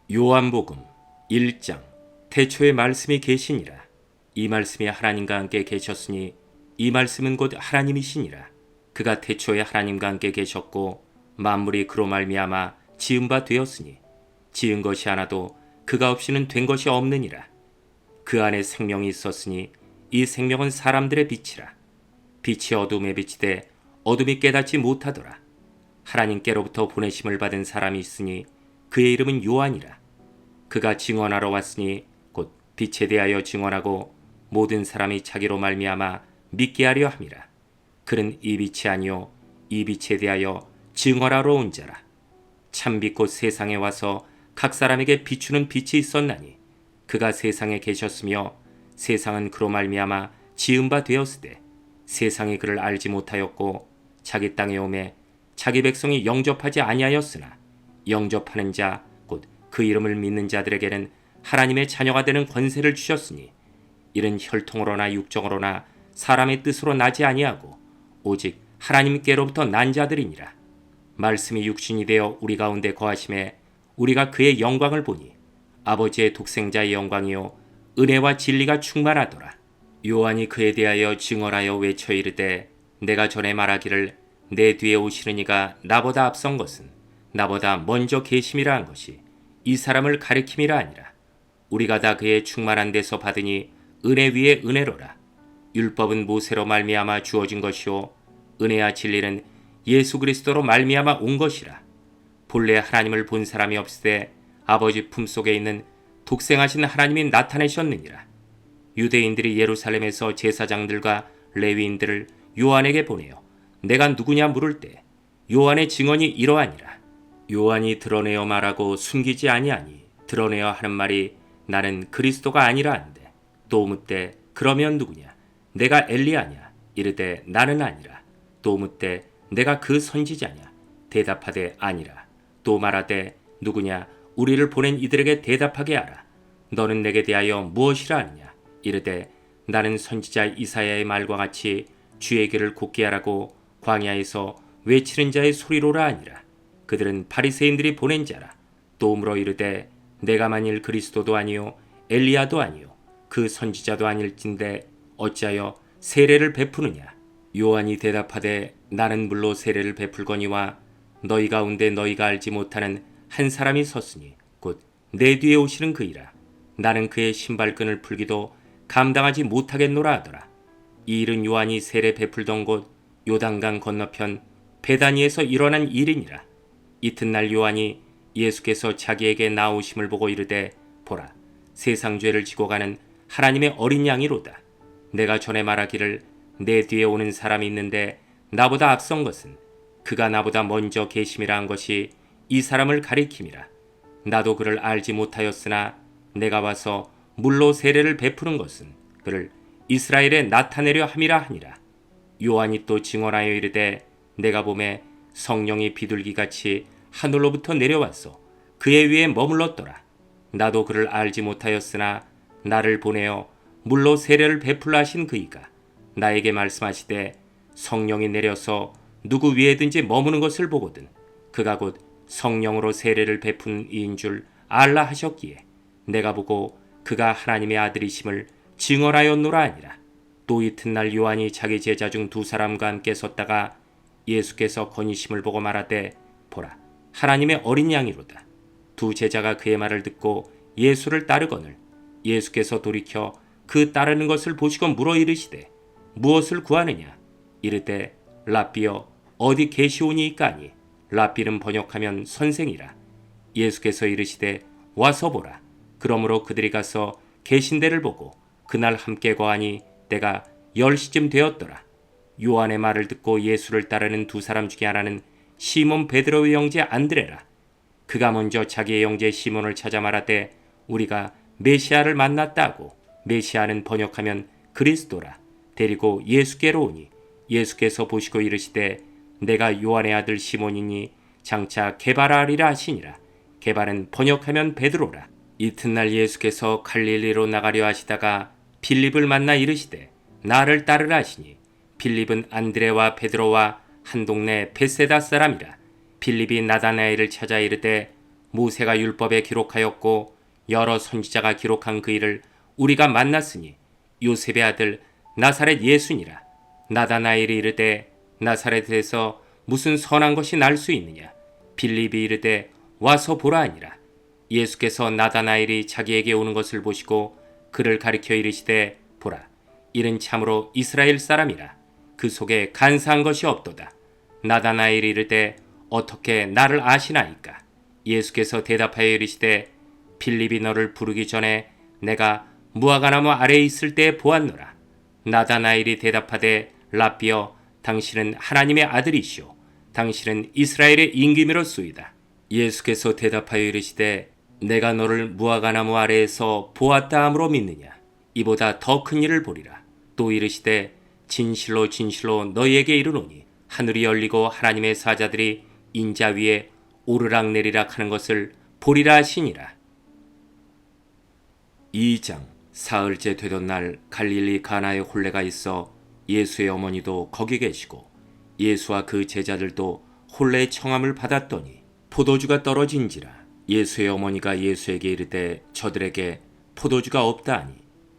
요한복음 1장. 태초에 말씀이 계시니라. 이 말씀이 하나님과 함께 계셨으니 이 말씀은 곧 하나님이시니라. 그가 태초에 하나님과 함께 계셨고 만물이 그로 말미암아 지은 바 되었으니 지은 것이 하나도 그가 없이는 된 것이 없느니라. 그 안에 생명이 있었으니 이 생명은 사람들의 빛이라. 빛이 어둠에 비치되 어둠이 깨닫지 못하더라. 하나님께로부터 보내심을 받은 사람이 있으니 그의 이름은 요한이라. 그가 증언하러 왔으니 곧 빛에 대하여 증언하고 모든 사람이 자기로 말미암아 믿게 하려 함이라. 그는 이 빛이 아니요 이 빛에 대하여 증언하러 온 자라. 참빛 곧 세상에 와서 각 사람에게 비추는 빛이 있었나니 그가 세상에 계셨으며 세상은 그로 말미암아 지은 바 되었으되 세상이 그를 알지 못하였고 자기 땅에 오매 자기 백성이 영접하지 아니하였으나 영접하는 자 곧 그 이름을 믿는 자들에게는 하나님의 자녀가 되는 권세를 주셨으니 이는 혈통으로나 육정으로나 사람의 뜻으로 나지 아니하고 오직 하나님께로부터 난 자들이니라. 말씀이 육신이 되어 우리 가운데 거하심에 우리가 그의 영광을 보니 아버지의 독생자의 영광이요 은혜와 진리가 충만하더라. 요한이 그에 대하여 증언하여 외쳐 이르되 내가 전에 말하기를 내 뒤에 오시는 이가 나보다 앞선 것은 나보다 먼저 계심이라 한 것이 이 사람을 가리킴이라 아니라. 우리가 다 그의 충만한 데서 받으니 은혜 위에 은혜로라. 율법은 모세로 말미암아 주어진 것이요 은혜와 진리는 예수 그리스도로 말미암아 온 것이라. 본래 하나님을 본 사람이 없으되 아버지 품속에 있는 독생하신 하나님이 나타내셨느니라. 유대인들이 예루살렘에서 제사장들과 레위인들을 요한에게 보내어 내가 누구냐 물을 때 요한의 증언이 이러하니라. 요한이 드러내어 말하고 숨기지 아니하니 드러내어 하는 말이 나는 그리스도가 아니라 한데 또 묻되 그러면 누구냐 내가 엘리야냐 이르되 나는 아니라 또 묻되 내가 그 선지자냐 대답하되 아니라 또 말하되 누구냐 우리를 보낸 이들에게 대답하게 하라. 너는 내게 대하여 무엇이라 하느냐 이르되 나는 선지자 이사야의 말과 같이 주의 길을 곧게 하라고 광야에서 외치는 자의 소리로라 하니라. 그들은 바리새인들이 보낸 자라. 또 물어 이르되 내가 만일 그리스도도 아니요 엘리야도 아니요 그 선지자도 아닐진데 어찌하여 세례를 베푸느냐. 요한이 대답하되 나는 물로 세례를 베풀거니와 너희 가운데 너희가 알지 못하는 한 사람이 섰으니 곧 내 뒤에 오시는 그이라. 나는 그의 신발끈을 풀기도 감당하지 못하겠노라 하더라. 이 일은 요한이 세례 베풀던 곳 요단강 건너편 베다니에서 일어난 일이니라. 이튿날 요한이 예수께서 자기에게 나오심을 보고 이르되 보라 세상 죄를 지고 가는 하나님의 어린 양이로다. 내가 전에 말하기를 내 뒤에 오는 사람이 있는데 나보다 앞선 것은 그가 나보다 먼저 계심이라 한 것이 이 사람을 가리킴이라. 나도 그를 알지 못하였으나 내가 와서 물로 세례를 베푸는 것은 그를 이스라엘에 나타내려 함이라 하니라. 요한이 또 증언하여 이르되 내가 보매 성령이 비둘기같이 하늘로부터 내려와서 그의 위에 머물렀더라. 나도 그를 알지 못하였으나 나를 보내어 물로 세례를 베풀라 하신 그이가 나에게 말씀하시되 성령이 내려서 누구 위에든지 머무는 것을 보거든 그가 곧 성령으로 세례를 베푸는 이인 줄 알라 하셨기에 내가 보고 그가 하나님의 아들이심을 증언하였노라 하니라. 또 이튿날 요한이 자기 제자 중 두 사람과 함께 섰다가 예수께서 거니심을 보고 말하되 보라 하나님의 어린 양이로다. 두 제자가 그의 말을 듣고 예수를 따르거늘 예수께서 돌이켜 그 따르는 것을 보시고 물어 이르시되 무엇을 구하느냐 이르되 랍비여 어디 계시오니이까 하니 랍비는 번역하면 선생이라. 예수께서 이르시되 와서 보라. 그러므로 그들이 가서 계신 데를 보고 그날 함께 거하니 때가 10시쯤 되었더라. 요한의 말을 듣고 예수를 따르는 두 사람 중에 하나는 시몬 베드로의 형제 안드레라. 그가 먼저 자기의 형제 시몬을 찾아 말하되 우리가 메시아를 만났다고. 메시아는 번역하면 그리스도라. 데리고 예수께로 오니 예수께서 보시고 이르시되 내가 요한의 아들 시몬이니 장차 게바라리라 하시니라. 게바는 번역하면 베드로라. 이튿날 예수께서 갈릴리로 나가려 하시다가 빌립을 만나 이르시되 나를 따르라 하시니 빌립은 안드레와 베드로와 한 동네 베세다 사람이라. 빌립이 나다나엘을 찾아 이르되 모세가 율법에 기록하였고 여러 선지자가 기록한 그 일을 우리가 만났으니 요셉의 아들 나사렛 예수니라. 나다나엘이 이르되 나사렛에서 무슨 선한 것이 날 수 있느냐. 빌립이 이르되 와서 보라 하니라. 예수께서 나다나엘이 자기에게 오는 것을 보시고 그를 가리켜 이르시되 보라, 이는 참으로 이스라엘 사람이라. 그 속에 간사한 것이 없도다. 나다나엘이 이르되 어떻게 나를 아시나이까. 예수께서 대답하여 이르시되 빌립이 너를 부르기 전에 내가 무화과나무 아래에 있을 때에 보았노라. 나다나엘이 대답하되 랍비여, 당신은 하나님의 아들이시오. 당신은 이스라엘의 임금이로소이다. 예수께서 대답하여 이르시되 내가 너를 무화과나무 아래에서 보았다 함으로 믿느냐. 이보다 더 큰 일을 보리라. 또 이르시되 진실로 진실로 너희에게 이르노니 하늘이 열리고 하나님의 사자들이 인자 위에 오르락내리락 하는 것을 보리라 하시니라. 2장. 사흘째 되던 날 갈릴리 가나에 혼례가 있어 예수의 어머니도 거기 계시고 예수와 그 제자들도 혼례의 청함을 받았더니 포도주가 떨어진지라. 예수의 어머니가 예수에게 이르되 저들에게 포도주가 없다 하니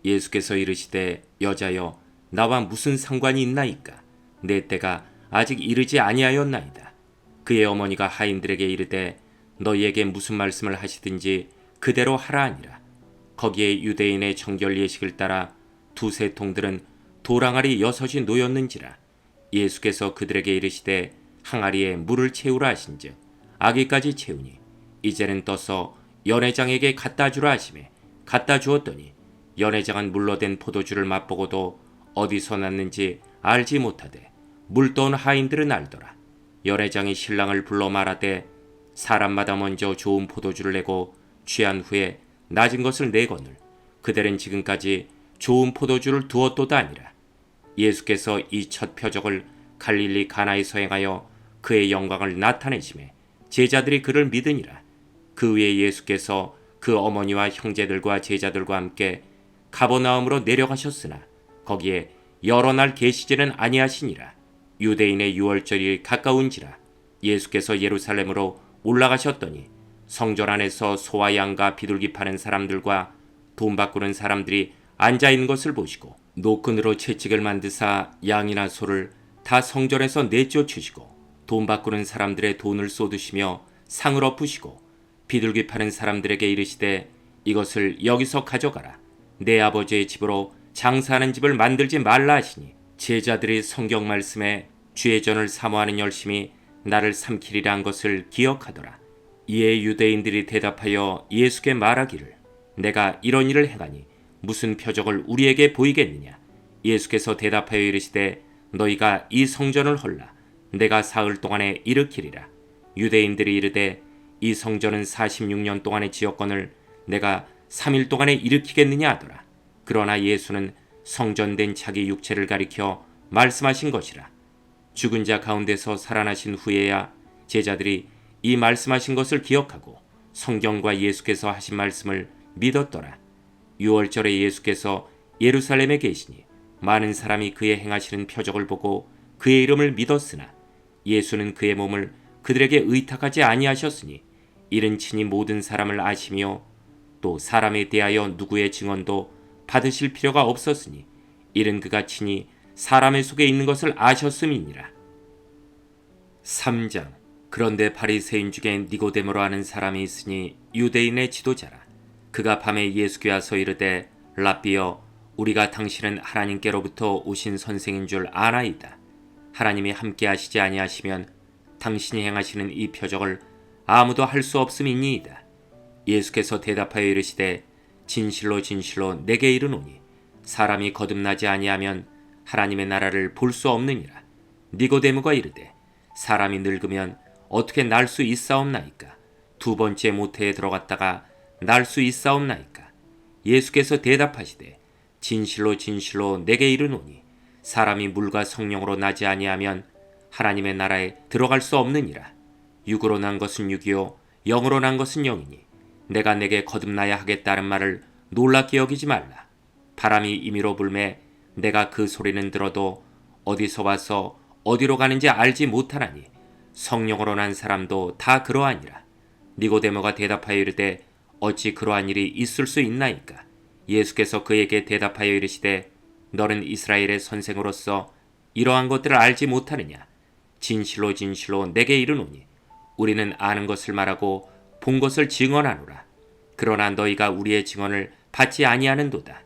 예수께서 이르시되 여자여, 나와 무슨 상관이 있나이까. 내 때가 아직 이르지 아니하였나이다. 그의 어머니가 하인들에게 이르되 너희에게 무슨 말씀을 하시든지 그대로 하라 하니라. 거기에 유대인의 정결 예식을 따라 두세 통들은 도랑아리 6이 놓였는지라. 예수께서 그들에게 이르시되 항아리에 물을 채우라 하신즉 아기까지 채우니 이제는 떠서 연회장에게 갖다 주라 하시매 갖다 주었더니 연회장은 물로 된 포도주를 맛보고도 어디서 났는지 알지 못하되 물 떠온 하인들은 알더라. 연회장이 신랑을 불러 말하되 사람마다 먼저 좋은 포도주를 내고 취한 후에 낮은 것을 내거늘 그들은 지금까지 좋은 포도주를 두었도다 아니라. 예수께서 이 첫 표적을 갈릴리 가나에서 행하여 그의 영광을 나타내시매 제자들이 그를 믿으니라. 그 후에 예수께서 그 어머니와 형제들과 제자들과 함께 가버나움으로 내려가셨으나 거기에 여러 날 계시지는 아니하시니라. 유대인의 유월절이 가까운지라. 예수께서 예루살렘으로 올라가셨더니 성전 안에서 소와 양과 비둘기 파는 사람들과 돈 바꾸는 사람들이 앉아있는 것을 보시고 노끈으로 채찍을 만드사 양이나 소를 다 성전에서 내쫓으시고 돈 바꾸는 사람들의 돈을 쏟으시며 상을 엎으시고 비둘기 파는 사람들에게 이르시되 이것을 여기서 가져가라. 내 아버지의 집으로 장사하는 집을 만들지 말라 하시니 제자들이 성경 말씀에 주의 전을 사모하는 열심히 나를 삼키리라 한 것을 기억하더라. 이에 유대인들이 대답하여 예수께 말하기를 내가 이런 일을 행하니 무슨 표적을 우리에게 보이겠느냐. 예수께서 대답하여 이르시되 너희가 이 성전을 헐라 내가 사흘 동안에 일으키리라. 유대인들이 이르되 이 성전은 46년 동안의 지었건을 내가 3일 동안에 일으키겠느냐 하더라. 그러나 예수는 성전된 자기 육체를 가리켜 말씀하신 것이라. 죽은 자 가운데서 살아나신 후에야 제자들이 이 말씀하신 것을 기억하고 성경과 예수께서 하신 말씀을 믿었더라. 유월절에 예수께서 예루살렘에 계시니 많은 사람이 그의 행하시는 표적을 보고 그의 이름을 믿었으나 예수는 그의 몸을 그들에게 의탁하지 아니하셨으니 이는 친히 모든 사람을 아시며 또 사람에 대하여 누구의 증언도 받으실 필요가 없었으니 이는 그가 친히 사람의 속에 있는 것을 아셨음이니라. 3장. 그런데 바리새인 중에 니고데모로 하는 사람이 있으니 유대인의 지도자라. 그가 밤에 예수께 와서 이르되 랍비여, 우리가 당신은 하나님께로부터 오신 선생인 줄 아나이다. 하나님이 함께 하시지 아니하시면 당신이 행하시는 이 표적을 아무도 할 수 없음이니이다. 예수께서 대답하여 이르시되 진실로 진실로 내게 이르노니 사람이 거듭나지 아니하면 하나님의 나라를 볼 수 없느니라. 니고데모가 이르되 사람이 늙으면 어떻게 날 수 있사옵나이까? 두 번째 모태에 들어갔다가 날 수 있사옵나이까? 예수께서 대답하시되 진실로 진실로 내게 이르노니 사람이 물과 성령으로 나지 아니하면 하나님의 나라에 들어갈 수 없느니라. 육으로 난 것은 육이요 영으로 난 것은 영이니 내가 내게 거듭나야 하겠다는 말을 놀랍게 여기지 말라. 바람이 임의로 불매 내가 그 소리는 들어도 어디서 와서 어디로 가는지 알지 못하나니 성령으로 난 사람도 다 그러하니라. 니고데모가 대답하여 이르되 어찌 그러한 일이 있을 수 있나이까? 예수께서 그에게 대답하여 이르시되 너는 이스라엘의 선생으로서 이러한 것들을 알지 못하느냐? 진실로 진실로 내게 이르노니 우리는 아는 것을 말하고 본 것을 증언하노라. 그러나 너희가 우리의 증언을 받지 아니하는도다.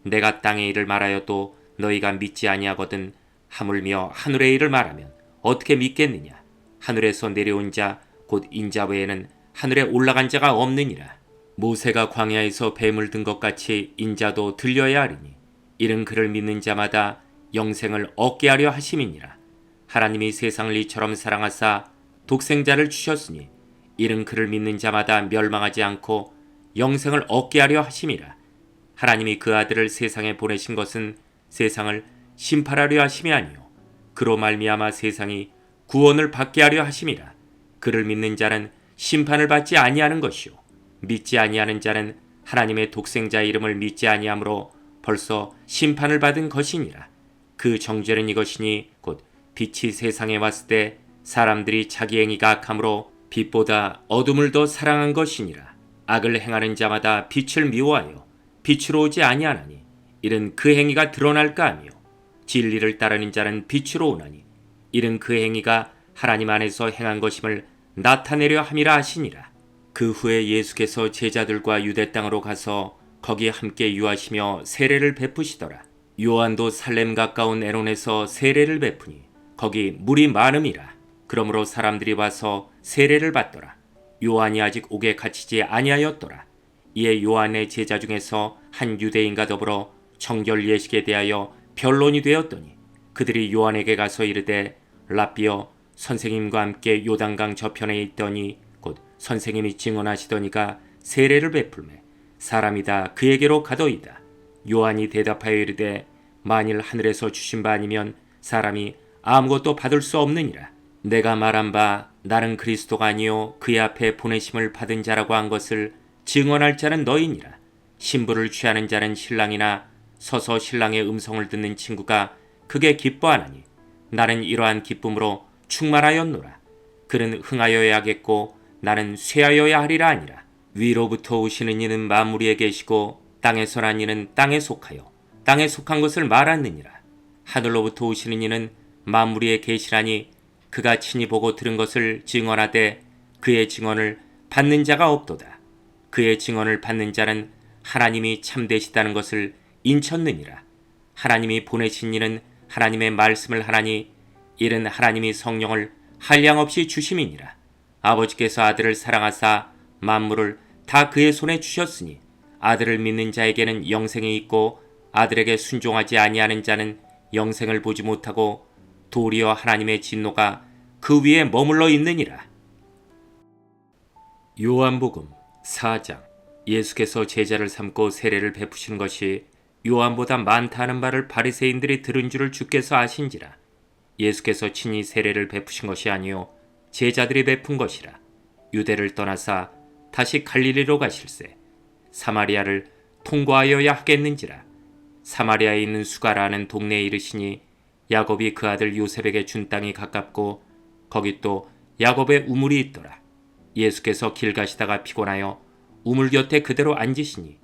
내가 땅의 일을 말하여도 너희가 믿지 아니하거든 하물며 하늘의 일을 말하면 어떻게 믿겠느냐? 하늘에서 내려온 자 곧 인자 외에는 하늘에 올라간 자가 없느니라. 모세가 광야에서 뱀을 든 것 같이 인자도 들려야 하리니 이는 그를 믿는 자마다 영생을 얻게 하려 하심이니라. 하나님이 세상을 이처럼 사랑하사 독생자를 주셨으니 이는 그를 믿는 자마다 멸망하지 않고 영생을 얻게 하려 하심이라. 하나님이 그 아들을 세상에 보내신 것은 세상을 심판하려 하심이 아니요 그로 말미암아 세상이 구원을 받게 하려 하심이라. 그를 믿는 자는 심판을 받지 아니하는 것이요 믿지 아니하는 자는 하나님의 독생자 이름을 믿지 아니하므로 벌써 심판을 받은 것이니라. 그 정죄는 이것이니 곧 빛이 세상에 왔을 때 사람들이 자기 행위가 악함으로 빛보다 어둠을 더 사랑한 것이니라. 악을 행하는 자마다 빛을 미워하여 빛으로 오지 아니하나니 이는 그 행위가 드러날까 하며 진리를 따르는 자는 빛으로 오나니 이는 그 행위가 하나님 안에서 행한 것임을 나타내려 함이라 하시니라. 그 후에 예수께서 제자들과 유대 땅으로 가서 거기 함께 유하시며 세례를 베푸시더라. 요한도 살렘 가까운 에론에서 세례를 베푸니 거기 물이 많음이라. 그러므로 사람들이 와서 세례를 받더라. 요한이 아직 옥에 갇히지 아니하였더라. 이에 요한의 제자 중에서 한 유대인과 더불어 정결 예식에 대하여 변론이 되었더니 그들이 요한에게 가서 이르되 랍비여 선생님과 함께 요단강 저편에 있더니 곧 선생님이 증언하시더니가 세례를 베풀매 사람이 다 그에게로 가더이다. 요한이 대답하여 이르되 만일 하늘에서 주신 바 아니면 사람이 아무것도 받을 수 없느니라. 내가 말한 바 나는 그리스도가 아니요 그의 앞에 보내심을 받은 자라고 한 것을 증언할 자는 너희니라. 신부를 취하는 자는 신랑이나 서서 신랑의 음성을 듣는 친구가 크게 기뻐하나니 나는 이러한 기쁨으로 충만하였노라. 그는 흥하여야 하겠고 나는 쇠하여야 하리라 아니라. 위로부터 오시는 이는 만물 위에 계시고 땅에서 난 이는 땅에 속하여 땅에 속한 것을 말하느니라. 하늘로부터 오시는 이는 만물 위에 계시라니 그가 친히 보고 들은 것을 증언하되 그의 증언을 받는 자가 없도다. 그의 증언을 받는 자는 하나님이 참되시다는 것을 인쳤느니라. 하나님이 보내신 이는 하나님의 말씀을 하나니 이는 하나님이 성령을 한량없이 주심이니라. 아버지께서 아들을 사랑하사 만물을 다 그의 손에 주셨으니 아들을 믿는 자에게는 영생이 있고 아들에게 순종하지 아니하는 자는 영생을 보지 못하고 도리어 하나님의 진노가 그 위에 머물러 있느니라. 요한복음 4장. 예수께서 제자를 삼고 세례를 베푸신 것이 요한보다 많다는 말을 바리새인들이 들은 줄을 주께서 아신지라. 예수께서 친히 세례를 베푸신 것이 아니요 제자들이 베푼 것이라. 유대를 떠나사 다시 갈릴리로 가실새 사마리아를 통과하여야 하겠는지라. 사마리아에 있는 수가라는 동네에 이르시니 야곱이 그 아들 요셉에게 준 땅이 가깝고 거기 또 야곱의 우물이 있더라. 예수께서 길 가시다가 피곤하여 우물 곁에 그대로 앉으시니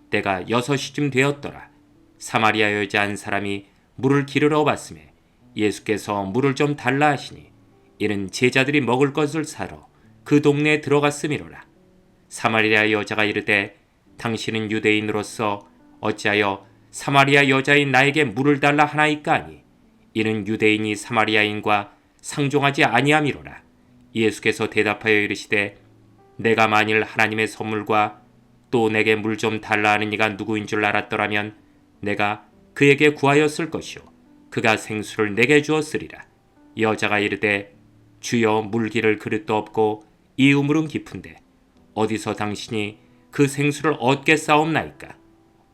때가 6시쯤 되었더라. 사마리아 여자 한 사람이 물을 기르러 왔으매 예수께서 물을 좀 달라 하시니 이는 제자들이 먹을 것을 사러 그 동네에 들어갔음이로라. 사마리아 여자가 이르되 당신은 유대인으로서 어찌하여 사마리아 여자인 나에게 물을 달라 하나이까 하니 이는 유대인이 사마리아인과 상종하지 아니함이로라. 예수께서 대답하여 이르시되 내가 만일 하나님의 선물과 또 내게 물 좀 달라 하는 이가 누구인 줄 알았더라면 내가 그에게 구하였을 것이요 그가 생수를 내게 주었으리라. 여자가 이르되 주여 물기를 그릇도 없고 이 우물은 깊은데 어디서 당신이 그 생수를 얻겠사옵나이까?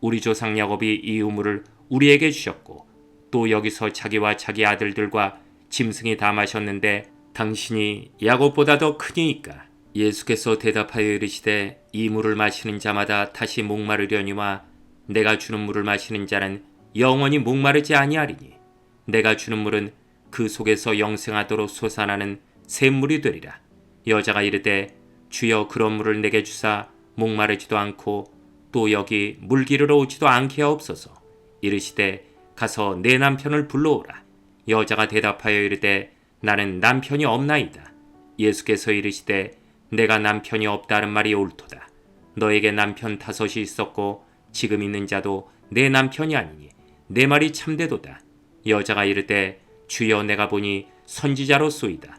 우리 조상 야곱이 이 우물을 우리에게 주셨고 또 여기서 자기와 자기 아들들과 짐승이 다 마셨는데 당신이 야곱보다 더 크니이까? 예수께서 대답하여 이르시되 이 물을 마시는 자마다 다시 목마르려니와 내가 주는 물을 마시는 자는 영원히 목마르지 아니하리니 내가 주는 물은 그 속에서 영생하도록 솟아나는 샘물이 되리라. 여자가 이르되 주여 그런 물을 내게 주사 목마르지도 않고 또 여기 물 기르러 오지도 않게 하옵소서. 이르시되 가서 내 남편을 불러오라. 여자가 대답하여 이르되 나는 남편이 없나이다. 예수께서 이르시되 내가 남편이 없다는 말이 옳도다. 너에게 남편 5이 있었고 지금 있는 자도 내 남편이 아니니 내 말이 참되도다. 여자가 이르되 주여 내가 보니 선지자로소이다.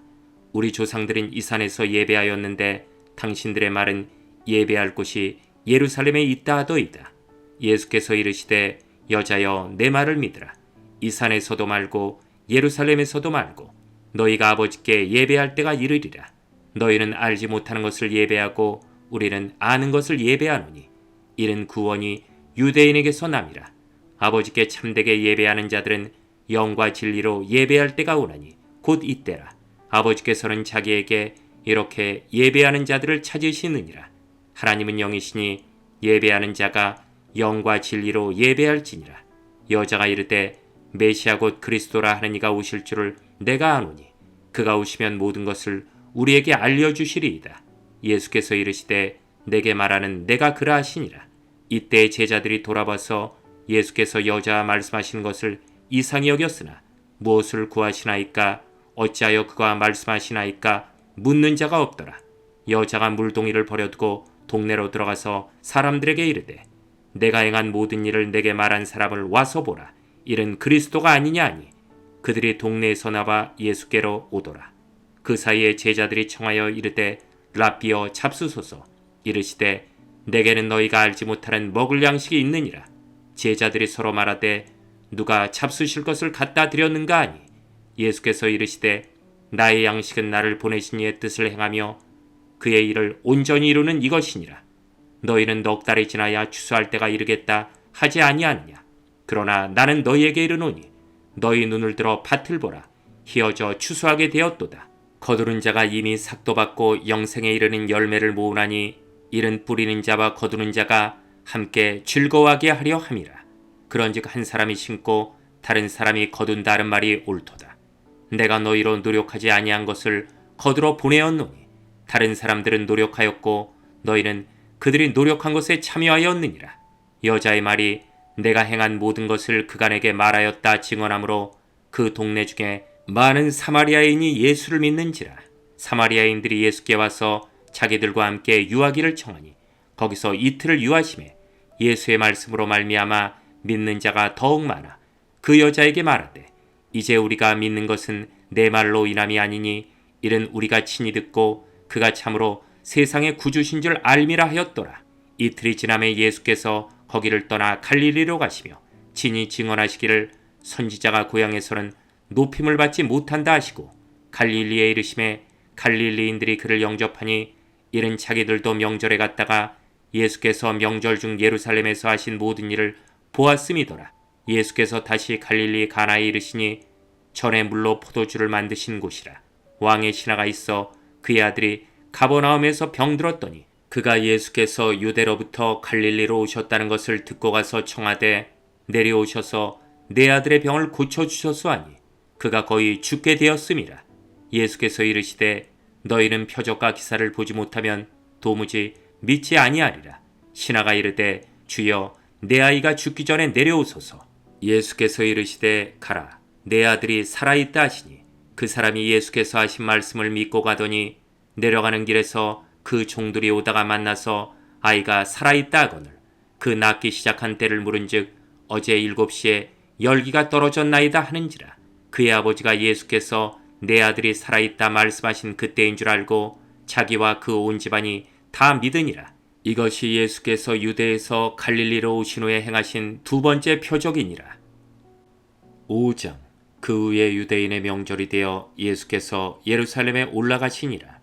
우리 조상들은 이 산에서 예배하였는데 당신들의 말은 예배할 곳이 예루살렘에 있다 하더이다. 예수께서 이르시되 여자여 내 말을 믿으라. 이 산에서도 말고 예루살렘에서도 말고 너희가 아버지께 예배할 때가 이르리라. 너희는 알지 못하는 것을 예배하고 우리는 아는 것을 예배하노니 이는 구원이 유대인에게서 남이라. 아버지께 참되게 예배하는 자들은 영과 진리로 예배할 때가 오나니 곧 이때라. 아버지께서는 자기에게 이렇게 예배하는 자들을 찾으시느니라. 하나님은 영이시니 예배하는 자가 영과 진리로 예배할지니라. 여자가 이르되 메시아 곧 그리스도라 하는 이가 오실 줄을 내가 아노니 그가 오시면 모든 것을 우리에게 알려주시리이다. 예수께서 이르시되 내게 말하는 내가 그라 하시니라. 이때 제자들이 돌아봐서 예수께서 여자와 말씀하신 것을 이상히 여겼으나 무엇을 구하시나이까 어찌하여 그가 말씀하시나이까 묻는 자가 없더라. 여자가 물동이를 버려두고 동네로 들어가서 사람들에게 이르되 내가 행한 모든 일을 내게 말한 사람을 와서 보라. 이는 그리스도가 아니냐 하니 그들이 동네에서 나와 예수께로 오더라. 그 사이에 제자들이 청하여 이르되 랍비여 잡수소서. 이르시되 내게는 너희가 알지 못하는 먹을 양식이 있느니라. 제자들이 서로 말하되 누가 잡수실 것을 갖다 드렸는가 하니 예수께서 이르시되 나의 양식은 나를 보내신 이의 뜻을 행하며 그의 일을 온전히 이루는 이것이니라. 너희는 넉 달이 지나야 추수할 때가 이르겠다 하지 아니하느냐. 그러나 나는 너희에게 이르노니 너희 눈을 들어 밭을 보라. 희어져 추수하게 되었도다. 거두는 자가 이미 삭도 받고 영생에 이르는 열매를 모으나니 이른 뿌리는 자와 거두는 자가 함께 즐거워하게 하려 함이라. 그런즉 한 사람이 심고 다른 사람이 거둔다는 말이 옳도다. 내가 너희로 노력하지 아니한 것을 거두러 보내었노니 다른 사람들은 노력하였고 너희는 그들이 노력한 것에 참여하였느니라. 여자의 말이 내가 행한 모든 것을 그간에게 말하였다 증언하므로 그 동네 중에 많은 사마리아인이 예수를 믿는지라. 사마리아인들이 예수께 와서 자기들과 함께 유하기를 청하니 거기서 이틀을 유하심에 예수의 말씀으로 말미암아 믿는 자가 더욱 많아 그 여자에게 말하되 이제 우리가 믿는 것은 내 말로 인함이 아니니 이는 우리가 친히 듣고 그가 참으로 세상의 구주신 줄 알미라 하였더라. 이틀이 지남에 예수께서 거기를 떠나 갈릴리로 가시며 친히 증언하시기를 선지자가 고향에서는 높임을 받지 못한다 하시고 갈릴리에 이르심에 갈릴리인들이 그를 영접하니 이는 자기들도 명절에 갔다가 예수께서 명절 중 예루살렘에서 하신 모든 일을 보았음이더라. 예수께서 다시 갈릴리 가나에 이르시니 전에 물로 포도주를 만드신 곳이라. 왕의 신하가 있어 그의 아들이 가버나움에서 병들었더니 그가 예수께서 유대로부터 갈릴리로 오셨다는 것을 듣고 가서 청하되 내려오셔서 내 아들의 병을 고쳐주소서 하니 그가 거의 죽게 되었음이라. 예수께서 이르시되 너희는 표적과 기사를 보지 못하면 도무지 믿지 아니하리라. 신하가 이르되 주여 내 아이가 죽기 전에 내려오소서. 예수께서 이르시되 가라 내 아들이 살아있다 하시니 그 사람이 예수께서 하신 말씀을 믿고 가더니 내려가는 길에서 그 종들이 오다가 만나서 아이가 살아있다 하거늘 그 낫기 시작한 때를 물은즉 어제 7시에 열기가 떨어졌나이다 하는지라. 그의 아버지가 예수께서 내 아들이 살아있다 말씀하신 그때인 줄 알고 자기와 그 온 집안이 다 믿으니라. 이것이 예수께서 유대에서 갈릴리로 오신 후에 행하신 두 번째 표적이니라. 5장. 그 후에 유대인의 명절이 되어 예수께서 예루살렘에 올라가시니라.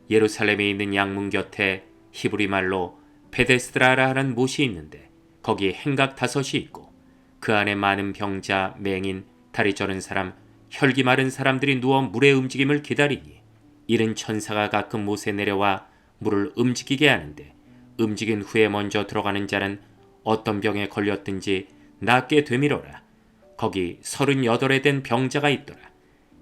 예루살렘에 있는 양문 곁에 히브리 말로 베데스드라라 하는 못이 있는데 거기 행각 5이 있고 그 안에 많은 병자, 맹인, 다리 저는 사람, 혈기 마른 사람들이 누워 물의 움직임을 기다리니 이른 천사가 가끔 못에 내려와 물을 움직이게 하는데 움직인 후에 먼저 들어가는 자는 어떤 병에 걸렸든지 낫게 되밀어라. 거기 38에 된 병자가 있더라.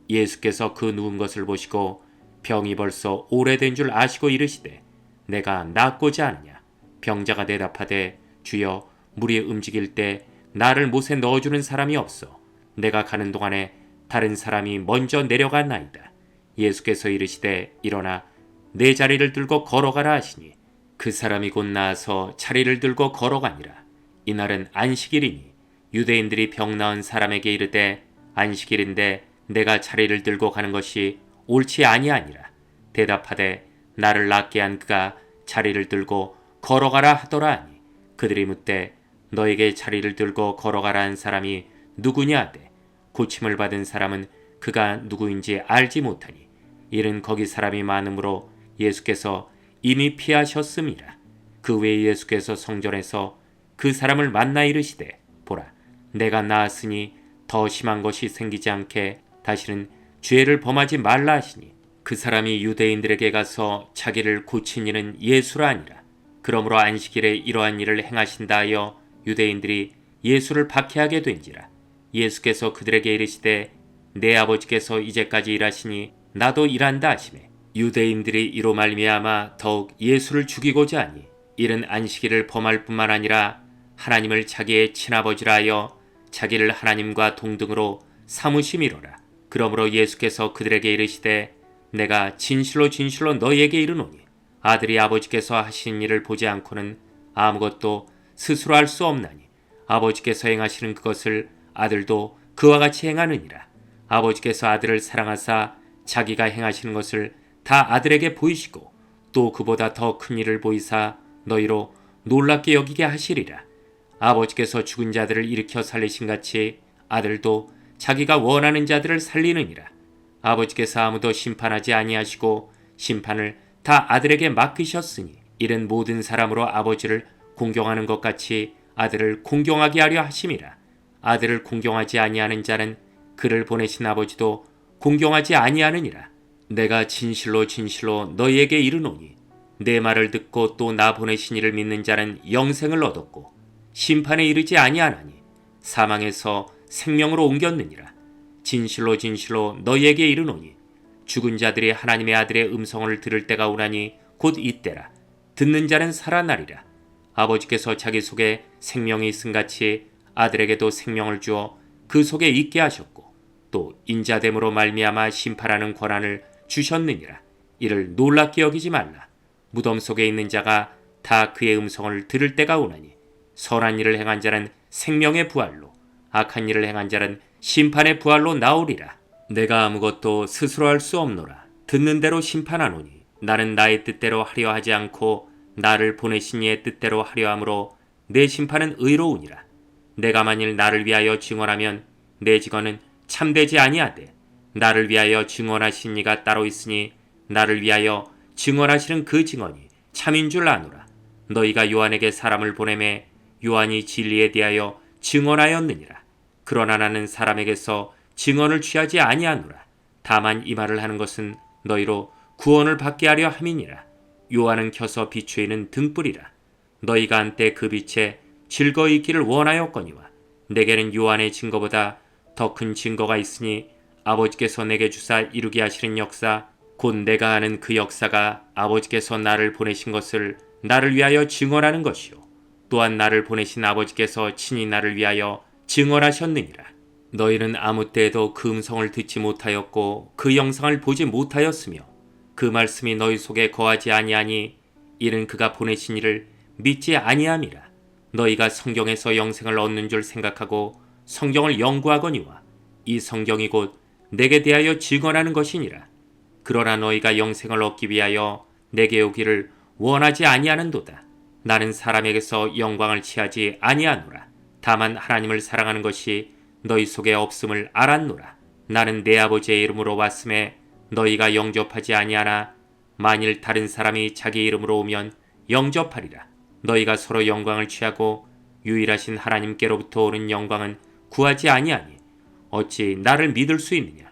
예수께서 그 누운 것을 보시고 병이 벌써 오래된 줄 아시고 이르시되 내가 낫고자 하느냐? 병자가 대답하되 주여 물이 움직일 때 나를 못에 넣어주는 사람이 없어 내가 가는 동안에 다른 사람이 먼저 내려갔나이다. 예수께서 이르시되 일어나 내 자리를 들고 걸어가라 하시니 그 사람이 곧 나아서 자리를 들고 걸어가니라. 이날은 안식일이니 유대인들이 병 나은 사람에게 이르되 안식일인데 내가 자리를 들고 가는 것이 옳지 아니하니라. 대답하되 나를 낫게 한 그가 자리를 들고 걸어가라 하더라 하니 그들이 묻되 너에게 자리를 들고 걸어가라 한 사람이 누구냐 하되 고침을 받은 사람은 그가 누구인지 알지 못하니 이른 거기 사람이 많으므로 예수께서 이미 피하셨음이라. 그 외에 예수께서 성전에서 그 사람을 만나 이르시되 보라 내가 나았으니 더 심한 것이 생기지 않게 다시는 죄를 범하지 말라 하시니 그 사람이 유대인들에게 가서 자기를 고친 이는 예수라 하니라. 그러므로 안식일에 이러한 일을 행하신다 하여 유대인들이 예수를 박해하게 된지라. 예수께서 그들에게 이르시되 내 아버지께서 이제까지 일하시니 나도 일한다 하시매 유대인들이 이로 말미암아 더욱 예수를 죽이고자 하니 이른 안식일을 범할 뿐만 아니라 하나님을 자기의 친아버지라 하여 자기를 하나님과 동등으로 삼으심이로라. 그러므로 예수께서 그들에게 이르시되 내가 진실로 진실로 너희에게 이르노니 아들이 아버지께서 하신 일을 보지 않고는 아무것도 스스로 할 수 없나니 아버지께서 행하시는 그것을 아들도 그와 같이 행하느니라. 아버지께서 아들을 사랑하사 자기가 행하시는 것을 다 아들에게 보이시고 또 그보다 더 큰 일을 보이사 너희로 놀랍게 여기게 하시리라. 아버지께서 죽은 자들을 일으켜 살리신 같이 아들도 자기가 원하는 자들을 살리느니라. 아버지께서 아무도 심판하지 아니하시고 심판을 다 아들에게 맡기셨으니 이는 모든 사람으로 아버지를 공경하는 것 같이 아들을 공경하게 하려 하심이라. 아들을 공경하지 아니하는 자는 그를 보내신 아버지도 공경하지 아니하느니라. 내가 진실로 진실로 너희에게 이르노니 내 말을 듣고 또 나 보내신 이를 믿는 자는 영생을 얻었고 심판에 이르지 아니하나니 사망에서 생명으로 옮겼느니라. 진실로 진실로 너희에게 이르노니 죽은 자들이 하나님의 아들의 음성을 들을 때가 오나니 곧 이때라. 듣는 자는 살아나리라. 아버지께서 자기 속에 생명이 있음같이 아들에게도 생명을 주어 그 속에 있게 하셨고 또 인자됨으로 말미암아 심판하는 권한을 주셨느니라. 이를 놀랍게 여기지 말라. 무덤 속에 있는 자가 다 그의 음성을 들을 때가 오나니 선한 일을 행한 자는 생명의 부활로 악한 일을 행한 자는 심판의 부활로 나오리라. 내가 아무것도 스스로 할 수 없노라. 듣는 대로 심판하노니 나는 나의 뜻대로 하려 하지 않고 나를 보내신 이의 뜻대로 하려 함으로 내 심판은 의로우니라. 내가 만일 나를 위하여 증언하면 내 증언은 참되지 아니하되 나를 위하여 증언하신 이가 따로 있으니 나를 위하여 증언하시는 그 증언이 참인 줄 아노라. 너희가 요한에게 사람을 보내매 요한이 진리에 대하여 증언하였느니라. 그러나 나는 사람에게서 증언을 취하지 아니하노라. 다만 이 말을 하는 것은 너희로 구원을 받게 하려 함이니라. 요한은 켜서 비추이는 등불이라. 너희가 한때 그 빛에 즐거이 있기를 원하였거니와 내게는 요한의 증거보다 더 큰 증거가 있으니 아버지께서 내게 주사 이루게 하시는 역사 곧 내가 아는 그 역사가 아버지께서 나를 보내신 것을 나를 위하여 증언하는 것이요 또한 나를 보내신 아버지께서 친히 나를 위하여 증언하셨느니라. 너희는 아무 때에도 그 음성을 듣지 못하였고 그 영상을 보지 못하였으며 그 말씀이 너희 속에 거하지 아니하니 이는 그가 보내신 이를 믿지 아니함이라. 너희가 성경에서 영생을 얻는 줄 생각하고 성경을 연구하거니와 이 성경이 곧 내게 대하여 증언하는 것이니라. 그러나 너희가 영생을 얻기 위하여 내게 오기를 원하지 아니하는도다. 나는 사람에게서 영광을 취하지 아니하노라. 다만 하나님을 사랑하는 것이 너희 속에 없음을 알았노라. 나는 내 아버지의 이름으로 왔음에 너희가 영접하지 아니하나 만일 다른 사람이 자기 이름으로 오면 영접하리라. 너희가 서로 영광을 취하고 유일하신 하나님께로부터 오는 영광은 구하지 아니하니 어찌 나를 믿을 수 있느냐.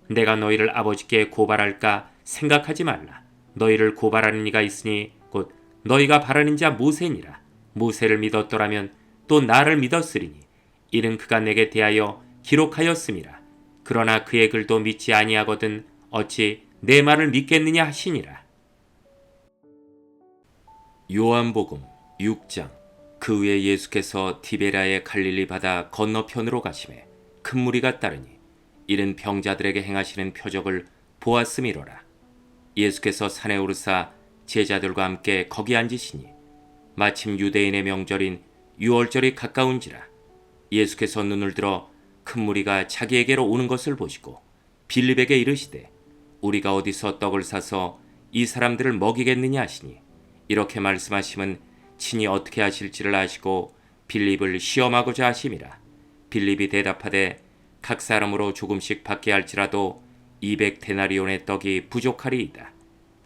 내가 너희를 아버지께 고발할까 생각하지 말라. 너희를 고발하는 이가 있으니 곧 너희가 바라는 자 모세니라. 모세를 믿었더라면 또 나를 믿었으리니 이는 그가 내게 대하여 기록하였음이라. 그러나 그의 글도 믿지 아니하거든 어찌 내 말을 믿겠느냐 하시니라. 요한복음 6장. 그 후에 예수께서 디베랴의 갈릴리 바다 건너편으로 가시매 큰 무리가 따르니 이른 병자들에게 행하시는 표적을 보았음이로라. 예수께서 산에 오르사 제자들과 함께 거기 앉으시니 마침 유대인의 명절인 유월절이 가까운지라. 예수께서 눈을 들어 큰 무리가 자기에게로 오는 것을 보시고 빌립에게 이르시되 우리가 어디서 떡을 사서 이 사람들을 먹이겠느냐 하시니 이렇게 말씀하심은 친히 어떻게 하실지를 아시고 빌립을 시험하고자 하심이라. 빌립이 대답하되 각 사람으로 조금씩 받게 할지라도 200데나리온의 떡이 부족하리이다.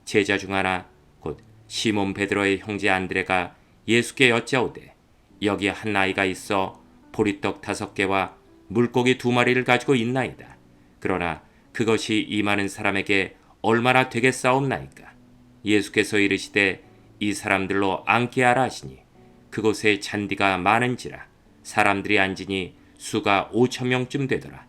제자 중 하나 곧 시몬 베드로의 형제 안드레가 예수께 여짜오되 여기 한 아이가 있어 보리떡 5개와 물고기 2마리를 가지고 있나이다. 그러나 그것이 이 많은 사람에게 얼마나 되겠사옵나이까. 예수께서 이르시되 이 사람들로 앉게 하라 하시니 그곳에 잔디가 많은지라 사람들이 앉으니 수가 5,000명쯤 되더라.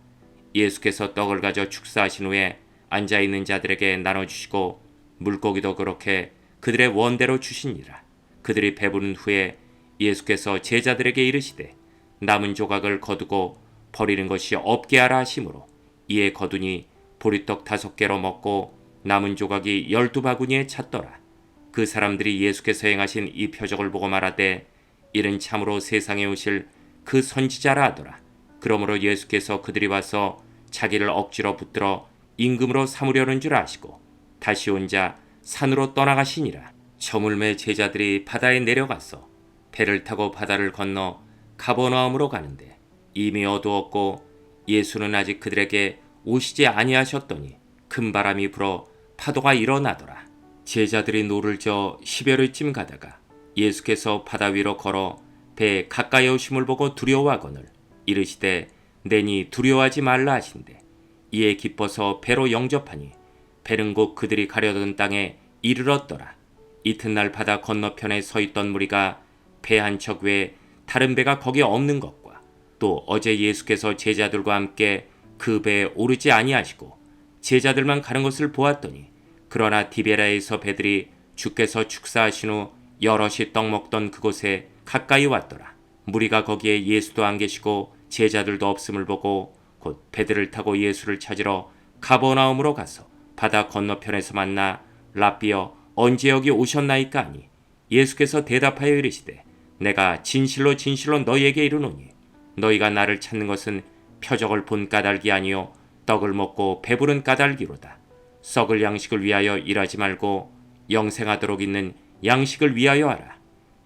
예수께서 떡을 가져 축사하신 후에 앉아있는 자들에게 나눠주시고 물고기도 그렇게 그들의 원대로 주시니라. 그들이 배부른 후에 예수께서 제자들에게 이르시되 남은 조각을 거두고 버리는 것이 없게 하라 하시므로 이에 거두니 보리떡 5개로 먹고 남은 조각이 12바구니에 찼더라. 그 사람들이 예수께서 행하신 이 표적을 보고 말하되 이는 참으로 세상에 오실 그 선지자라 하더라. 그러므로 예수께서 그들이 와서 자기를 억지로 붙들어 임금으로 삼으려는 줄 아시고 다시 혼자 산으로 떠나가시니라. 저물매 제자들이 바다에 내려가서 배를 타고 바다를 건너 가버나움으로 가는데 이미 어두웠고 예수는 아직 그들에게 오시지 아니하셨더니 큰 바람이 불어 파도가 일어나더라. 제자들이 노를 저 10여리쯤 가다가 예수께서 바다 위로 걸어 배에 가까이 오심을 보고 두려워하거늘 이르시되 내니 두려워하지 말라 하신대 이에 기뻐서 배로 영접하니 배는 곧 그들이 가려던 땅에 이르렀더라. 이튿날 바다 건너편에 서 있던 무리가 배 한 척 외에 다른 배가 거기 없는 것과 또 어제 예수께서 제자들과 함께 그 배에 오르지 아니하시고 제자들만 가는 것을 보았더니 그러나 디베랴에서 배들이 주께서 축사하신 후 여럿이 떡 먹던 그곳에 가까이 왔더라. 무리가 거기에 예수도 안 계시고 제자들도 없음을 보고 곧 배들을 타고 예수를 찾으러 가버나움으로 가서 바다 건너편에서 만나 랍비여 언제 여기 오셨나이까 하니 예수께서 대답하여 이르시되 내가 진실로 진실로 너희에게 이르노니 너희가 나를 찾는 것은 표적을 본 까닭이 아니요 떡을 먹고 배부른 까닭이로다. 썩을 양식을 위하여 일하지 말고 영생하도록 있는 양식을 위하여 하라.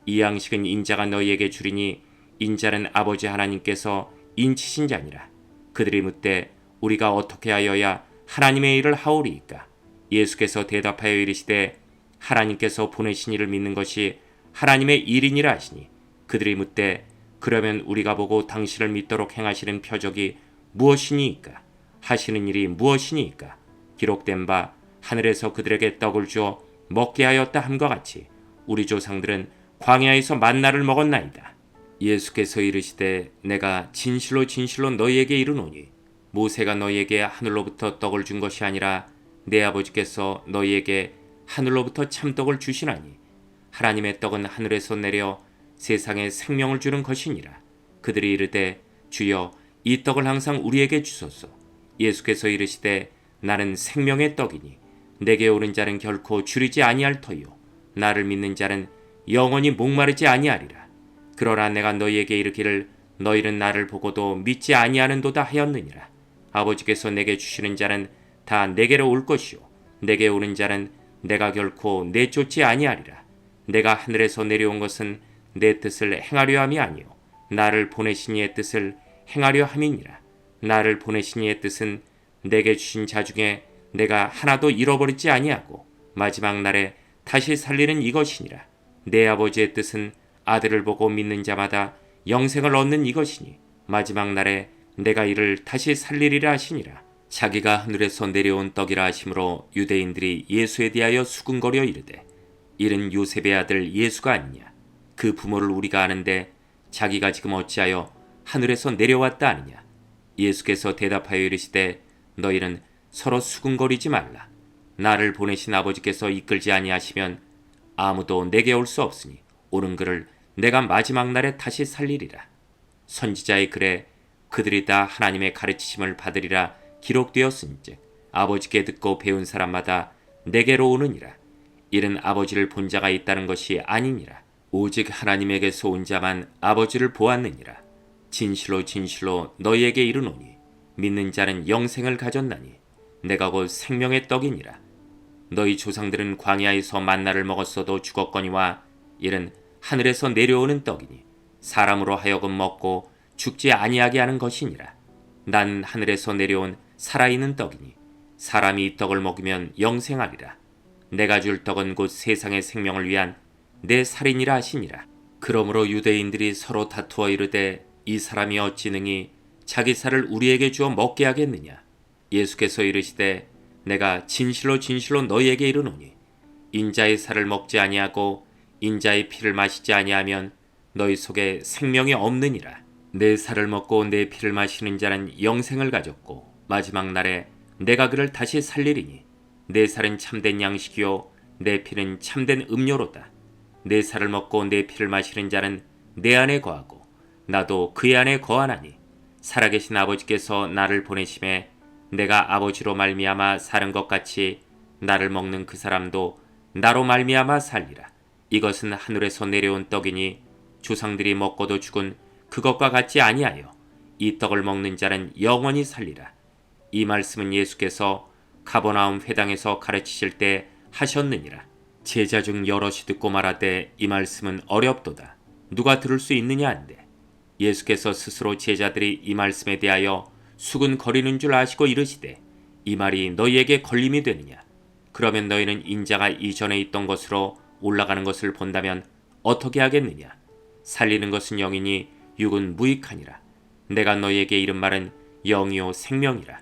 이 양식은 인자가 너희에게 주리니 인자는 아버지 하나님께서 인치신 자니라. 그들이 묻되 우리가 어떻게 하여야 하나님의 일을 하오리이까? 예수께서 대답하여 이르시되 하나님께서 보내신 이를 믿는 것이 하나님의 일이니라 하시니 그들이 묻되 그러면 우리가 보고 당신을 믿도록 행하시는 표적이 무엇이니이까? 하시는 일이 무엇이니이까? 기록된 바 하늘에서 그들에게 떡을 주어 먹게 하였다 함과 같이 우리 조상들은 광야에서 만나를 먹었나이다. 예수께서 이르시되 내가 진실로 진실로 너희에게 이르노니 모세가 너희에게 하늘로부터 떡을 준 것이 아니라 내 아버지께서 너희에게 하늘로부터 참떡을 주시나니 하나님의 떡은 하늘에서 내려 세상에 생명을 주는 것이니라. 그들이 이르되 주여 이 떡을 항상 우리에게 주소서. 예수께서 이르시되 나는 생명의 떡이니 내게 오는 자는 결코 줄이지 아니할 터요 나를 믿는 자는 영원히 목마르지 아니하리라. 그러나 내가 너희에게 이르기를 너희는 나를 보고도 믿지 아니하는도다 하였느니라. 아버지께서 내게 주시는 자는 다 내게로 올 것이요 내게 오는 자는 내가 결코 내쫓지 아니하리라. 내가 하늘에서 내려온 것은 내 뜻을 행하려 함이 아니요 나를 보내신 이의 뜻을 행하려 함이니라. 나를 보내신 이의 뜻은 내게 주신 자 중에 내가 하나도 잃어버리지 아니하고 마지막 날에 다시 살리는 이것이니라. 내 아버지의 뜻은 아들을 보고 믿는 자마다 영생을 얻는 이것이니 마지막 날에 내가 이를 다시 살리리라 하시니라. 자기가 하늘에서 내려온 떡이라 하심으로 유대인들이 예수에 대하여 수군거려 이르되 이는 요셉의 아들 예수가 아니냐. 그 부모를 우리가 아는데 자기가 지금 어찌하여 하늘에서 내려왔다 하느냐. 예수께서 대답하여 이르시되 너희는 서로 수군거리지 말라. 나를 보내신 아버지께서 이끌지 아니하시면 아무도 내게 올 수 없으니 오는 그를 내가 마지막 날에 다시 살리리라. 선지자의 글에 그들이 다 하나님의 가르치심을 받으리라 기록되었은즉 아버지께 듣고 배운 사람마다 내게로 오느니라. 이는 아버지를 본 자가 있다는 것이 아니니라. 오직 하나님에게서 온 자만 아버지를 보았느니라. 진실로 진실로 너희에게 이르노니 믿는 자는 영생을 가졌나니 내가 곧 생명의 떡이니라. 너희 조상들은 광야에서 만나를 먹었어도 죽었거니와 이는 하늘에서 내려오는 떡이니 사람으로 하여금 먹고 죽지 아니하게 하는 것이니라. 난 하늘에서 내려온 살아있는 떡이니 사람이 이 떡을 먹으면 영생하리라. 내가 줄 떡은 곧 세상의 생명을 위한 내 살이니라 하시니라. 그러므로 유대인들이 서로 다투어 이르되 이 사람이 어찌 능히 자기 살을 우리에게 주어 먹게 하겠느냐. 예수께서 이르시되 내가 진실로 진실로 너희에게 이르노니 인자의 살을 먹지 아니하고 인자의 피를 마시지 아니하면 너희 속에 생명이 없느니라. 내 살을 먹고 내 피를 마시는 자는 영생을 가졌고 마지막 날에 내가 그를 다시 살리리니 내 살은 참된 양식이요 내 피는 참된 음료로다. 내 살을 먹고 내 피를 마시는 자는 내 안에 거하고 나도 그의 안에 거하나니 살아계신 아버지께서 나를 보내심에 내가 아버지로 말미암아 사는 것 같이 나를 먹는 그 사람도 나로 말미암아 살리라. 이것은 하늘에서 내려온 떡이니 조상들이 먹고도 죽은 그것과 같지 아니하여 이 떡을 먹는 자는 영원히 살리라. 이 말씀은 예수께서 가버나움 회당에서 가르치실 때 하셨느니라. 제자 중 여럿이 듣고 말하되 이 말씀은 어렵도다. 누가 들을 수 있느냐 한데 예수께서 스스로 제자들이 이 말씀에 대하여 수근거리는 줄 아시고 이르시되 이 말이 너희에게 걸림이 되느냐. 그러면 너희는 인자가 이전에 있던 것으로 올라가는 것을 본다면 어떻게 하겠느냐. 살리는 것은 영이니 육은 무익하니라. 내가 너희에게 이른 말은 영이요 생명이라.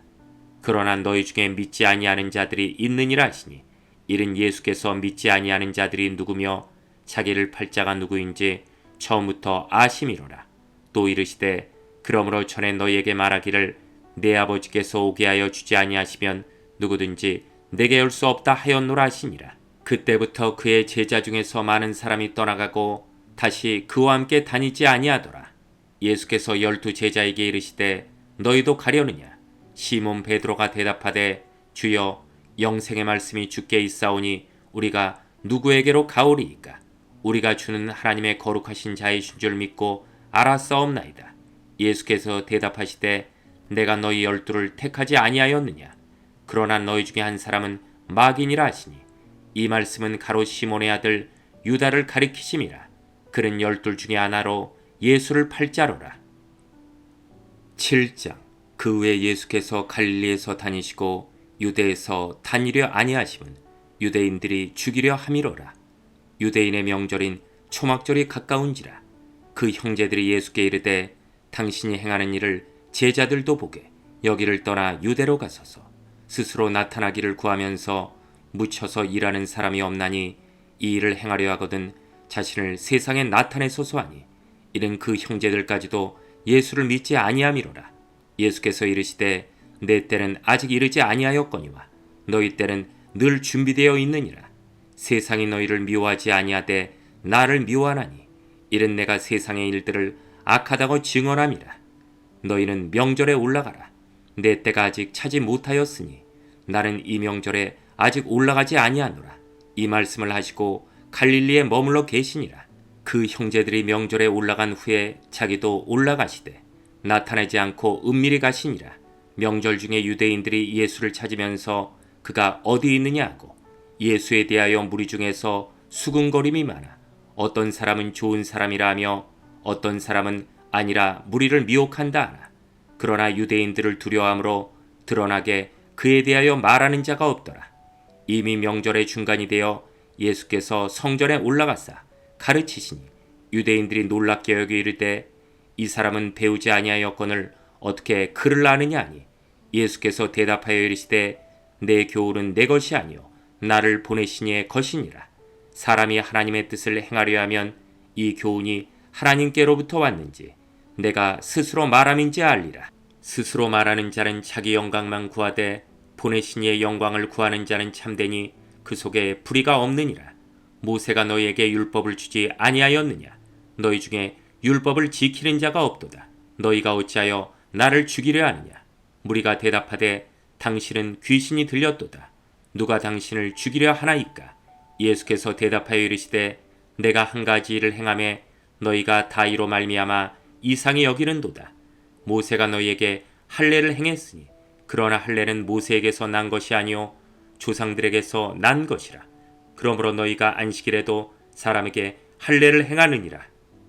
그러나 너희 중에 믿지 아니하는 자들이 있느니라 하시니 이는 예수께서 믿지 아니하는 자들이 누구며 자기를 팔 자가 누구인지 처음부터 아심이로라. 또 이르시되 그러므로 전에 너희에게 말하기를 내 아버지께서 오게 하여 주지 아니하시면 누구든지 내게 올 수 없다 하였노라 하시니라. 그때부터 그의 제자 중에서 많은 사람이 떠나가고 다시 그와 함께 다니지 아니하더라. 예수께서 12 제자에게 이르시되 너희도 가려느냐. 시몬 베드로가 대답하되 주여 영생의 말씀이 주께 있사오니 우리가 누구에게로 가오리이까. 우리가 주는 하나님의 거룩하신 자이신 줄 믿고 알았사옵나이다. 예수께서 대답하시되 내가 너희 12를 택하지 아니하였느냐. 그러나 너희 중에 한 사람은 마귀니라 하시니 이 말씀은 가롯 시몬의 아들 유다를 가리키심이라. 그는 12 중에 하나로 예수를 팔 자로라. 7장. 그 후에 예수께서 갈릴리에서 다니시고 유대에서 다니려 아니하심은 유대인들이 죽이려 함이로라. 유대인의 명절인 초막절이 가까운지라. 그 형제들이 예수께 이르되 당신이 행하는 일을 제자들도 보게 여기를 떠나 유대로 가소서. 스스로 나타나기를 구하면서 묻혀서 일하는 사람이 없나니 이 일을 행하려 하거든 자신을 세상에 나타내소서 하니 이는 그 형제들까지도 예수를 믿지 아니함이로라. 예수께서 이르시되 내 때는 아직 이르지 아니하였거니와 너희 때는 늘 준비되어 있느니라. 세상이 너희를 미워하지 아니하되 나를 미워하나니 이는 내가 세상의 일들을 악하다고 증언함이라. 너희는 명절에 올라가라. 내 때가 아직 차지 못하였으니 나는 이 명절에 아직 올라가지 아니하노라. 이 말씀을 하시고 갈릴리에 머물러 계시니라. 그 형제들이 명절에 올라간 후에 자기도 올라가시되 나타나지 않고 은밀히 가시니라. 명절 중에 유대인들이 예수를 찾으면서 그가 어디 있느냐 하고 예수에 대하여 무리 중에서 수군거림이 많아 어떤 사람은 좋은 사람이라 하며 어떤 사람은 아니라 무리를 미혹한다 하나. 그러나 유대인들을 두려워함으로 드러나게 그에 대하여 말하는 자가 없더라. 이미 명절의 중간이 되어 예수께서 성전에 올라가사 가르치시니 유대인들이 놀랍게 여겨 이르되 이 사람은 배우지 아니하였거늘 어떻게 글을 아느냐 하니 예수께서 대답하여 이르시되 내 교훈은 내 것이 아니요 나를 보내신 이의 것이니라. 사람이 하나님의 뜻을 행하려 하면 이 교훈이 하나님께로부터 왔는지 내가 스스로 말함인지 알리라. 스스로 말하는 자는 자기 영광만 구하되 보내신 이의 영광을 구하는 자는 참되니 그 속에 불의가 없느니라. 모세가 너희에게 율법을 주지 아니하였느냐? 너희 중에 율법을 지키는 자가 없도다. 너희가 어찌하여 나를 죽이려 하느냐? 무리가 대답하되 당신은 귀신이 들렸도다. 누가 당신을 죽이려 하나이까? 예수께서 대답하여 이르시되 내가 한 가지 일을 행하매 너희가 다 이로 말미암아 이상히 여기는도다. 모세가 너희에게 할례를 행했으니 그러나 할례는 모세에게서 난 것이 아니요 조상들에게서 난 것이라. 그러므로 너희가 안식일에도 사람에게 할례를 행하느니라.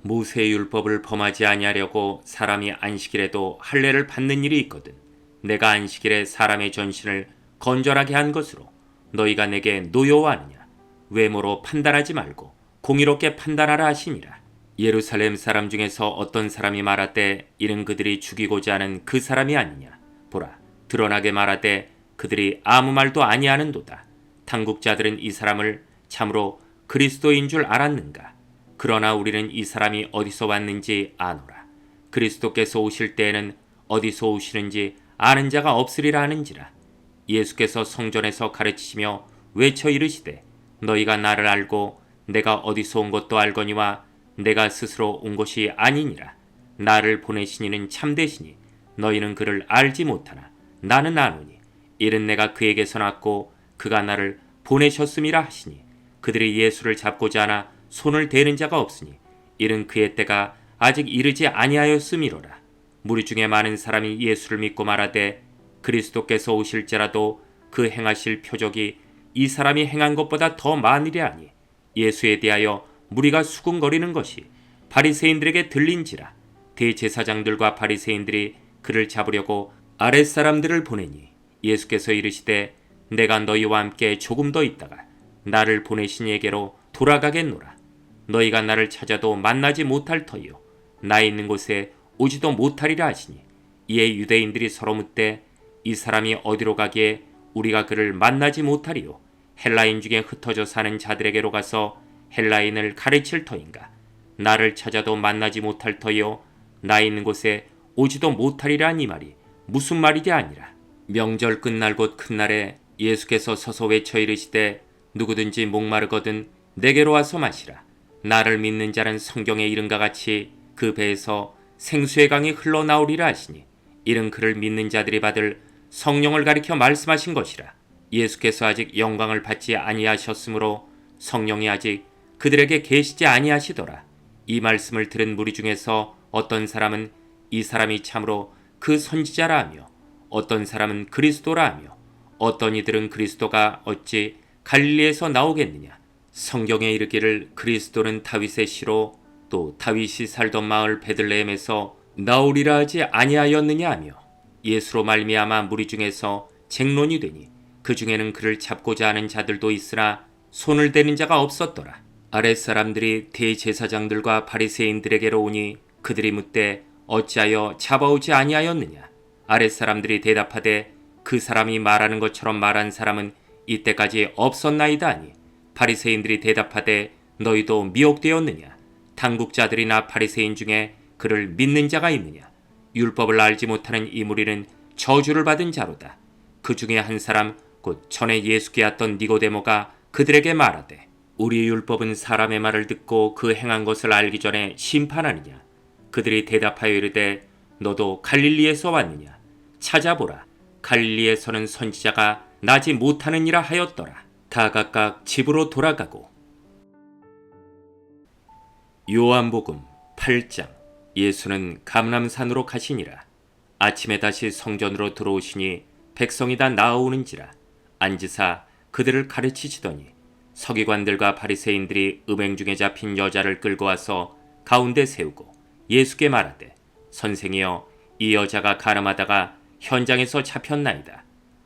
모세의 율법을 범하지 아니하려고 사람이 안식일에도 할례를 받는 일이 있거든. 내가 안식일에 사람의 전신을 건전하게 한 것으로 너희가 내게 노여워하느냐? 외모로 판단하지 말고 공의롭게 판단하라 하시니라. 예루살렘 사람 중에서 어떤 사람이 말하되 이는 그들이 죽이고자 하는 그 사람이 아니냐? 보라, 드러나게 말하되 그들이 아무 말도 아니하는도다. 당국자들은 이 사람을 참으로 그리스도인 줄 알았는가? 그러나 우리는 이 사람이 어디서 왔는지 아노라. 그리스도께서 오실 때에는 어디서 오시는지 아는 자가 없으리라 하는지라. 예수께서 성전에서 가르치시며 외쳐 이르시되 너희가 나를 알고 내가 어디서 온 것도 알거니와 내가 스스로 온 것이 아니니라. 나를 보내신 이는 참되시니 너희는 그를 알지 못하나 나는 아노니 이는 내가 그에게서 났고 그가 나를 보내셨음이라 하시니 그들이 예수를 잡고자 하나 손을 대는 자가 없으니 이는 그의 때가 아직 이르지 아니하였음이로라. 무리 중에 많은 사람이 예수를 믿고 말하되 그리스도께서 오실지라도 그 행하실 표적이 이 사람이 행한 것보다 더 많으리 하니 예수에 대하여 무리가 수군거리는 것이 바리새인들에게 들린지라. 대제사장들과 바리새인들이 그를 잡으려고 아랫사람들을 보내니 예수께서 이르시되 내가 너희와 함께 조금 더 있다가 나를 보내신 이에게로 돌아가겠노라. 너희가 나를 찾아도 만나지 못할 터이요 나 있는 곳에 오지도 못하리라 하시니 이에 유대인들이 서로 묻되 이 사람이 어디로 가기에 우리가 그를 만나지 못하리요? 헬라인 중에 흩어져 사는 자들에게로 가서 헬라인을 가르칠 터인가? 나를 찾아도 만나지 못할 터이요 나 있는 곳에 오지도 못하리라 이 말이 무슨 말이냐 아니라. 명절 끝날 곧 큰 날에 예수께서 서서 외쳐 이르시되 누구든지 목마르거든 내게로 와서 마시라. 나를 믿는 자는 성경에 이른과 같이 그 배에서 생수의 강이 흘러나오리라 하시니 이는 그를 믿는 자들이 받을 성령을 가리켜 말씀하신 것이라. 예수께서 아직 영광을 받지 아니하셨으므로 성령이 아직 그들에게 계시지 아니하시더라. 이 말씀을 들은 무리 중에서 어떤 사람은 이 사람이 참으로 그 선지자라 하며 어떤 사람은 그리스도라 하며 어떤 이들은 그리스도가 어찌 갈릴리에서 나오겠느냐. 성경에 이르기를 그리스도는 다윗의 씨로 또 다윗이 살던 마을 베들레헴에서 나오리라 하지 아니하였느냐 하며 예수로 말미암아 무리 중에서 쟁론이 되니 그 중에는 그를 잡고자 하는 자들도 있으나 손을 대는 자가 없었더라. 아랫사람들이 대제사장들과 바리새인들에게로 오니 그들이 묻되 어찌하여 잡아오지 아니하였느냐. 아랫사람들이 대답하되 그 사람이 말하는 것처럼 말한 사람은 이때까지 없었나이다 하니 바리새인들이 대답하되 너희도 미혹되었느냐. 당국자들이나 바리새인 중에 그를 믿는 자가 있느냐. 율법을 알지 못하는 이 무리는 저주를 받은 자로다. 그 중에 한 사람 곧 전에 예수께 왔던 니고데모가 그들에게 말하되 우리 율법은 사람의 말을 듣고 그 행한 것을 알기 전에 심판하느냐. 그들이 대답하여 이르되 너도 갈릴리에서 왔느냐. 찾아보라. 갈릴리에서는 선지자가 나지 못하느니라 하였더라. 다 각각 집으로 돌아가고. 요한복음 8장. 예수는 감람산으로 가시니라. 아침에 다시 성전으로 들어오시니 백성이 다 나아오는지라. 앉으사 그들을 가르치시더니 서기관들과 바리새인들이 음행 중에 잡힌 여자를 끌고 와서 가운데 세우고 예수께 말하되 선생이여 이 여자가 가늠하다가 현장에서 잡혔나이다.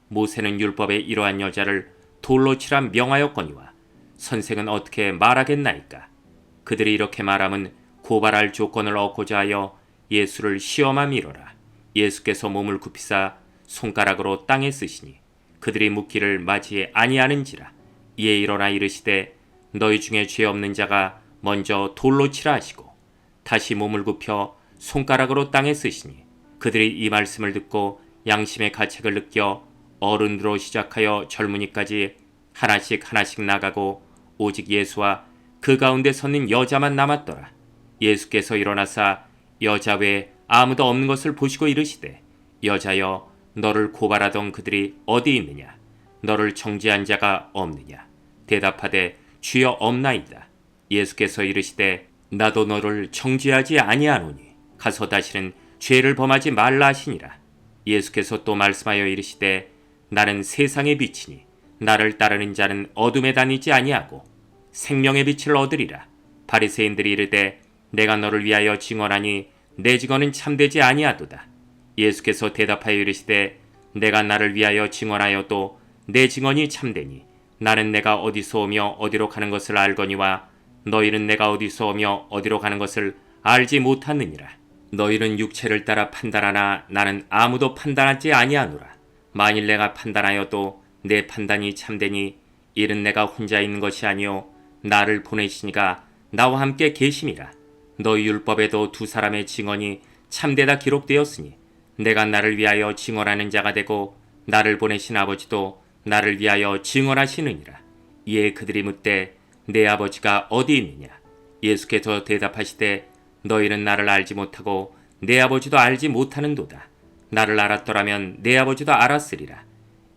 모세는 율법에 이러한 여자를 돌로 치라 명하였거니와 선생은 어떻게 말하겠나이까. 그들이 이렇게 말함은 고발할 조건을 얻고자 하여 예수를 시험함이로라. 예수께서 몸을 굽히사 손가락으로 땅에 쓰시니 그들이 묻기를 맞이 아니하는지라. 이에 일어나 이르시되 너희 중에 죄 없는 자가 먼저 돌로 치라 하시고 다시 몸을 굽혀 손가락으로 땅에 쓰시니 그들이 이 말씀을 듣고 양심의 가책을 느껴 어른으로 시작하여 젊은이까지 하나씩 나가고 오직 예수와 그 가운데 섰는 여자만 남았더라. 예수께서 일어나사 여자 외에 아무도 없는 것을 보시고 이르시되 여자여 너를 고발하던 그들이 어디 있느냐? 너를 정죄한 자가 없느냐? 대답하되 주여 없나이다. 예수께서 이르시되 나도 너를 정죄하지 아니하노니 가서 다시는 죄를 범하지 말라 하시니라. 예수께서 또 말씀하여 이르시되 나는 세상의 빛이니 나를 따르는 자는 어둠에 다니지 아니하고 생명의 빛을 얻으리라. 바리새인들이 이르되 내가 너를 위하여 증언하니 내 증언은 참되지 아니하도다. 예수께서 대답하여 이르시되 내가 나를 위하여 증언하여도 내 증언이 참되니 나는 내가 어디서 오며 어디로 가는 것을 알거니와 너희는 내가 어디서 오며 어디로 가는 것을 알지 못하느니라. 너희는 육체를 따라 판단하나 나는 아무도 판단하지 아니하노라. 만일 내가 판단하여도 내 판단이 참되니 이는 내가 혼자 있는 것이 아니요 나를 보내시니가 나와 함께 계심이라. 너희 율법에도 두 사람의 증언이 참되다 기록되었으니 내가 나를 위하여 증언하는 자가 되고 나를 보내신 아버지도 나를 위하여 증언하시느니라. 이에 그들이 묻되 내 아버지가 어디 있느냐? 예수께서 대답하시되 너희는 나를 알지 못하고 내 아버지도 알지 못하는도다. 나를 알았더라면 내 아버지도 알았으리라.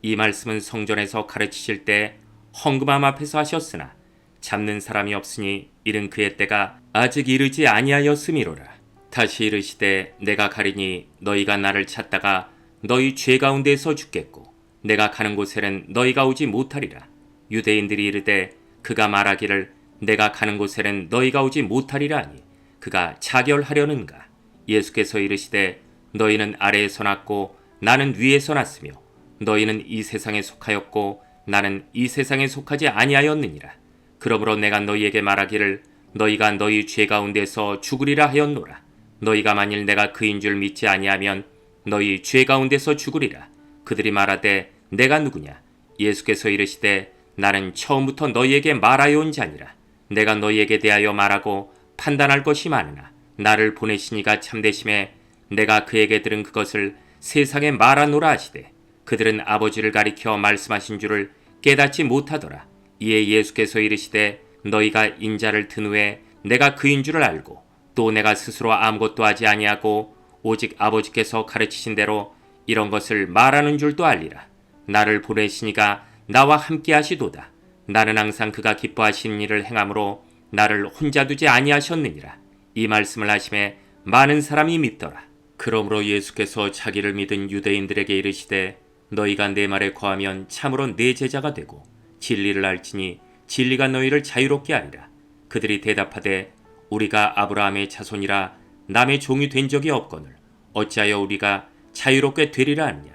이 말씀은 성전에서 가르치실 때 헌금함 앞에서 하셨으나 잡는 사람이 없으니 이른 그의 때가 아직 이르지 아니하였음이로라. 다시 이르시되 내가 가리니 너희가 나를 찾다가 너희 죄 가운데서 죽겠고 내가 가는 곳에는 너희가 오지 못하리라. 유대인들이 이르되 그가 말하기를 내가 가는 곳에는 너희가 오지 못하리라 하니 그가 자결하려는가? 예수께서 이르시되 너희는 아래에서 났고 나는 위에서 났으며 너희는 이 세상에 속하였고 나는 이 세상에 속하지 아니하였느니라. 그러므로 내가 너희에게 말하기를 너희가 너희 죄 가운데서 죽으리라 하였노라. 너희가 만일 내가 그인 줄 믿지 아니하면 너희 죄 가운데서 죽으리라. 그들이 말하되 내가 누구냐? 예수께서 이르시되 나는 처음부터 너희에게 말하여 온 자니라. 내가 너희에게 대하여 말하고 판단할 것이 많으나 나를 보내시니가 참되심에 내가 그에게 들은 그것을 세상에 말하노라 하시되 그들은 아버지를 가리켜 말씀하신 줄을 깨닫지 못하더라. 이에 예수께서 이르시되 너희가 인자를 든 후에 내가 그인 줄을 알고 또 내가 스스로 아무것도 하지 아니하고 오직 아버지께서 가르치신 대로 이런 것을 말하는 줄도 알리라. 나를 보내시니가 나와 함께 하시도다. 나는 항상 그가 기뻐하시는 일을 행함으로 나를 혼자 두지 아니하셨느니라. 이 말씀을 하심에 많은 사람이 믿더라. 그러므로 예수께서 자기를 믿은 유대인들에게 이르시되 너희가 내 말에 거하면 참으로 내 제자가 되고 진리를 알지니 진리가 너희를 자유롭게 하리라. 그들이 대답하되 우리가 아브라함의 자손이라 남의 종이 된 적이 없거늘 어찌하여 우리가 자유롭게 되리라 하느냐?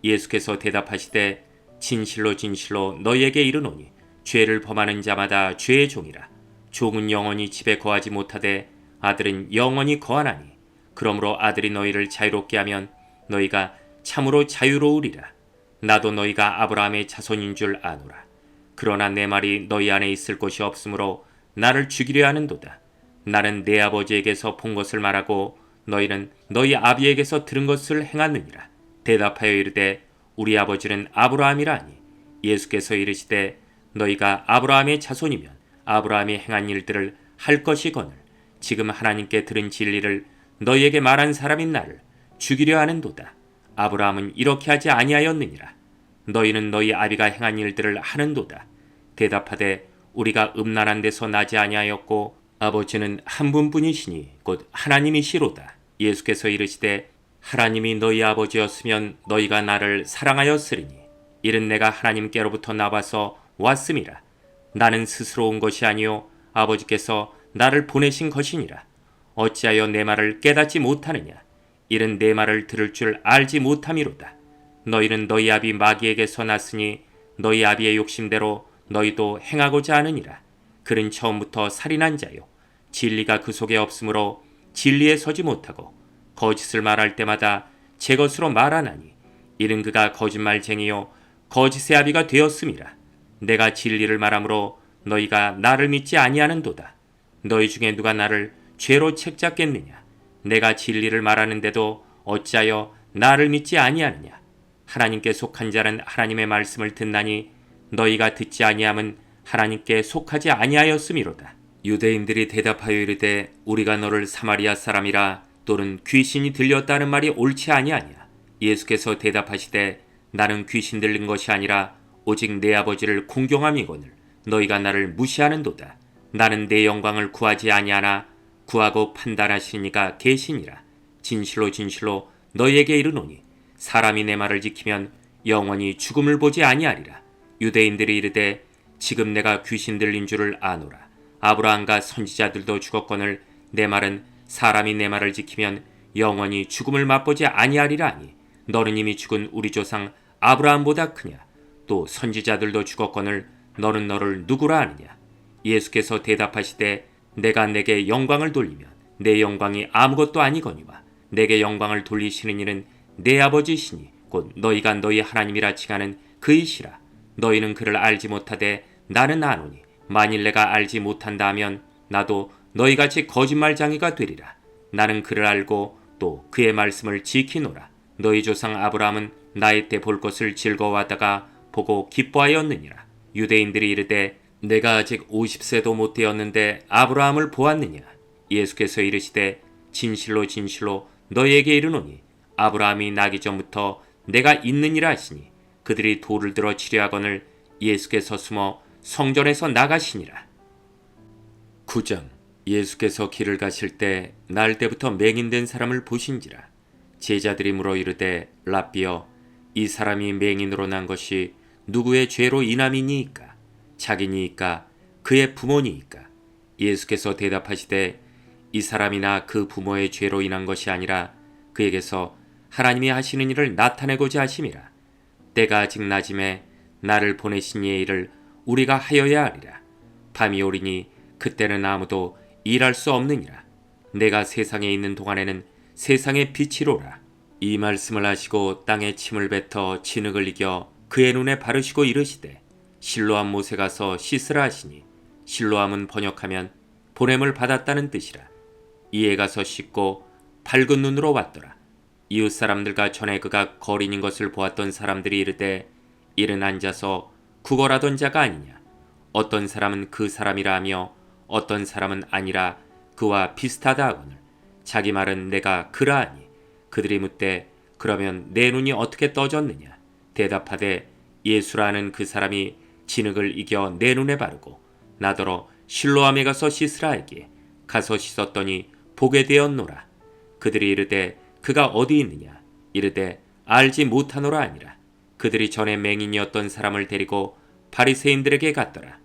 예수께서 대답하시되 진실로 진실로 너희에게 이르노니 죄를 범하는 자마다 죄의 종이라. 종은 영원히 집에 거하지 못하되 아들은 영원히 거하나니 그러므로 아들이 너희를 자유롭게 하면 너희가 참으로 자유로우리라. 나도 너희가 아브라함의 자손인 줄 아노라. 그러나 내 말이 너희 안에 있을 곳이 없으므로 나를 죽이려 하는도다. 나는 내 아버지에게서 본 것을 말하고 너희는 너희 아비에게서 들은 것을 행하느니라. 대답하여 이르되 우리 아버지는 아브라함이라 하니 예수께서 이르시되 너희가 아브라함의 자손이면 아브라함이 행한 일들을 할 것이거늘 지금 하나님께 들은 진리를 너희에게 말한 사람인 나를 죽이려 하는도다. 아브라함은 이렇게 하지 아니하였느니라. 너희는 너희 아비가 행한 일들을 하는도다. 대답하되 우리가 음란한 데서 나지 아니하였고 아버지는 한 분뿐이시니 곧 하나님이시로다. 예수께서 이르시되 하나님이 너희 아버지였으면 너희가 나를 사랑하였으리니 이는 내가 하나님께로부터 나와서 왔음이라. 나는 스스로 온 것이 아니요 아버지께서 나를 보내신 것이니라. 어찌하여 내 말을 깨닫지 못하느냐? 이는 내 말을 들을 줄 알지 못함이로다. 너희는 너희 아비 마귀에게서 났으니 너희 아비의 욕심대로 너희도 행하고자 하느니라. 그는 처음부터 살인한 자요 진리가 그 속에 없으므로 진리에 서지 못하고 거짓을 말할 때마다 제 것으로 말하나니 이는 그가 거짓말쟁이요 거짓의 아비가 되었음이라. 내가 진리를 말하므로 너희가 나를 믿지 아니하는도다. 너희 중에 누가 나를 죄로 책잡겠느냐? 내가 진리를 말하는데도 어찌하여 나를 믿지 아니하느냐? 하나님께 속한 자는 하나님의 말씀을 듣나니 너희가 듣지 아니함은 하나님께 속하지 아니하였음이로다. 유대인들이 대답하여 이르되 우리가 너를 사마리아 사람이라 또는 귀신이 들렸다는 말이 옳지 아니하냐. 예수께서 대답하시되 나는 귀신 들린 것이 아니라 오직 내 아버지를 공경함이거늘 너희가 나를 무시하는도다. 나는 내 영광을 구하지 아니하나 구하고 판단하시니가 계시니라. 진실로 진실로 너희에게 이르노니 사람이 내 말을 지키면 영원히 죽음을 보지 아니하리라. 유대인들이 이르되 지금 내가 귀신 들린 줄을 아노라. 아브라함과 선지자들도 죽었거늘 내 말은 사람이 내 말을 지키면 영원히 죽음을 맛보지 아니하리라 하니 너는 이미 죽은 우리 조상 아브라함보다 크냐. 또 선지자들도 죽었거늘 너는 너를 누구라 하느냐. 예수께서 대답하시되 내가 내게 영광을 돌리면 내 영광이 아무것도 아니거니와 내게 영광을 돌리시는 이는 내 아버지시니 곧 너희가 너희 하나님이라 칭하는 그이시라. 너희는 그를 알지 못하되 나는 아노니 만일 내가 알지 못한다 하면 나도 너희같이 거짓말장이가 되리라. 나는 그를 알고 또 그의 말씀을 지키노라. 너희 조상 아브라함은 나의 때 볼 것을 즐거워하다가 보고 기뻐하였느니라. 유대인들이 이르되 내가 아직 50세도 못 되었는데 아브라함을 보았느냐. 예수께서 이르시되 진실로 진실로 너희에게 이르노니 아브라함이 나기 전부터 내가 있느니라 하시니 그들이 돌을 들어 치려하거늘 예수께서 숨어 성전에서 나가시니라. 9장. 예수께서 길을 가실 때 날 때부터 맹인된 사람을 보신지라. 제자들이 물어 이르되 랍비여 이 사람이 맹인으로 난 것이 누구의 죄로 인함이니이까 자기니이까 그의 부모니이까. 예수께서 대답하시되 이 사람이나 그 부모의 죄로 인한 것이 아니라 그에게서 하나님이 하시는 일을 나타내고자 하심이라. 때가 아직 낮음에 나를 보내신 이의 일을 우리가 하여야 하리라. 밤이 오리니 그때는 아무도 일할 수 없느니라. 내가 세상에 있는 동안에는 세상의 빛이로라. 이 말씀을 하시고 땅에 침을 뱉어 진흙을 이겨 그의 눈에 바르시고 이르시되 실로암 못에 가서 씻으라 하시니 실로암은 번역하면 보냄을 받았다는 뜻이라. 이에 가서 씻고 밝은 눈으로 왔더라. 이웃 사람들과 전에 그가 거린인 것을 보았던 사람들이 이르되 이른 앉아서 구걸하던 자가 아니냐. 어떤 사람은 그 사람이라 하며 어떤 사람은 아니라 그와 비슷하다 하거늘 자기 말은 내가 그라 하니 그들이 묻되 그러면 내 눈이 어떻게 떠졌느냐. 대답하되 예수라는 그 사람이 진흙을 이겨 내 눈에 바르고 나더러 실로암에 가서 씻으라 하기에 가서 씻었더니 보게 되었노라. 그들이 이르되 그가 어디 있느냐. 이르되 알지 못하노라 아니라. 그들이 전에 맹인이었던 사람을 데리고 바리새인들에게 갔더라.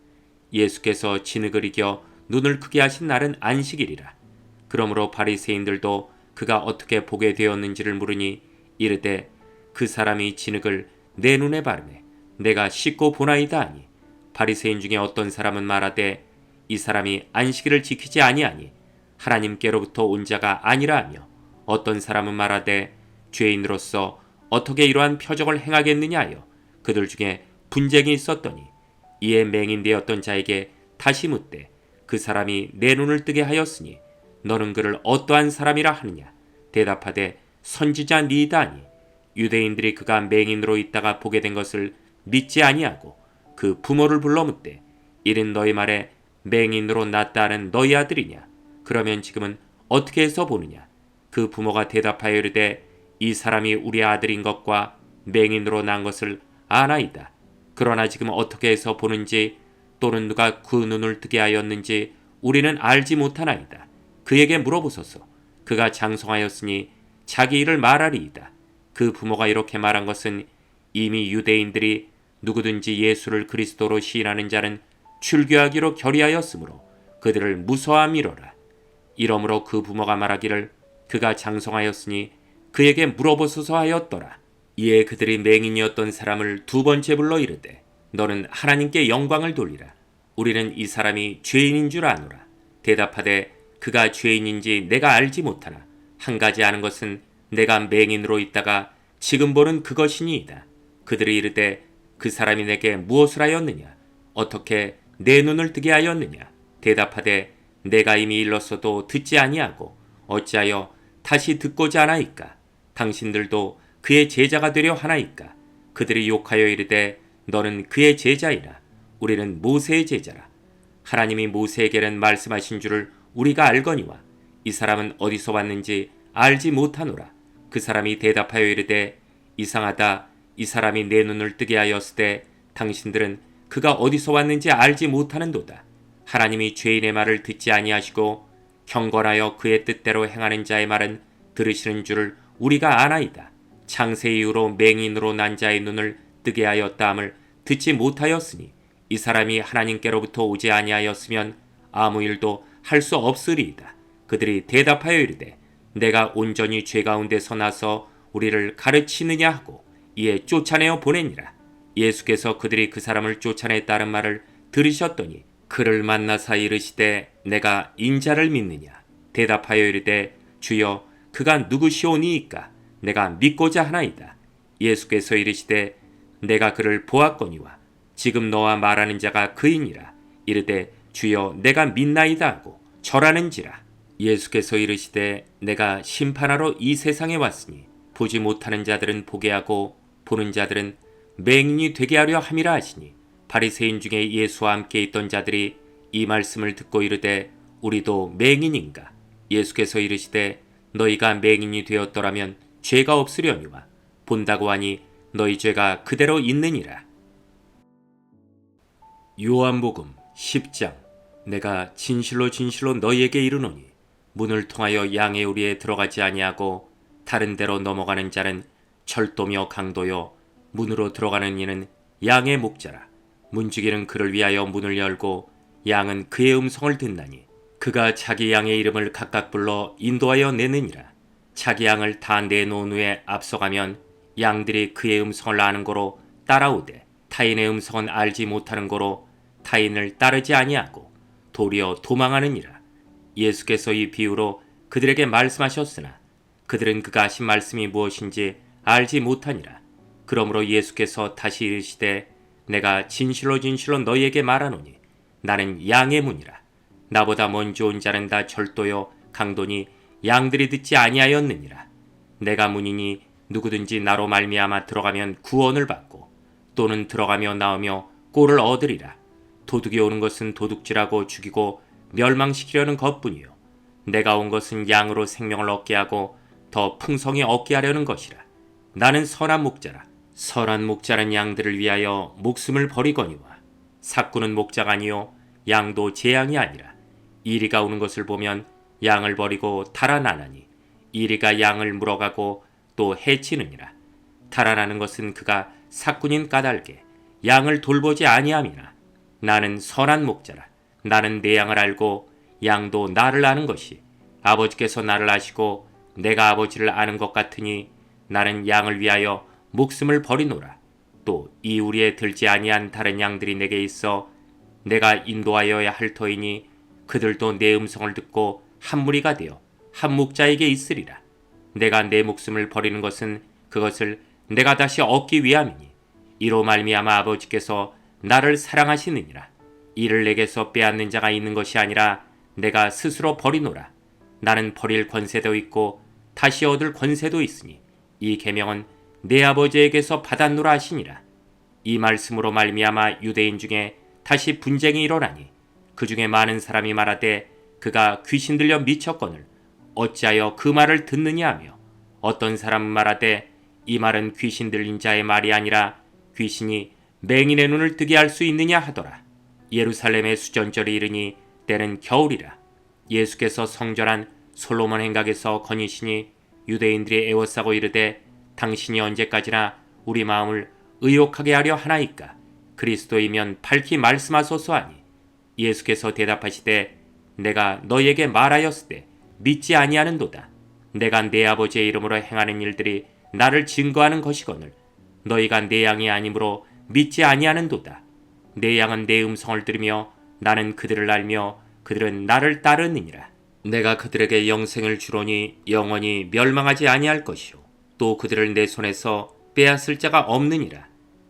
예수께서 진흙을 이겨 눈을 크게 하신 날은 안식일이라. 그러므로 바리새인들도 그가 어떻게 보게 되었는지를 물으니 이르되 그 사람이 진흙을 내 눈에 바르매 내가 씻고 보나이다 하니 바리새인 중에 어떤 사람은 말하되 이 사람이 안식일을 지키지 아니하니 하나님께로부터 온 자가 아니라 하며 어떤 사람은 말하되 죄인으로서 어떻게 이러한 표적을 행하겠느냐 하여 그들 중에 분쟁이 있었더니 이에 맹인되었던 자에게 다시 묻되 그 사람이 내 눈을 뜨게 하였으니 너는 그를 어떠한 사람이라 하느냐. 대답하되 선지자 니이다 하니 유대인들이 그가 맹인으로 있다가 보게 된 것을 믿지 아니하고 그 부모를 불러 묻되 이는 너희 말에 맹인으로 났다 하는 너희 아들이냐. 그러면 지금은 어떻게 해서 보느냐. 그 부모가 대답하여 이르되 이 사람이 우리 아들인 것과 맹인으로 난 것을 아나이다. 그러나 지금 어떻게 해서 보는지 또는 누가 그 눈을 뜨게 하였는지 우리는 알지 못하나이다. 그에게 물어보소서. 그가 장성하였으니 자기 일을 말하리이다. 그 부모가 이렇게 말한 것은 이미 유대인들이 누구든지 예수를 그리스도로 시인하는 자는 출교하기로 결의하였으므로 그들을 무서워함이로라. 이러므로 그 부모가 말하기를 그가 장성하였으니 그에게 물어보소서 하였더라. 이에 그들이 맹인이었던 사람을 두 번째 불러 이르되 너는 하나님께 영광을 돌리라. 우리는 이 사람이 죄인인 줄 아노라. 대답하되 그가 죄인인지 내가 알지 못하나 한 가지 아는 것은 내가 맹인으로 있다가 지금 보는 그것이니이다. 그들이 이르되 그 사람이 내게 무엇을 하였느냐. 어떻게 내 눈을 뜨게 하였느냐. 대답하되 내가 이미 일렀어도 듣지 아니하고 어찌하여 다시 듣고자 하나이까. 당신들도 그의 제자가 되려 하나이까. 그들이 욕하여 이르되 너는 그의 제자이라. 우리는 모세의 제자라. 하나님이 모세에게는 말씀하신 줄을 우리가 알거니와 이 사람은 어디서 왔는지 알지 못하노라. 그 사람이 대답하여 이르되 이상하다. 이 사람이 내 눈을 뜨게 하였으되 당신들은 그가 어디서 왔는지 알지 못하는도다. 하나님이 죄인의 말을 듣지 아니하시고 경건하여 그의 뜻대로 행하는 자의 말은 들으시는 줄을 우리가 아나이다. 창세 이후로 맹인으로 난 자의 눈을 뜨게 하였다 함을 듣지 못하였으니 이 사람이 하나님께로부터 오지 아니하였으면 아무 일도 할 수 없으리이다. 그들이 대답하여 이르되 내가 온전히 죄 가운데서 나서 우리를 가르치느냐 하고 이에 쫓아내어 보내니라. 예수께서 그들이 그 사람을 쫓아냈다는 말을 들으셨더니 그를 만나사 이르시되 내가 인자를 믿느냐. 대답하여 이르되 주여 그가 누구시오니이까. 내가 믿고자 하나이다. 예수께서 이르시되 내가 그를 보았거니와 지금 너와 말하는 자가 그이니라. 이르되 주여 내가 믿나이다 하고 절하는지라. 예수께서 이르시되 내가 심판하러 이 세상에 왔으니 보지 못하는 자들은 보게 하고 보는 자들은 맹인이 되게 하려 함이라 하시니 바리새인 중에 예수와 함께 있던 자들이 이 말씀을 듣고 이르되 우리도 맹인인가. 예수께서 이르시되 너희가 맹인이 되었더라면 죄가 없으려니와 본다고 하니 너희 죄가 그대로 있느니라. 요한복음 10장. 내가 진실로 진실로 너희에게 이르노니 문을 통하여 양의 우리에 들어가지 아니하고 다른 데로 넘어가는 자는 철도며 강도요 문으로 들어가는 이는 양의 목자라. 문지기는 그를 위하여 문을 열고 양은 그의 음성을 듣나니 그가 자기 양의 이름을 각각 불러 인도하여 내느니라. 자기 양을 다 내놓은 후에 앞서가면 양들이 그의 음성을 아는 고로 따라오되 타인의 음성은 알지 못하는 고로 타인을 따르지 아니하고 도리어 도망하느니라. 예수께서 이 비유로 그들에게 말씀하셨으나 그들은 그가 하신 말씀이 무엇인지 알지 못하니라. 그러므로 예수께서 다시 이르시되 내가 진실로 진실로 너희에게 말하노니 나는 양의 문이라. 나보다 먼저 온 자는 다 절도요 강도니 양들이 듣지 아니하였느니라. 내가 문이니 누구든지 나로 말미암아 들어가면 구원을 받고 또는 들어가며 나오며 꼴을 얻으리라. 도둑이 오는 것은 도둑질하고 죽이고 멸망시키려는 것뿐이요 내가 온 것은 양으로 생명을 얻게 하고 더 풍성히 얻게 하려는 것이라. 나는 선한 목자라. 선한 목자는 양들을 위하여 목숨을 버리거니와 삭구는 목자가 아니요 양도 제 양이 아니라. 이리가 오는 것을 보면 양을 버리고 달아나나니 이리가 양을 물어가고 또 해치느니라. 달아나는 것은 그가 삭군인 까닭에 양을 돌보지 아니함이나 나는 선한 목자라. 나는 내 양을 알고 양도 나를 아는 것이 아버지께서 나를 아시고 내가 아버지를 아는 것 같으니 나는 양을 위하여 목숨을 버리노라. 또 이 우리에 들지 아니한 다른 양들이 내게 있어 내가 인도하여야 할 터이니 그들도 내 음성을 듣고 한 무리가 되어 한 목자에게 있으리라. 내가 내 목숨을 버리는 것은 그것을 내가 다시 얻기 위함이니 이로 말미암아 아버지께서 나를 사랑하시느니라. 이를 내게서 빼앗는 자가 있는 것이 아니라 내가 스스로 버리노라. 나는 버릴 권세도 있고 다시 얻을 권세도 있으니 이 계명은 내 아버지에게서 받았노라 하시니라. 이 말씀으로 말미암아 유대인 중에 다시 분쟁이 일어나니 그 중에 많은 사람이 말하되 그가 귀신 들려 미쳤거늘 어찌하여 그 말을 듣느냐 하며 어떤 사람은 말하되 이 말은 귀신 들린 자의 말이 아니라 귀신이 맹인의 눈을 뜨게 할 수 있느냐 하더라. 예루살렘의 수전절이 이르니 때는 겨울이라. 예수께서 성전한 솔로몬 행각에서 거니시니 유대인들이 애워싸고 이르되 당신이 언제까지나 우리 마음을 의혹하게 하려 하나이까. 그리스도이면 밝히 말씀하소서 하니 예수께서 대답하시되 내가 너희에게 말하였으되 믿지 아니하는도다. 내가 내 아버지의 이름으로 행하는 일들이 나를 증거하는 것이거늘 너희가 내 양이 아니므로 믿지 아니하는도다. 내 양은 내 음성을 들으며 나는 그들을 알며 그들은 나를 따르느니라. 내가 그들에게 영생을 주노니 영원히 멸망하지 아니할 것이요 또 그들을 내 손에서 빼앗을 자가 없느니라.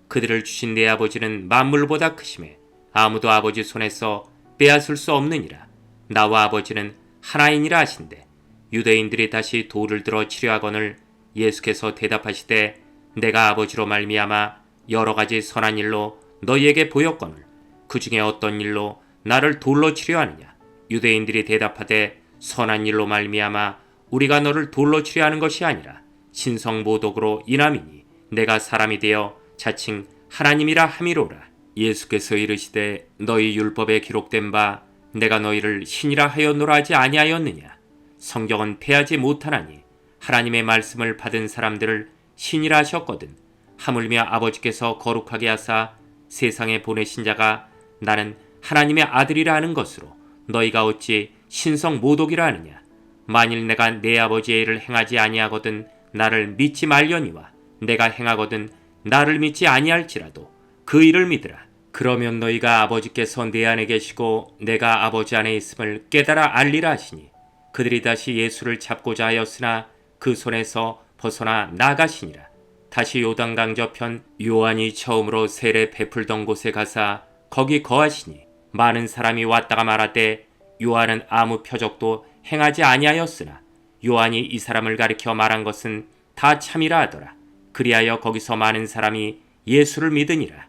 그들을 주신 내 아버지는 만물보다 크심에 아무도 아버지 손에서 빼앗을 수 없느니라. 나와 아버지는 하나이니라 하신대. 유대인들이 다시 돌을 들어 치려하거늘 예수께서 대답하시되 내가 아버지로 말미암아 여러 가지 선한 일로 너희에게 보였거늘 그 중에 어떤 일로 나를 돌로 치려 하느냐? 유대인들이 대답하되 선한 일로 말미암아 우리가 너를 돌로 치려 하는 것이 아니라 신성모독으로 인함이니 내가 사람이 되어 자칭 하나님이라 함이로라. 예수께서 이르시되 너희 율법에 기록된 바 내가 너희를 신이라 하였노라 하지 아니하였느냐? 성경은 패하지 못하나니 하나님의 말씀을 받은 사람들을 신이라 하셨거든. 하물며 아버지께서 거룩하게 하사 세상에 보내신 자가 나는 하나님의 아들이라 하는 것으로 너희가 어찌 신성 모독이라 하느냐? 만일 내가 내 아버지의 일을 행하지 아니하거든 나를 믿지 말려니와 내가 행하거든 나를 믿지 아니할지라도 그 일을 믿으라. 그러면 너희가 아버지께서 내 안에 계시고 내가 아버지 안에 있음을 깨달아 알리라 하시니 그들이 다시 예수를 잡고자 하였으나 그 손에서 벗어나 나가시니라. 다시 요단강 저편 요한이 처음으로 세례 베풀던 곳에 가사 거기 거하시니 많은 사람이 왔다가 말하되 요한은 아무 표적도 행하지 아니하였으나 요한이 이 사람을 가리켜 말한 것은 다 참이라 하더라. 그리하여 거기서 많은 사람이 예수를 믿으니라.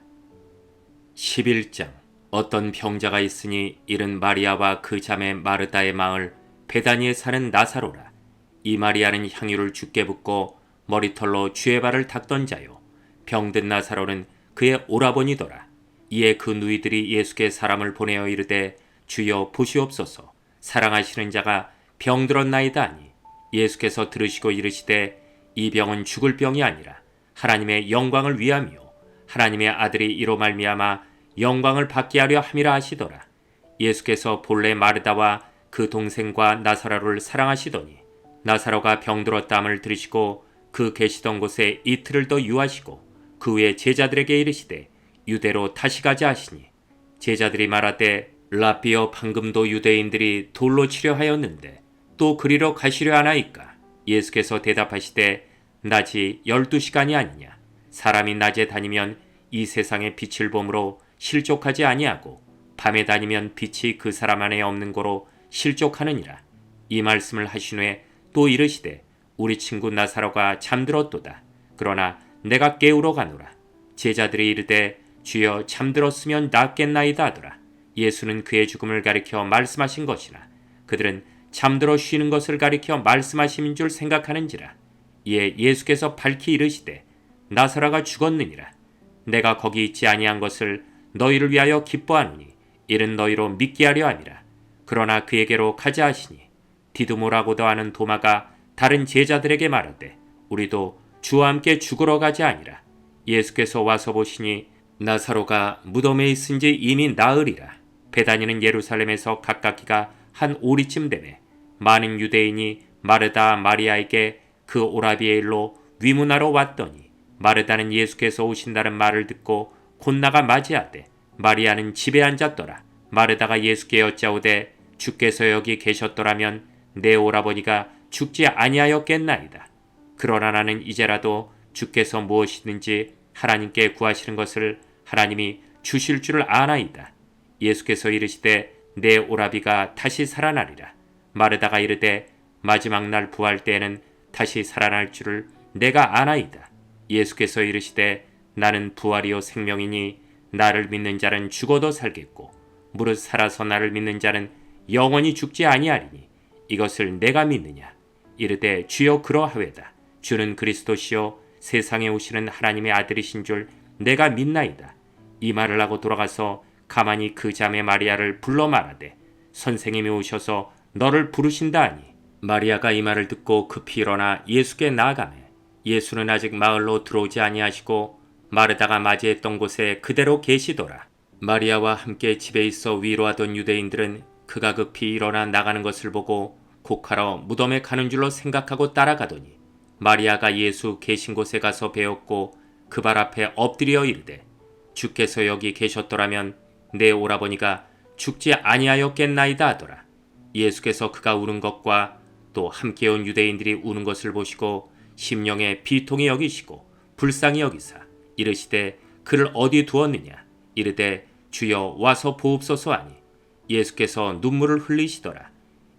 11장. 어떤 병자가 있으니 이른 마리아와 그 자매 마르다의 마을 베다니에 사는 나사로라. 이 마리아는 향유를 주께 붓고 머리털로 주의 발을 닦던 자요 병든 나사로는 그의 오라버니더라. 이에 그 누이들이 예수께 사람을 보내어 이르되 주여 보시옵소서 사랑하시는 자가 병들었나이다 하니 예수께서 들으시고 이르시되 이 병은 죽을 병이 아니라 하나님의 영광을 위함이요 하나님의 아들이 이로 말미암아 영광을 받게 하려 함이라 하시더라. 예수께서 본래 마르다와 그 동생과 나사로를 사랑하시더니 나사로가 병들었다함을 들으시고 그 계시던 곳에 이틀을 더 유하시고 그 후에 제자들에게 이르시되 유대로 다시 가자 하시니 제자들이 말하되 라비여 방금도 유대인들이 돌로 치려 하였는데 또 그리로 가시려 하나이까? 예수께서 대답하시되 낮이 12시간이 아니냐? 사람이 낮에 다니면 이 세상의 빛을 보므로 실족하지 아니하고 밤에 다니면 빛이 그 사람 안에 없는 고로 실족하느니라. 이 말씀을 하신 후에 또 이르시되 우리 친구 나사로가 잠들었도다. 그러나 내가 깨우러 가노라. 제자들이 이르되 주여 잠들었으면 낫겠나이다 하더라. 예수는 그의 죽음을 가리켜 말씀하신 것이나 그들은 잠들어 쉬는 것을 가리켜 말씀하심인 줄 생각하는지라. 이에 예수께서 밝히 이르시되 나사로가 죽었느니라. 내가 거기 있지 아니한 것을 너희를 위하여 기뻐하노니 이는 너희로 믿게 하려 함이라. 그러나 그에게로 가자 하시니 디두모라고도 하는 도마가 다른 제자들에게 말하되 우리도 주와 함께 죽으러 가자 하니라. 예수께서 와서 보시니 나사로가 무덤에 있은지 이미 나으리라. 베다니는 예루살렘에서 가깝기가 한 오리쯤 되매 많은 유대인이 마르다 마리아에게 그 오라비의 일로 위문하러 왔더니 마르다는 예수께서 오신다는 말을 듣고 곧 나가 맞이하되 마리아는 집에 앉았더라. 마르다가 예수께 여짜오되 주께서 여기 계셨더라면 내 오라버니가 죽지 아니하였겠나이다. 그러나 나는 이제라도 주께서 무엇이든지 하나님께 구하시는 것을 하나님이 주실 줄을 아나이다. 예수께서 이르시되 내 오라비가 다시 살아나리라. 마르다가 이르되 마지막 날 부활 때에는 다시 살아날 줄을 내가 아나이다. 예수께서 이르시되 나는 부활이요 생명이니 나를 믿는 자는 죽어도 살겠고 무릇 살아서 나를 믿는 자는 영원히 죽지 아니하리니 이것을 내가 믿느냐? 이르되 주여 그러하외다. 주는 그리스도시요 세상에 오시는 하나님의 아들이신 줄 내가 믿나이다. 이 말을 하고 돌아가서 가만히 그 자매 마리아를 불러 말하되 선생님이 오셔서 너를 부르신다 하니 마리아가 이 말을 듣고 급히 일어나 예수께 나아가매 예수는 아직 마을로 들어오지 아니하시고 마르다가 맞이했던 곳에 그대로 계시더라. 마리아와 함께 집에 있어 위로하던 유대인들은 그가 급히 일어나 나가는 것을 보고 곡하러 무덤에 가는 줄로 생각하고 따라가더니 마리아가 예수 계신 곳에 가서 배웠고 그 발 앞에 엎드려 이르되 주께서 여기 계셨더라면 내 오라버니가 죽지 아니하였겠나이다 하더라. 예수께서 그가 우는 것과 또 함께 온 유대인들이 우는 것을 보시고 심령에 비통히 여기시고 불쌍히 여기사 이르시되 그를 어디 두었느냐? 이르되 주여 와서 보옵소서 하니 예수께서 눈물을 흘리시더라.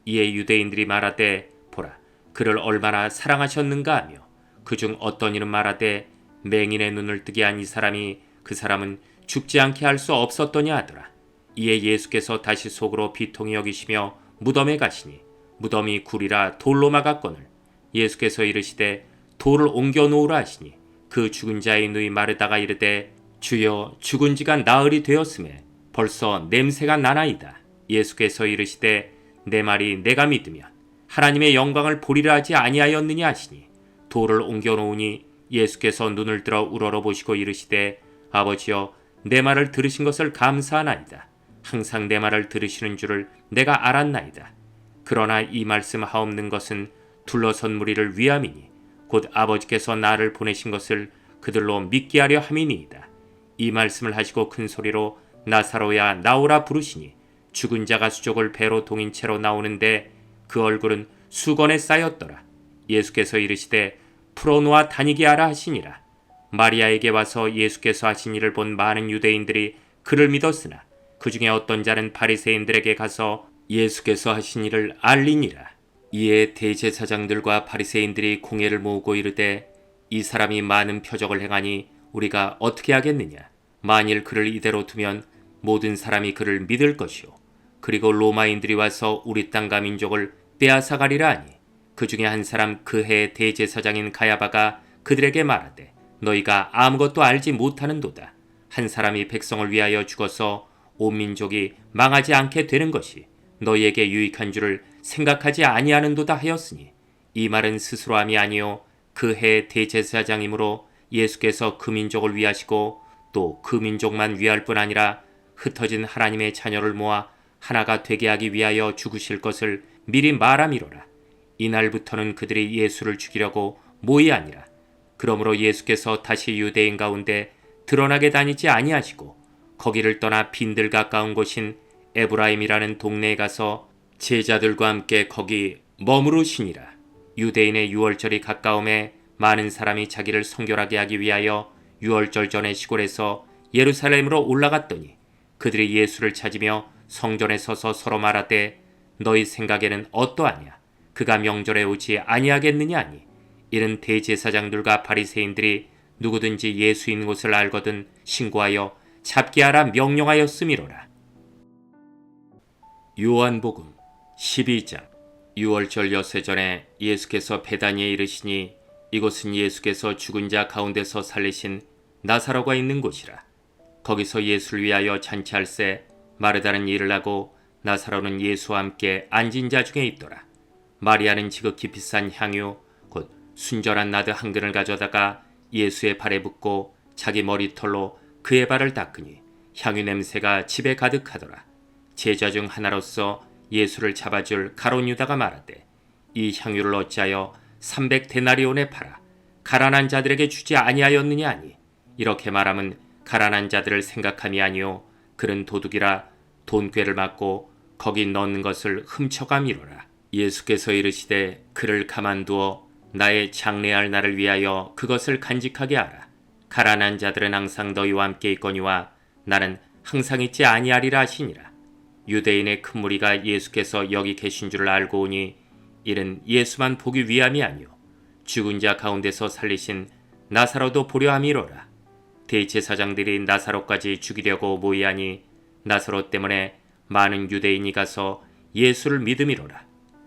이에 유대인들이 말하되 보라 그를 얼마나 사랑하셨는가 하며 그중 어떤 이는 말하되 맹인의 눈을 뜨게 한 이 사람이 그 사람은 죽지 않게 할 수 없었더냐 하더라. 이에 예수께서 다시 속으로 비통히 여기시며 무덤에 가시니 무덤이 굴이라 돌로 막았거늘 예수께서 이르시되 돌을 옮겨 놓으라 하시니 그 죽은 자의 누이 마르다가 이르되 주여 죽은 지가 나흘이 되었음에 벌써 냄새가 나나이다. 예수께서 이르시되 내 말이 내가 믿으면 하나님의 영광을 보리라 하지 아니하였느냐 하시니 돌을 옮겨 놓으니 예수께서 눈을 들어 우러러 보시고 이르시되 아버지여 내 말을 들으신 것을 감사하나이다. 항상 내 말을 들으시는 줄을 내가 알았나이다. 그러나 이 말씀 하옵는 것은 둘러선 무리를 위함이니 곧 아버지께서 나를 보내신 것을 그들로 믿게 하려 함이니이다. 이 말씀을 하시고 큰 소리로 나사로야 나오라 부르시니 죽은 자가 수족을 배로 동인 채로 나오는데 그 얼굴은 수건에 쌓였더라. 예수께서 이르시되 풀어놓아 다니게 하라 하시니라. 마리아에게 와서 예수께서 하신 일을 본 많은 유대인들이 그를 믿었으나 그 중에 어떤 자는 바리새인들에게 가서 예수께서 하신 일을 알리니라. 이에 대제사장들과 바리새인들이 공회를 모으고 이르되 이 사람이 많은 표적을 행하니 우리가 어떻게 하겠느냐. 만일 그를 이대로 두면 모든 사람이 그를 믿을 것이요 그리고 로마인들이 와서 우리 땅과 민족을 빼앗아가리라 하니 그 중에 한 사람 그 해의 대제사장인 가야바가 그들에게 말하되 너희가 아무것도 알지 못하는도다. 한 사람이 백성을 위하여 죽어서 온 민족이 망하지 않게 되는 것이 너희에게 유익한 줄을 생각하지 아니하는도다 하였으니 이 말은 스스로 함이 아니요 그 해 대제사장이므로 예수께서 그 민족을 위하시고 또 그 민족만 위할 뿐 아니라 흩어진 하나님의 자녀를 모아 하나가 되게 하기 위하여 죽으실 것을 미리 말함이로라. 이날부터는 그들이 예수를 죽이려고 모이아니라. 그러므로 예수께서 다시 유대인 가운데 드러나게 다니지 아니하시고 거기를 떠나 빈들 가까운 곳인 에브라임이라는 동네에 가서 제자들과 함께 거기 머무르시니라. 유대인의 유월절이 가까움에 많은 사람이 자기를 성결하게 하기 위하여 유월절 전에 시골에서 예루살렘으로 올라갔더니 그들이 예수를 찾으며 성전에 서서 서로 말하되 너희 생각에는 어떠하냐. 그가 명절에 오지 아니하겠느냐 하니 이는 대제사장들과 바리새인들이 누구든지 예수 있는 곳을 알거든 신고하여 잡게 하라 명령하였음이로라. 요한복음 12장. 유월절 엿새 전에 예수께서 베다니에 이르시니 이곳은 예수께서 죽은 자 가운데서 살리신 나사로가 있는 곳이라. 거기서 예수를 위하여 잔치할세 마르다는 일을 하고 나사로는 예수와 함께 앉은 자 중에 있더라. 마리아는 지극히 비싼 향유 곧 순전한 나드 한 근을 가져다가 예수의 발에 붓고 자기 머리털로 그의 발을 닦으니 향유 냄새가 집에 가득하더라. 제자 중 하나로서 예수를 잡아줄 가룟 유다가 말하되 이 향유를 어찌하여 300데나리온에 팔아 가난한 자들에게 주지 아니하였느냐 하니 이렇게 말하면 가난한 자들을 생각함이 아니요 그는 도둑이라 돈꾀를 맞고 거기 넣는 것을 훔쳐감이로라. 예수께서 이르시되 그를 가만두어 나의 장래할 날을 위하여 그것을 간직하게 하라. 가난한 자들은 항상 너희와 함께 있거니와 나는 항상 있지 아니하리라 하시니라. 유대인의 큰 무리가 예수께서 여기 계신 줄을 알고 오니 이는 예수만 보기 위함이 아니요 죽은 자 가운데서 살리신 나사로도 보려 함이로라. 대제사장들이 나사로까지 죽이려고 모이하니 나사로 때문에 많은 유대인이 가서 예수를 믿음이로라.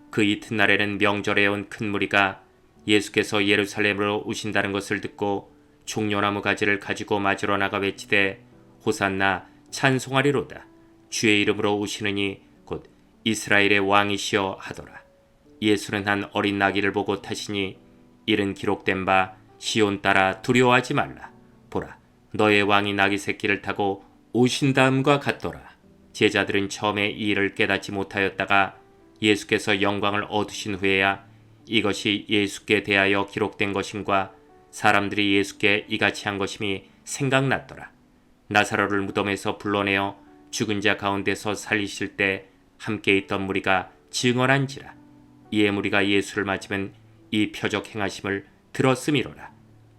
그 이튿날에는 명절에 온 큰 무리가 예수께서 예루살렘으로 오신다는 것을 듣고 종려나무 가지를 가지고 맞으러 나가 외치되 호산나 찬송하리로다. 주의 이름으로 오시느니 곧 이스라엘의 왕이시여 하더라. 예수는 한 어린 나귀를 보고 타시니 이는 기록된 바 시온 따라 두려워하지 말라. 보라 너의 왕이 나귀 새끼를 타고 오신다음과 같더라. 제자들은 처음에 이 일을 깨닫지 못하였다가 예수께서 영광을 얻으신 후에야 이것이 예수께 대하여 기록된 것임과 사람들이 예수께 이같이 한 것임이 생각났더라. 나사로를 무덤에서 불러내어 죽은 자 가운데서 살리실 때 함께 있던 무리가 증언한지라. 이에 무리가 예수를 맞으면 이 표적 행하심을 들었음이로라.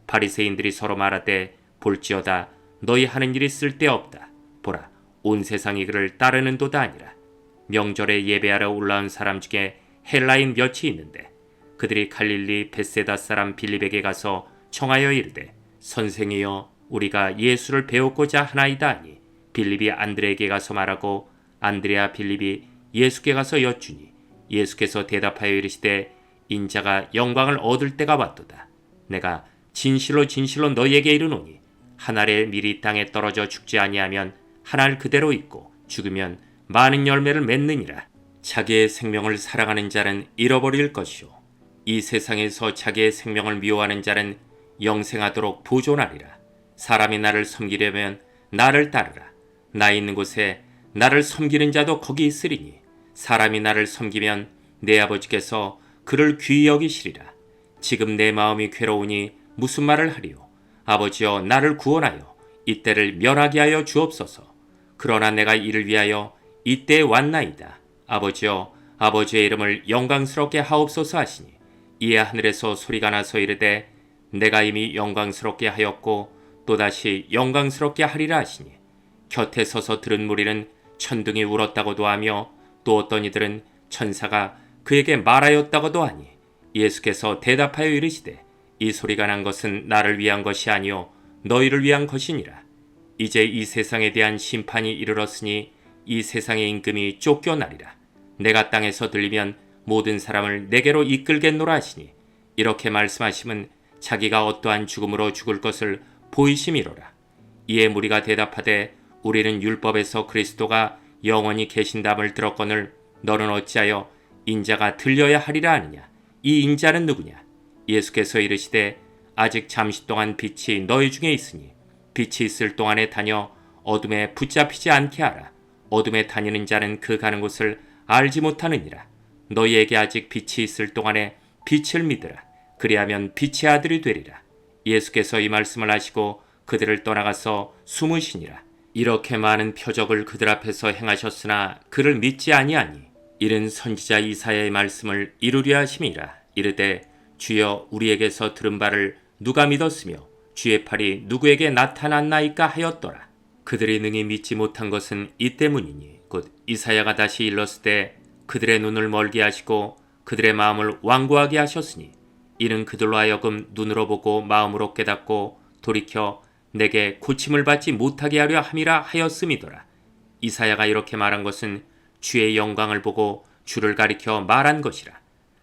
바리새인들이 서로 말하되 볼지어다 너희 하는 일이 쓸데없다. 보라 온 세상이 그를 따르는도다 아니라. 명절에 예배하러 올라온 사람 중에 헬라인 몇이 있는데 그들이 갈릴리 벳세다 사람 빌립에게 가서 청하여 이르되 선생이여 우리가 예수를 배웠고자 하나이다 하니 빌립이 안드레에게 가서 말하고 안드레와 빌립이 예수께 가서 여쭈니 예수께서 대답하여 이르시되 인자가 영광을 얻을 때가 왔도다. 내가 진실로 진실로 너희에게 이르노니 한 알의 밀이 땅에 떨어져 죽지 아니하면 한 알 그대로 있고 죽으면 많은 열매를 맺느니라. 자기의 생명을 사랑하는 자는 잃어버릴 것이요 이 세상에서 자기의 생명을 미워하는 자는 영생하도록 보존하리라. 사람이 나를 섬기려면 나를 따르라. 나 있는 곳에 나를 섬기는 자도 거기 있으리니 사람이 나를 섬기면 내 아버지께서 그를 귀히 여기시리라. 지금 내 마음이 괴로우니 무슨 말을 하리요. 아버지여 나를 구원하여 이때를 면하게 하여 주옵소서. 그러나 내가 이를 위하여 이때에 왔나이다. 아버지여 아버지의 이름을 영광스럽게 하옵소서 하시니 이에 하늘에서 소리가 나서 이르되 내가 이미 영광스럽게 하였고 또다시 영광스럽게 하리라 하시니 곁에 서서 들은 무리는 천둥이 울었다고도 하며 또 어떤 이들은 천사가 그에게 말하였다고도 하니 예수께서 대답하여 이르시되 이 소리가 난 것은 나를 위한 것이 아니요 너희를 위한 것이니라. 이제 이 세상에 대한 심판이 이르렀으니 이 세상의 임금이 쫓겨나리라. 내가 땅에서 들리면 모든 사람을 내게로 이끌겠노라 하시니 이렇게 말씀하심은 자기가 어떠한 죽음으로 죽을 것을 보이심이로라. 이에 무리가 대답하되 우리는 율법에서 그리스도가 영원히 계신담을 들었거늘 너는 어찌하여 인자가 들려야 하리라 하느냐. 이 인자는 누구냐. 예수께서 이르시되 아직 잠시 동안 빛이 너희 중에 있으니 빛이 있을 동안에 다녀 어둠에 붙잡히지 않게 하라. 어둠에 다니는 자는 그 가는 곳을 알지 못하느니라. 너희에게 아직 빛이 있을 동안에 빛을 믿으라. 그리하면 빛의 아들이 되리라. 예수께서 이 말씀을 하시고 그들을 떠나가서 숨으시니라. 이렇게 많은 표적을 그들 앞에서 행하셨으나 그를 믿지 아니하니 이는 선지자 이사야의 말씀을 이루려 하심이라. 이르되 주여 우리에게서 들은 바를 누가 믿었으며 주의 팔이 누구에게 나타났나이까 하였더라. 그들이 능히 믿지 못한 것은 이 때문이니 곧 이사야가 다시 일렀으되 그들의 눈을 멀게 하시고 그들의 마음을 완고하게 하셨으니 이는 그들로 하여금 눈으로 보고 마음으로 깨닫고 돌이켜 내게 고침을 받지 못하게 하려 함이라 하였음이더라. 이사야가 이렇게 말한 것은 주의 영광을 보고 주를 가리켜 말한 것이라.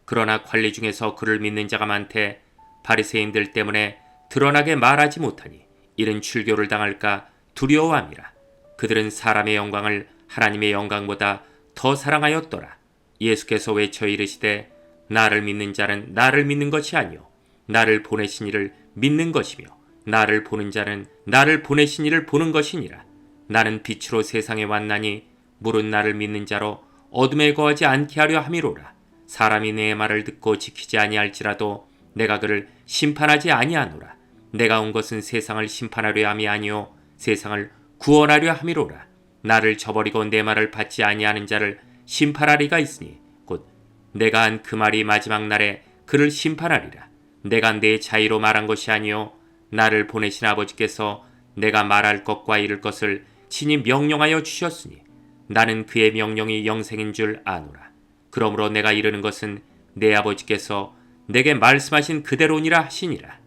그러나 관리 중에서 그를 믿는 자가 많되 바리새인들 때문에 드러나게 말하지 못하니 이는 출교를 당할까 두려워함이라. 그들은 사람의 영광을 하나님의 영광보다 더 사랑하였더라. 예수께서 외쳐 이르시되 나를 믿는 자는 나를 믿는 것이 아니요 나를 보내신 이를 믿는 것이며 나를 보는 자는 나를 보내신 이를 보는 것이니라. 나는 빛으로 세상에 왔나니 물은 나를 믿는 자로 어둠에 거하지 않게 하려 함이로라. 사람이 내 말을 듣고 지키지 아니할지라도 내가 그를 심판하지 아니하노라. 내가 온 것은 세상을 심판하려 함이 아니요 세상을 구원하려 함이로라. 나를 저버리고 내 말을 받지 아니하는 자를 심판하리가 있으니 곧 내가 한 그 말이 마지막 날에 그를 심판하리라. 내가 내 자의로 말한 것이 아니요 나를 보내신 아버지께서 내가 말할 것과 이를 것을 친히 명령하여 주셨으니 나는 그의 명령이 영생인 줄 아노라. 그러므로 내가 이르는 것은 내 아버지께서 내게 말씀하신 그대로니라 하시니라.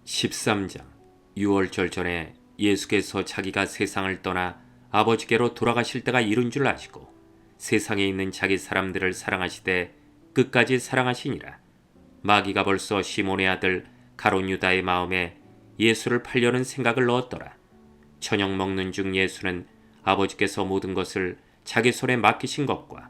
13장 유월절 전에 예수께서 자기가 세상을 떠나 아버지께로 돌아가실 때가 이른 줄 아시고 세상에 있는 자기 사람들을 사랑하시되 끝까지 사랑하시니라. 마귀가 벌써 시몬의 아들 가롯 유다의 마음에 예수를 팔려는 생각을 넣었더라. 저녁 먹는 중 예수는 아버지께서 모든 것을 자기 손에 맡기신 것과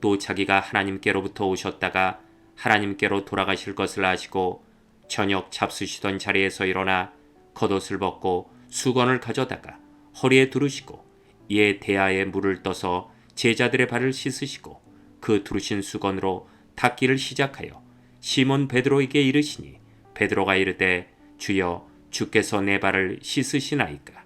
또 자기가 하나님께로부터 오셨다가 하나님께로 돌아가실 것을 아시고 저녁 잡수시던 자리에서 일어나 겉옷을 벗고 수건을 가져다가 허리에 두르시고 이에 대야에 물을 떠서 제자들의 발을 씻으시고 그 두르신 수건으로 닦기를 시작하여 시몬 베드로에게 이르시니 베드로가 이르되 주여 주께서 내 발을 씻으시나이까.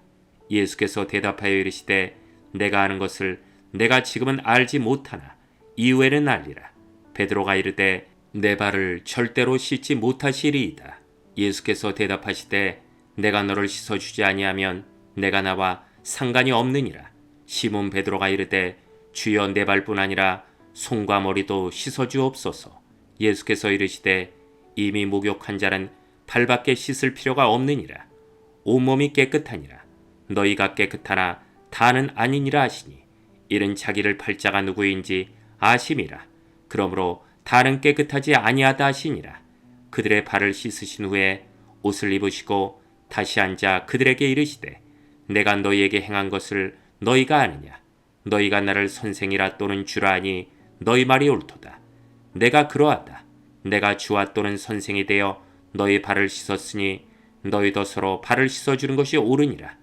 예수께서 대답하여 이르시되 내가 아는 것을 내가 지금은 알지 못하나 이후에는 알리라. 베드로가 이르되 내 발을 절대로 씻지 못하시리이다. 예수께서 대답하시되 내가 너를 씻어주지 아니하면 내가 나와 상관이 없느니라. 시몬 베드로가 이르되 주여 내 발뿐 아니라 손과 머리도 씻어주옵소서. 예수께서 이르시되 이미 목욕한 자는 발밖에 씻을 필요가 없느니라. 온몸이 깨끗하니라. 너희가 깨끗하나 다는 아니니라 하시니 이는 자기를 팔자가 누구인지 아심이라. 그러므로 다는 깨끗하지 아니하다 하시니라. 그들의 발을 씻으신 후에 옷을 입으시고 다시 앉아 그들에게 이르시되 내가 너희에게 행한 것을 너희가 아느냐. 너희가 나를 선생이라 또는 주라 하니 너희 말이 옳도다. 내가 그러하다. 내가 주와 또는 선생이 되어 너희 발을 씻었으니 너희도 서로 발을 씻어주는 것이 옳으니라.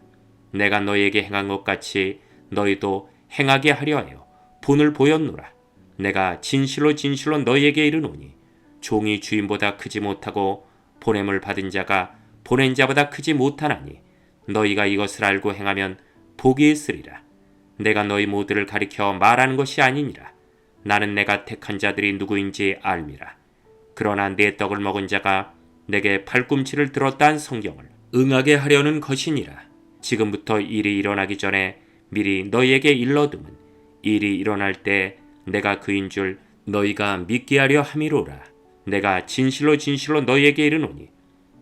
내가 너희에게 행한 것 같이 너희도 행하게 하려 하여 본을 보였노라. 내가 진실로 진실로 너희에게 이르노니 종이 주인보다 크지 못하고 보냄을 받은 자가 보낸 자보다 크지 못하나니 너희가 이것을 알고 행하면 복이 있으리라. 내가 너희 모두를 가리켜 말하는 것이 아니니라. 나는 내가 택한 자들이 누구인지 알미라. 그러나 내 떡을 먹은 자가 내게 발꿈치를 들었다 한 성경을 응하게 하려는 것이니라. 지금부터 일이 일어나기 전에 미리 너희에게 일러둠은 일이 일어날 때 내가 그인 줄 너희가 믿게 하려 함이로라. 내가 진실로 진실로 너희에게 이르노니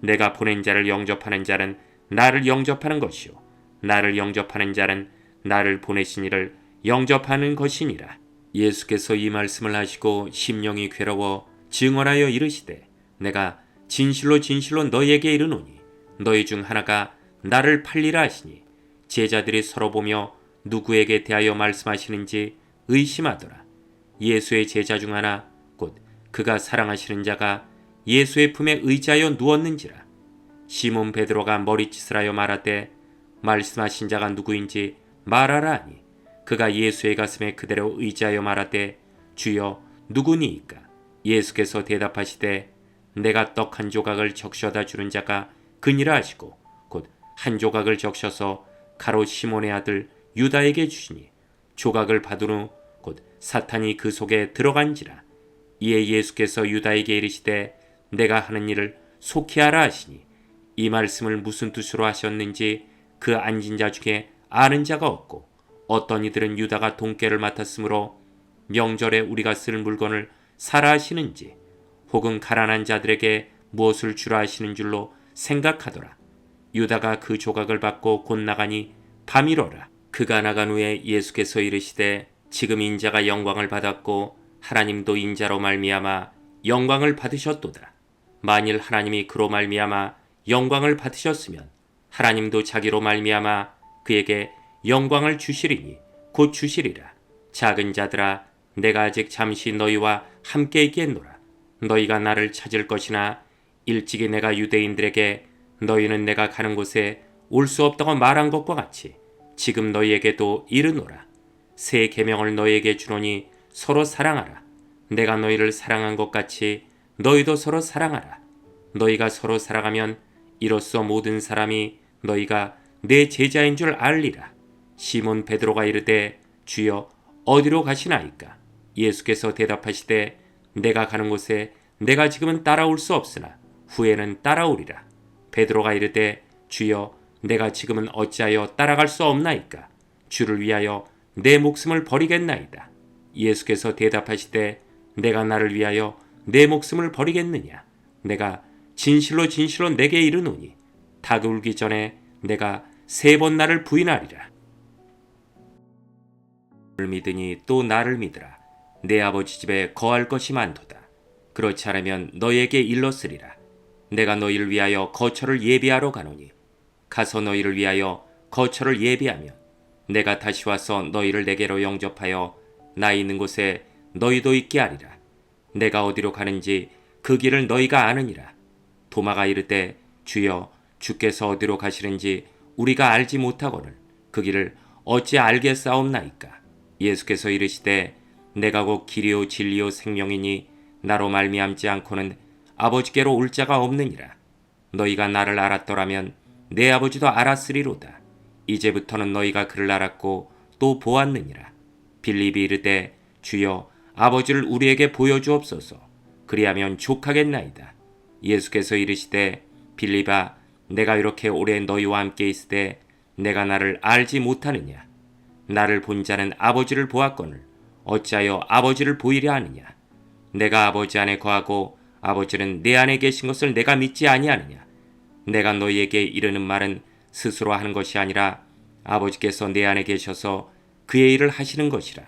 내가 보낸 자를 영접하는 자는 나를 영접하는 것이요 나를 영접하는 자는 나를 보내신 이를 영접하는 것이니라. 예수께서 이 말씀을 하시고 심령이 괴로워 증언하여 이르시되 내가 진실로 진실로 너희에게 이르노니 너희 중 하나가 나를 팔리라 하시니 제자들이 서로 보며 누구에게 대하여 말씀하시는지 의심하더라. 예수의 제자 중 하나 곧 그가 사랑하시는 자가 예수의 품에 의지하여 누웠는지라. 시몬 베드로가 머리짓을 하여 말하되 말씀하신 자가 누구인지 말하라 하니 그가 예수의 가슴에 그대로 의지하여 말하되 주여 누구니이까. 예수께서 대답하시되 내가 떡 한 조각을 적셔다 주는 자가 그니라 하시고 곧 한 조각을 적셔서 가롯 시몬의 아들 유다에게 주시니 조각을 받은 후 곧 사탄이 그 속에 들어간지라. 이에 예수께서 유다에게 이르시되 내가 하는 일을 속히 하라 하시니 이 말씀을 무슨 뜻으로 하셨는지 그 앉은 자 중에 아는 자가 없고 어떤 이들은 유다가 돈깨를 맡았으므로 명절에 우리가 쓸 물건을 사라 하시는지 혹은 가난한 자들에게 무엇을 주라 하시는 줄로 생각하더라. 유다가 그 조각을 받고 곧 나가니 밤이로라. 그가 나간 후에 예수께서 이르시되 지금 인자가 영광을 받았고 하나님도 인자로 말미암아 영광을 받으셨도다. 만일 하나님이 그로 말미암아 영광을 받으셨으면 하나님도 자기로 말미암아 그에게 영광을 주시리니 곧 주시리라. 작은 자들아 내가 아직 잠시 너희와 함께 있겠노라. 너희가 나를 찾을 것이나 일찍이 내가 유대인들에게 너희는 내가 가는 곳에 올 수 없다고 말한 것과 같이 지금 너희에게도 이르노라. 새 계명을 너희에게 주노니 서로 사랑하라. 내가 너희를 사랑한 것 같이 너희도 서로 사랑하라. 너희가 서로 사랑하면 이로써 모든 사람이 너희가 내 제자인 줄 알리라. 시몬 베드로가 이르되 주여 어디로 가시나이까. 예수께서 대답하시되 내가 가는 곳에 내가 지금은 따라올 수 없으나 후에는 따라오리라. 베드로가 이르되 주여 내가 지금은 어찌하여 따라갈 수 없나이까. 주를 위하여 내 목숨을 버리겠나이다. 예수께서 대답하시되 내가 나를 위하여 내 목숨을 버리겠느냐. 내가 진실로 진실로 내게 이르노니 닭 울기 전에 내가 3번 나를 부인하리라. 나를 믿으니 또 나를 믿으라. 내 아버지 집에 거할 것이 많도다. 그렇지 않으면 너희에게 일렀으리라. 내가 너희를 위하여 거처를 예비하러 가노니 가서 너희를 위하여 거처를 예비하면 내가 다시 와서 너희를 내게로 영접하여 나 있는 곳에 너희도 있게 하리라. 내가 어디로 가는지 그 길을 너희가 아느니라. 도마가 이르되 주여 주께서 어디로 가시는지 우리가 알지 못하거늘 그 길을 어찌 알겠사옵나이까. 예수께서 이르시되 내가 곧 길이요 진리요 생명이니 나로 말미암지 않고는 아버지께로 올 자가 없느니라. 너희가 나를 알았더라면 내 아버지도 알았으리로다. 이제부터는 너희가 그를 알았고 또 보았느니라. 빌립이 이르되 주여 아버지를 우리에게 보여주옵소서. 그리하면 족하겠나이다. 예수께서 이르시되 빌립아 내가 이렇게 오래 너희와 함께 있으되 내가 나를 알지 못하느냐. 나를 본 자는 아버지를 보았거늘 어찌하여 아버지를 보이려 하느냐. 내가 아버지 안에 거하고 아버지는 내 안에 계신 것을 내가 믿지 아니하느냐. 내가 너희에게 이르는 말은 스스로 하는 것이 아니라 아버지께서 내 안에 계셔서 그의 일을 하시는 것이라.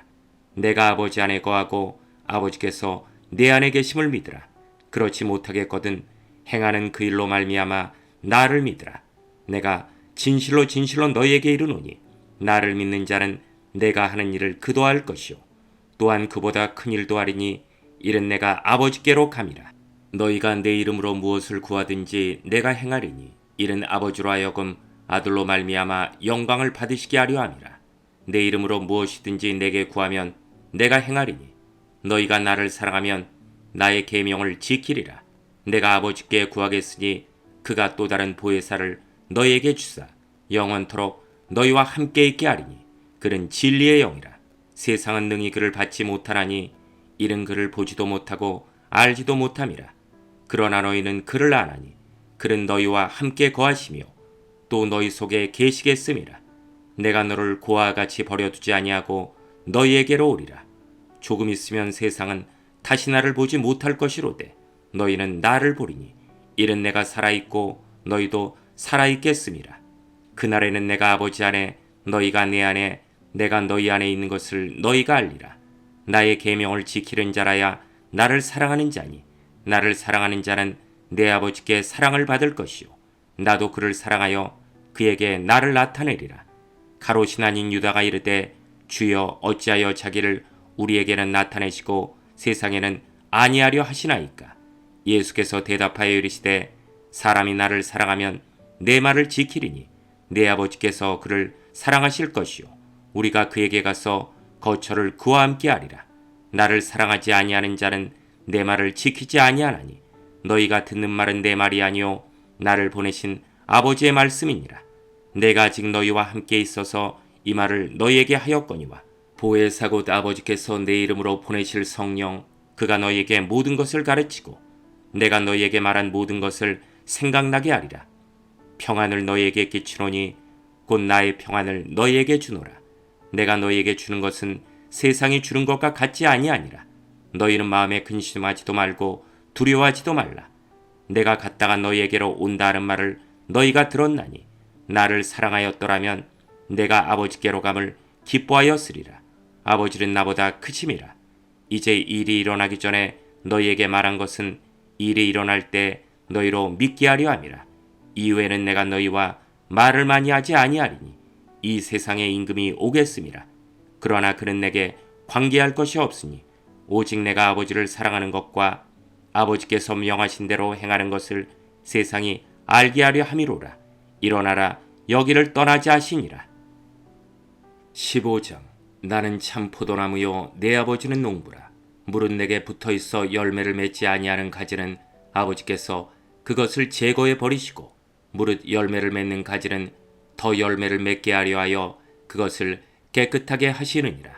내가 아버지 안에 거하고 아버지께서 내 안에 계심을 믿으라. 그렇지 못하겠거든 행하는 그 일로 말미암아 나를 믿으라. 내가 진실로 진실로 너희에게 이르노니 나를 믿는 자는 내가 하는 일을 그도 할 것이요 또한 그보다 큰 일도 하리니 이는 내가 아버지께로 감이라. 너희가 내 이름으로 무엇을 구하든지 내가 행하리니 이는 아버지로 하여금 아들로 말미암아 영광을 받으시게 하려 함이라. 내 이름으로 무엇이든지 내게 구하면 내가 행하리니 너희가 나를 사랑하면 나의 계명을 지키리라. 내가 아버지께 구하겠으니 그가 또 다른 보혜사를 너희에게 주사 영원토록 너희와 함께 있게 하리니 그는 진리의 영이라. 세상은 능히 그를 받지 못하나니 이는 그를 보지도 못하고 알지도 못함이라. 그러나 너희는 그를 아나니 그는 너희와 함께 거하시며 또 너희 속에 계시겠음이라. 내가 너를 고아와 같이 버려두지 아니하고 너희에게로 오리라. 조금 있으면 세상은 다시 나를 보지 못할 것이로되 너희는 나를 보리니 이는 내가 살아있고 너희도 살아있겠음이라. 그날에는 내가 아버지 안에 너희가 내 안에 내가 너희 안에 있는 것을 너희가 알리라. 나의 계명을 지키는 자라야 나를 사랑하는 자니 나를 사랑하는 자는 내 아버지께 사랑을 받을 것이요 나도 그를 사랑하여 그에게 나를 나타내리라. 가롯이 아닌 유다가 이르되 주여 어찌하여 자기를 우리에게는 나타내시고 세상에는 아니하려 하시나이까. 예수께서 대답하여 이르시되 사람이 나를 사랑하면 내 말을 지키리니 내 아버지께서 그를 사랑하실 것이요 우리가 그에게 가서 거처를 그와 함께 하리라. 나를 사랑하지 아니하는 자는 내 말을 지키지 아니하나니 너희가 듣는 말은 내 말이 아니요 나를 보내신 아버지의 말씀이니라. 내가 아직 너희와 함께 있어서 이 말을 너희에게 하였거니와 보혜사 곧 아버지께서 내 이름으로 보내실 성령 그가 너희에게 모든 것을 가르치고 내가 너희에게 말한 모든 것을 생각나게 하리라. 평안을 너희에게 끼치노니 곧 나의 평안을 너희에게 주노라. 내가 너희에게 주는 것은 세상이 주는 것과 같지 아니하니라. 너희는 마음에 근심하지도 말고 두려워하지도 말라. 내가 갔다가 너희에게로 온다 하는 말을 너희가 들었나니 나를 사랑하였더라면 내가 아버지께로 감을 기뻐하였으리라. 아버지는 나보다 크심이라. 이제 일이 일어나기 전에 너희에게 말한 것은 일이 일어날 때 너희로 믿게 하려 함이라. 이후에는 내가 너희와 말을 많이 하지 아니하리니 이 세상의 임금이 오겠음이라. 그러나 그는 내게 관계할 것이 없으니 오직 내가 아버지를 사랑하는 것과 아버지께서 명하신 대로 행하는 것을 세상이 알게 하려 함이로라. 일어나라 여기를 떠나지 하시니라. 15장. 나는 참 포도나무요 내 아버지는 농부라. 물은 내게 붙어있어 열매를 맺지 아니하는 가지는 아버지께서 그것을 제거해 버리시고 무릇 열매를 맺는 가지는 더 열매를 맺게 하려 하여 그것을 깨끗하게 하시느니라.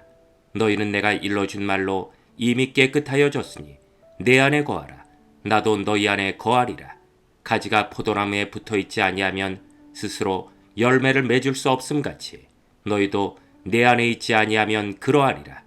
너희는 내가 일러준 말로 이미 깨끗하여졌으니 내 안에 거하라. 나도 너희 안에 거하리라. 가지가 포도나무에 붙어있지 아니하면 스스로 열매를 맺을 수 없음같이 너희도 내 안에 있지 아니하면 그러하리라.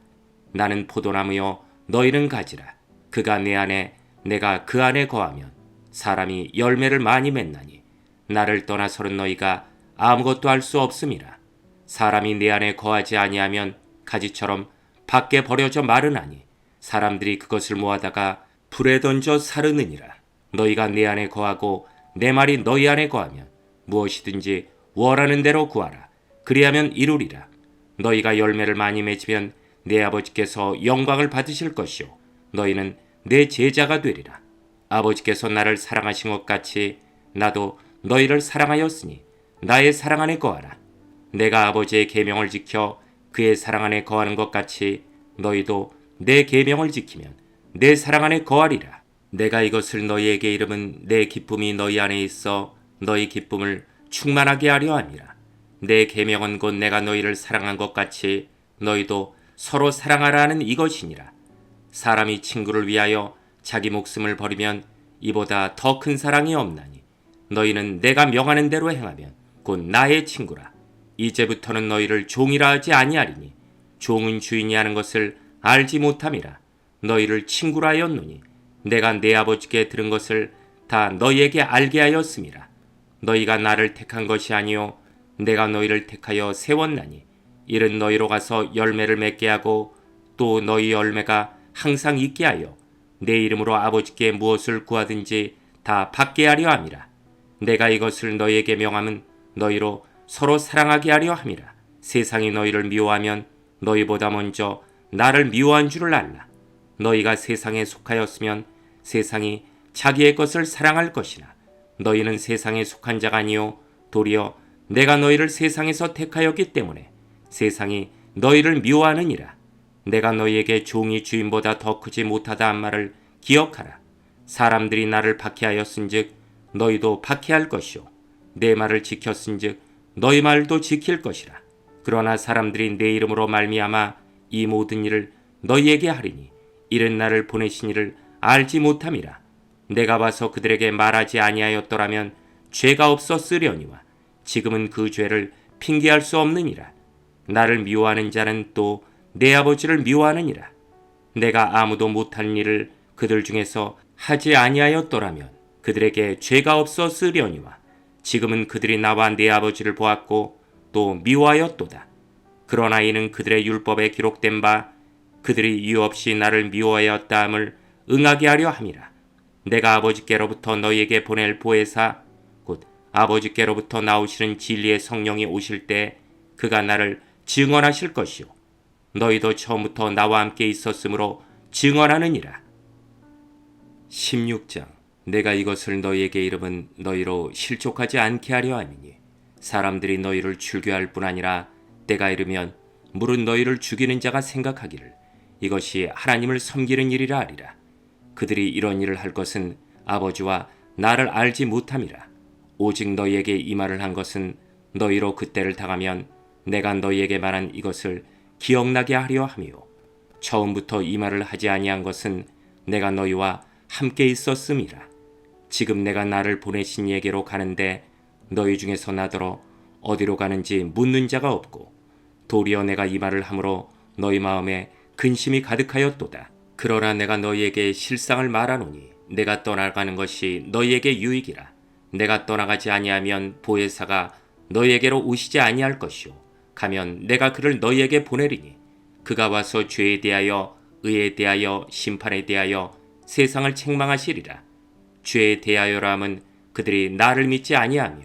나는 포도나무요 너희는 가지라. 그가 내 안에 내가 그 안에 거하면 사람이 열매를 많이 맺나니 나를 떠나서는 너희가 아무것도 할 수 없음이라. 사람이 내 안에 거하지 아니하면 가지처럼 밖에 버려져 마르나니 사람들이 그것을 모아다가 불에 던져 사르느니라. 너희가 내 안에 거하고 내 말이 너희 안에 거하면 무엇이든지 원하는 대로 구하라. 그리하면 이루리라. 너희가 열매를 많이 맺으면 내 아버지께서 영광을 받으실 것이요 너희는 내 제자가 되리라. 아버지께서 나를 사랑하신 것 같이 나도 너희를 사랑하였으니 나의 사랑 안에 거하라. 내가 아버지의 계명을 지켜 그의 사랑 안에 거하는 것 같이 너희도 내 계명을 지키면 내 사랑 안에 거하리라. 내가 이것을 너희에게 이름은 내 기쁨이 너희 안에 있어 너희 기쁨을 충만하게 하려 함이라. 내 계명은 곧 내가 너희를 사랑한 것 같이 너희도 서로 사랑하라 하는 이것이니라. 사람이 친구를 위하여 자기 목숨을 버리면 이보다 더 큰 사랑이 없나니 너희는 내가 명하는 대로 행하면 곧 나의 친구라. 이제부터는 너희를 종이라 하지 아니하리니 종은 주인이 하는 것을 알지 못함이라. 너희를 친구라 하였노니 내가 내 아버지께 들은 것을 다 너희에게 알게 하였음이라. 너희가 나를 택한 것이 아니요 내가 너희를 택하여 세웠나니 이른 너희로 가서 열매를 맺게 하고 또 너희 열매가 항상 있게 하여 내 이름으로 아버지께 무엇을 구하든지 다 받게 하려 함이라. 내가 이것을 너희에게 명함은 너희로 서로 사랑하게 하려 함이라. 세상이 너희를 미워하면 너희보다 먼저 나를 미워한 줄을 알라. 너희가 세상에 속하였으면 세상이 자기의 것을 사랑할 것이나 너희는 세상에 속한 자가 아니요 도리어 내가 너희를 세상에서 택하였기 때문에 세상이 너희를 미워하느니라. 내가 너희에게 종이 주인보다 더 크지 못하다 한 말을 기억하라. 사람들이 나를 박해하였은즉 너희도 박해할 것이요 내 말을 지켰은즉 너희 말도 지킬 것이라. 그러나 사람들이 내 이름으로 말미암아 이 모든 일을 너희에게 하리니 이른 나를 보내신 이를 알지 못함이라. 내가 와서 그들에게 말하지 아니하였더라면 죄가 없었으려니와 지금은 그 죄를 핑계할 수 없느니라. 나를 미워하는 자는 또 내 아버지를 미워하느니라. 내가 아무도 못한 일을 그들 중에서 하지 아니하였더라면 그들에게 죄가 없었으려니와 지금은 그들이 나와 내 아버지를 보았고 또 미워하였도다. 그러나 이는 그들의 율법에 기록된 바 그들이 이유 없이 나를 미워하였다함을 응하게 하려 함이라. 내가 아버지께로부터 너희에게 보낼 보혜사 곧 아버지께로부터 나오시는 진리의 성령이 오실 때 그가 나를 증언하실 것이요 너희도 처음부터 나와 함께 있었으므로 증언하느니라. 16장. 내가 이것을 너희에게 이름은 너희로 실족하지 않게 하려 함이니 사람들이 너희를 출교할 뿐 아니라 때가 이르면 물은 너희를 죽이는 자가 생각하기를 이것이 하나님을 섬기는 일이라 하리라. 그들이 이런 일을 할 것은 아버지와 나를 알지 못함이라. 오직 너희에게 이 말을 한 것은 너희로 그때를 당하면 내가 너희에게 말한 이것을 기억나게 하려 함이요 처음부터 이 말을 하지 아니한 것은 내가 너희와 함께 있었음이라. 지금 내가 나를 보내신 이에게로 가는데 너희 중에서 나더러 어디로 가는지 묻는 자가 없고 도리어 내가 이 말을 함으로 너희 마음에 근심이 가득하였도다. 그러나 내가 너희에게 실상을 말하노니 내가 떠나가는 것이 너희에게 유익이라. 내가 떠나가지 아니하면 보혜사가 너희에게로 오시지 아니할 것이요 가면 내가 그를 너희에게 보내리니 그가 와서 죄에 대하여 의에 대하여 심판에 대하여 세상을 책망하시리라. 죄에 대하여라 함은 그들이 나를 믿지 아니하며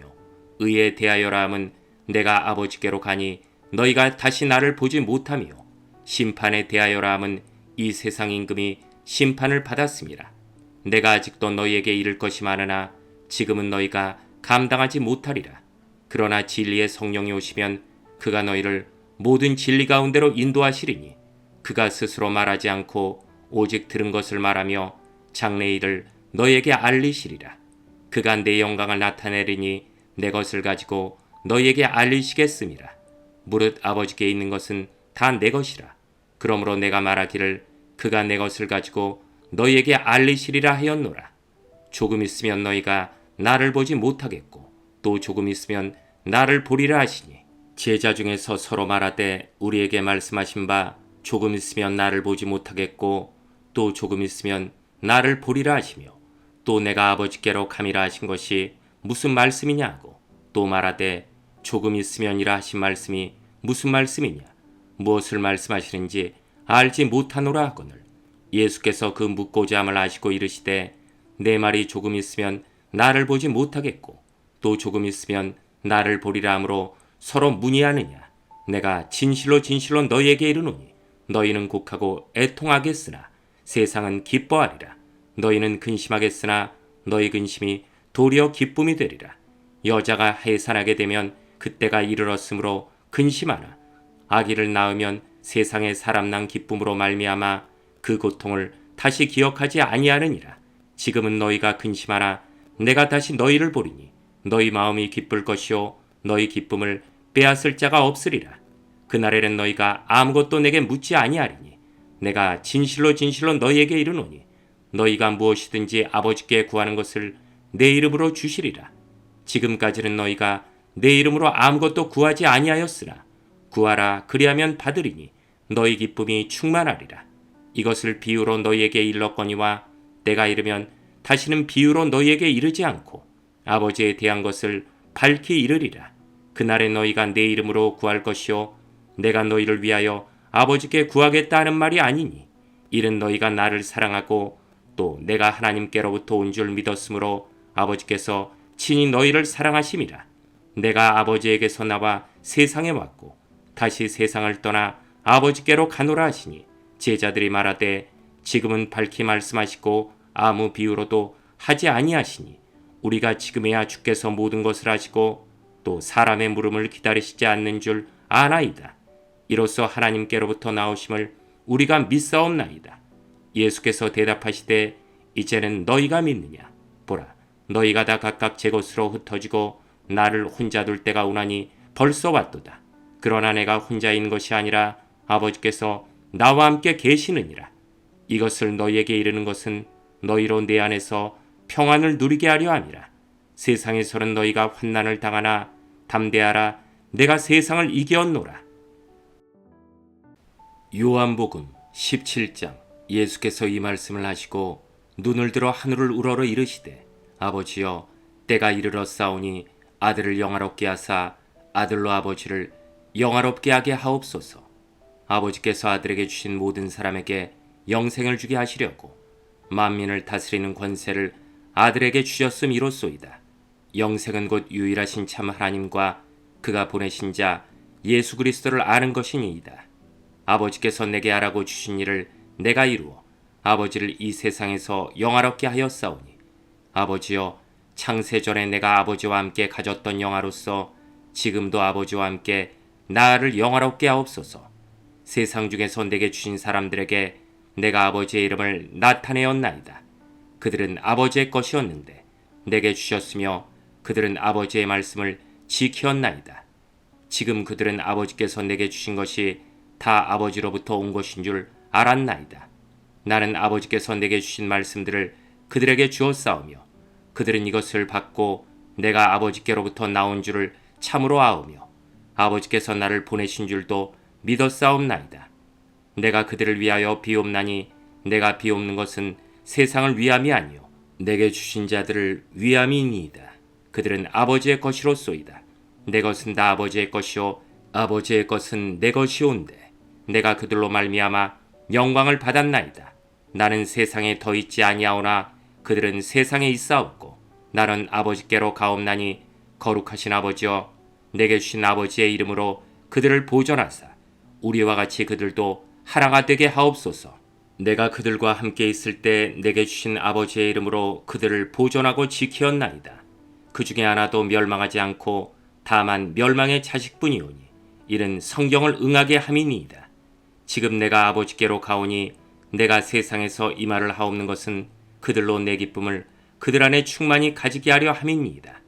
의에 대하여라 함은 내가 아버지께로 가니 너희가 다시 나를 보지 못하며 심판에 대하여라 함은 이 세상 임금이 심판을 받았음이라. 내가 아직도 너희에게 이를 것이 많으나 지금은 너희가 감당하지 못하리라. 그러나 진리의 성령이 오시면 그가 너희를 모든 진리 가운데로 인도하시리니 그가 스스로 말하지 않고 오직 들은 것을 말하며 장래 일을 너희에게 알리시리라. 그가 내 영광을 나타내리니 내 것을 가지고 너희에게 알리시겠음이라. 무릇 아버지께 있는 것은 다 내 것이라. 그러므로 내가 말하기를 그가 내 것을 가지고 너희에게 알리시리라 하였노라. 조금 있으면 너희가 나를 보지 못하겠고 또 조금 있으면 나를 보리라 하시니 제자 중에서 서로 말하되 우리에게 말씀하신 바 조금 있으면 나를 보지 못하겠고 또 조금 있으면 나를 보리라 하시며 또 내가 아버지께로 감이라 하신 것이 무슨 말씀이냐고 또 말하되 조금 있으면이라 하신 말씀이 무슨 말씀이냐 무엇을 말씀하시는지 알지 못하노라 하거늘 예수께서 그 묻고자 함을 아시고 이르시되 내 말이 조금 있으면 나를 보지 못하겠고 또 조금 있으면 나를 보리라 하므로 서로 문의하느냐. 내가 진실로 진실로 너희에게 이르노니 너희는 곡하고 애통하겠으나 세상은 기뻐하리라. 너희는 근심하겠으나 너희 근심이 도리어 기쁨이 되리라. 여자가 해산하게 되면 그때가 이르렀으므로 근심하나 아기를 낳으면 세상에 사람 난 기쁨으로 말미암아 그 고통을 다시 기억하지 아니하느니라. 지금은 너희가 근심하나 내가 다시 너희를 보리니 너희 마음이 기쁠 것이요 너희 기쁨을 빼앗을 자가 없으리라. 그날에는 너희가 아무것도 내게 묻지 아니하리니 내가 진실로 진실로 너희에게 이르노니 너희가 무엇이든지 아버지께 구하는 것을 내 이름으로 주시리라. 지금까지는 너희가 내 이름으로 아무것도 구하지 아니하였으나 구하라 그리하면 받으리니 너희 기쁨이 충만하리라. 이것을 비유로 너희에게 일렀거니와 때가 이르면 다시는 비유로 너희에게 이르지 않고 아버지에 대한 것을 밝히 이르리라. 그날에 너희가 내 이름으로 구할 것이요 내가 너희를 위하여 아버지께 구하겠다 하는 말이 아니니 이는 너희가 나를 사랑하고 또 내가 하나님께로부터 온 줄 믿었으므로 아버지께서 친히 너희를 사랑하심이라. 내가 아버지에게서 나와 세상에 왔고 다시 세상을 떠나 아버지께로 가노라 하시니 제자들이 말하되 지금은 밝히 말씀하시고 아무 비유로도 하지 아니하시니 우리가 지금에야 주께서 모든 것을 하시고 또 사람의 물음을 기다리시지 않는 줄 아나이다. 이로써 하나님께로부터 나오심을 우리가 믿사옵나이다. 예수께서 대답하시되 이제는 너희가 믿느냐? 보라, 너희가 다 각각 제 곳으로 흩어지고 나를 혼자 둘 때가 오나니 벌써 왔도다. 그러나 내가 혼자인 것이 아니라 아버지께서 나와 함께 계시느니라. 이것을 너희에게 이르는 것은 너희로 내 안에서 평안을 누리게 하려 함이라. 세상에서는 너희가 환난을 당하나 담대하라. 내가 세상을 이겼노라. 요한복음 17장. 예수께서 이 말씀을 하시고 눈을 들어 하늘을 우러러 이르시되 아버지여 때가 이르러 싸우니 아들을 영화롭게 하사 아들로 아버지를 영화롭게 하게 하옵소서. 아버지께서 아들에게 주신 모든 사람에게 영생을 주게 하시려고 만민을 다스리는 권세를 아들에게 주셨음이로소이다. 영생은 곧 유일하신 참 하나님과 그가 보내신 자 예수 그리스도를 아는 것이니이다. 아버지께서 내게 하라고 주신 일을 내가 이루어 아버지를 이 세상에서 영화롭게 하였사오니 아버지여 창세전에 내가 아버지와 함께 가졌던 영화로서 지금도 아버지와 함께 나를 영화롭게 하옵소서. 세상 중에서 내게 주신 사람들에게 내가 아버지의 이름을 나타내었나이다. 그들은 아버지의 것이었는데 내게 주셨으며 그들은 아버지의 말씀을 지켰나이다. 지금 그들은 아버지께서 내게 주신 것이 다 아버지로부터 온 것인 줄 알았나이다. 나는 아버지께서 내게 주신 말씀들을 그들에게 주었사오며 그들은 이것을 받고 내가 아버지께로부터 나온 줄을 참으로 아오며 아버지께서 나를 보내신 줄도 믿었사옵나이다. 내가 그들을 위하여 비옵나니 내가 비옵는 것은 세상을 위함이 아니요 내게 주신 자들을 위함이니이다. 그들은 아버지의 것이로소이다. 내 것은 다 아버지의 것이요 아버지의 것은 내 것이온데 내가 그들로 말미암아 영광을 받았나이다. 나는 세상에 더 있지 아니하오나 그들은 세상에 있사옵고 나는 아버지께로 가옵나니 거룩하신 아버지여 내게 주신 아버지의 이름으로 그들을 보존하사 우리와 같이 그들도 하나가 되게 하옵소서. 내가 그들과 함께 있을 때 내게 주신 아버지의 이름으로 그들을 보존하고 지키었나이다. 그 중에 하나도 멸망하지 않고 다만 멸망의 자식뿐이오니 이는 성경을 응하게 함이니이다. 지금 내가 아버지께로 가오니 내가 세상에서 이 말을 하옵는 것은 그들로 내 기쁨을 그들 안에 충만히 가지게 하려 함이니이다.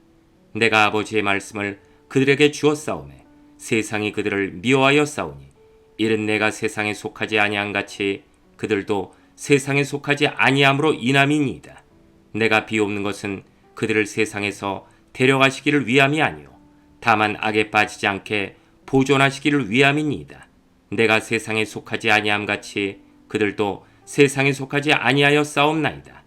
내가 아버지의 말씀을 그들에게 주었사오매 세상이 그들을 미워하여 싸우니 이는 내가 세상에 속하지 아니한 같이 그들도 세상에 속하지 아니함으로 인함이니이다. 내가 비옵는 것은 그들을 세상에서 데려가시기를 위함이 아니요 다만 악에 빠지지 않게 보존하시기를 위함이니이다. 내가 세상에 속하지 아니함 같이 그들도 세상에 속하지 아니하여 싸움나이다.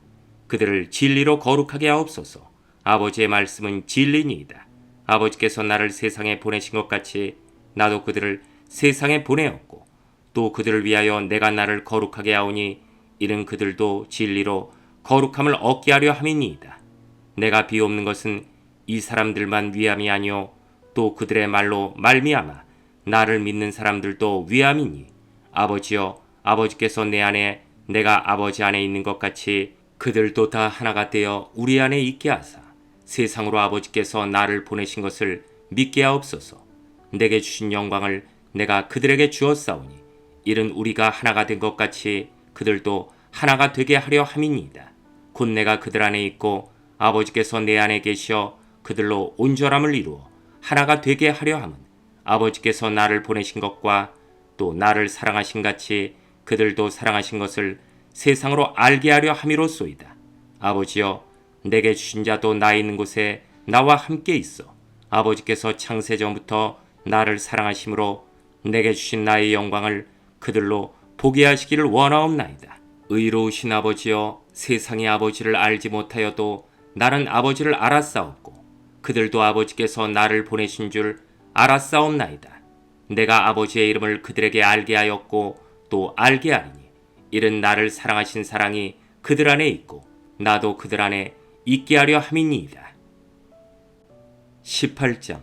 그들을 진리로 거룩하게 하옵소서. 아버지의 말씀은 진리니이다. 아버지께서 나를 세상에 보내신 것 같이 나도 그들을 세상에 보내었고 또 그들을 위하여 내가 나를 거룩하게 하오니 이는 그들도 진리로 거룩함을 얻게 하려 함이니이다. 내가 비옵는 것은 이 사람들만 위함이 아니요 또 그들의 말로 말미암아 나를 믿는 사람들도 위함이니 아버지여 아버지께서 내 안에 내가 아버지 안에 있는 것 같이 그들도 다 하나가 되어 우리 안에 있게 하사 세상으로 아버지께서 나를 보내신 것을 믿게 하옵소서. 내게 주신 영광을 내가 그들에게 주었사오니 이는 우리가 하나가 된 것 같이 그들도 하나가 되게 하려 함이니이다. 곧 내가 그들 안에 있고 아버지께서 내 안에 계시어 그들로 온전함을 이루어 하나가 되게 하려 함은 아버지께서 나를 보내신 것과 또 나를 사랑하신 같이 그들도 사랑하신 것을 세상으로 알게 하려 함이로소이다. 아버지여 내게 주신 자도 나 있는 곳에 나와 함께 있어 아버지께서 창세전부터 나를 사랑하심으로 내게 주신 나의 영광을 그들로 보게 하시기를 원하옵나이다. 의로우신 아버지여 세상이 아버지를 알지 못하여도 나는 아버지를 알았사옵고 그들도 아버지께서 나를 보내신 줄 알았사옵나이다. 내가 아버지의 이름을 그들에게 알게 하였고 또 알게 하리니 이는 나를 사랑하신 사랑이 그들 안에 있고 나도 그들 안에 있게 하려 함이니이다. 18장.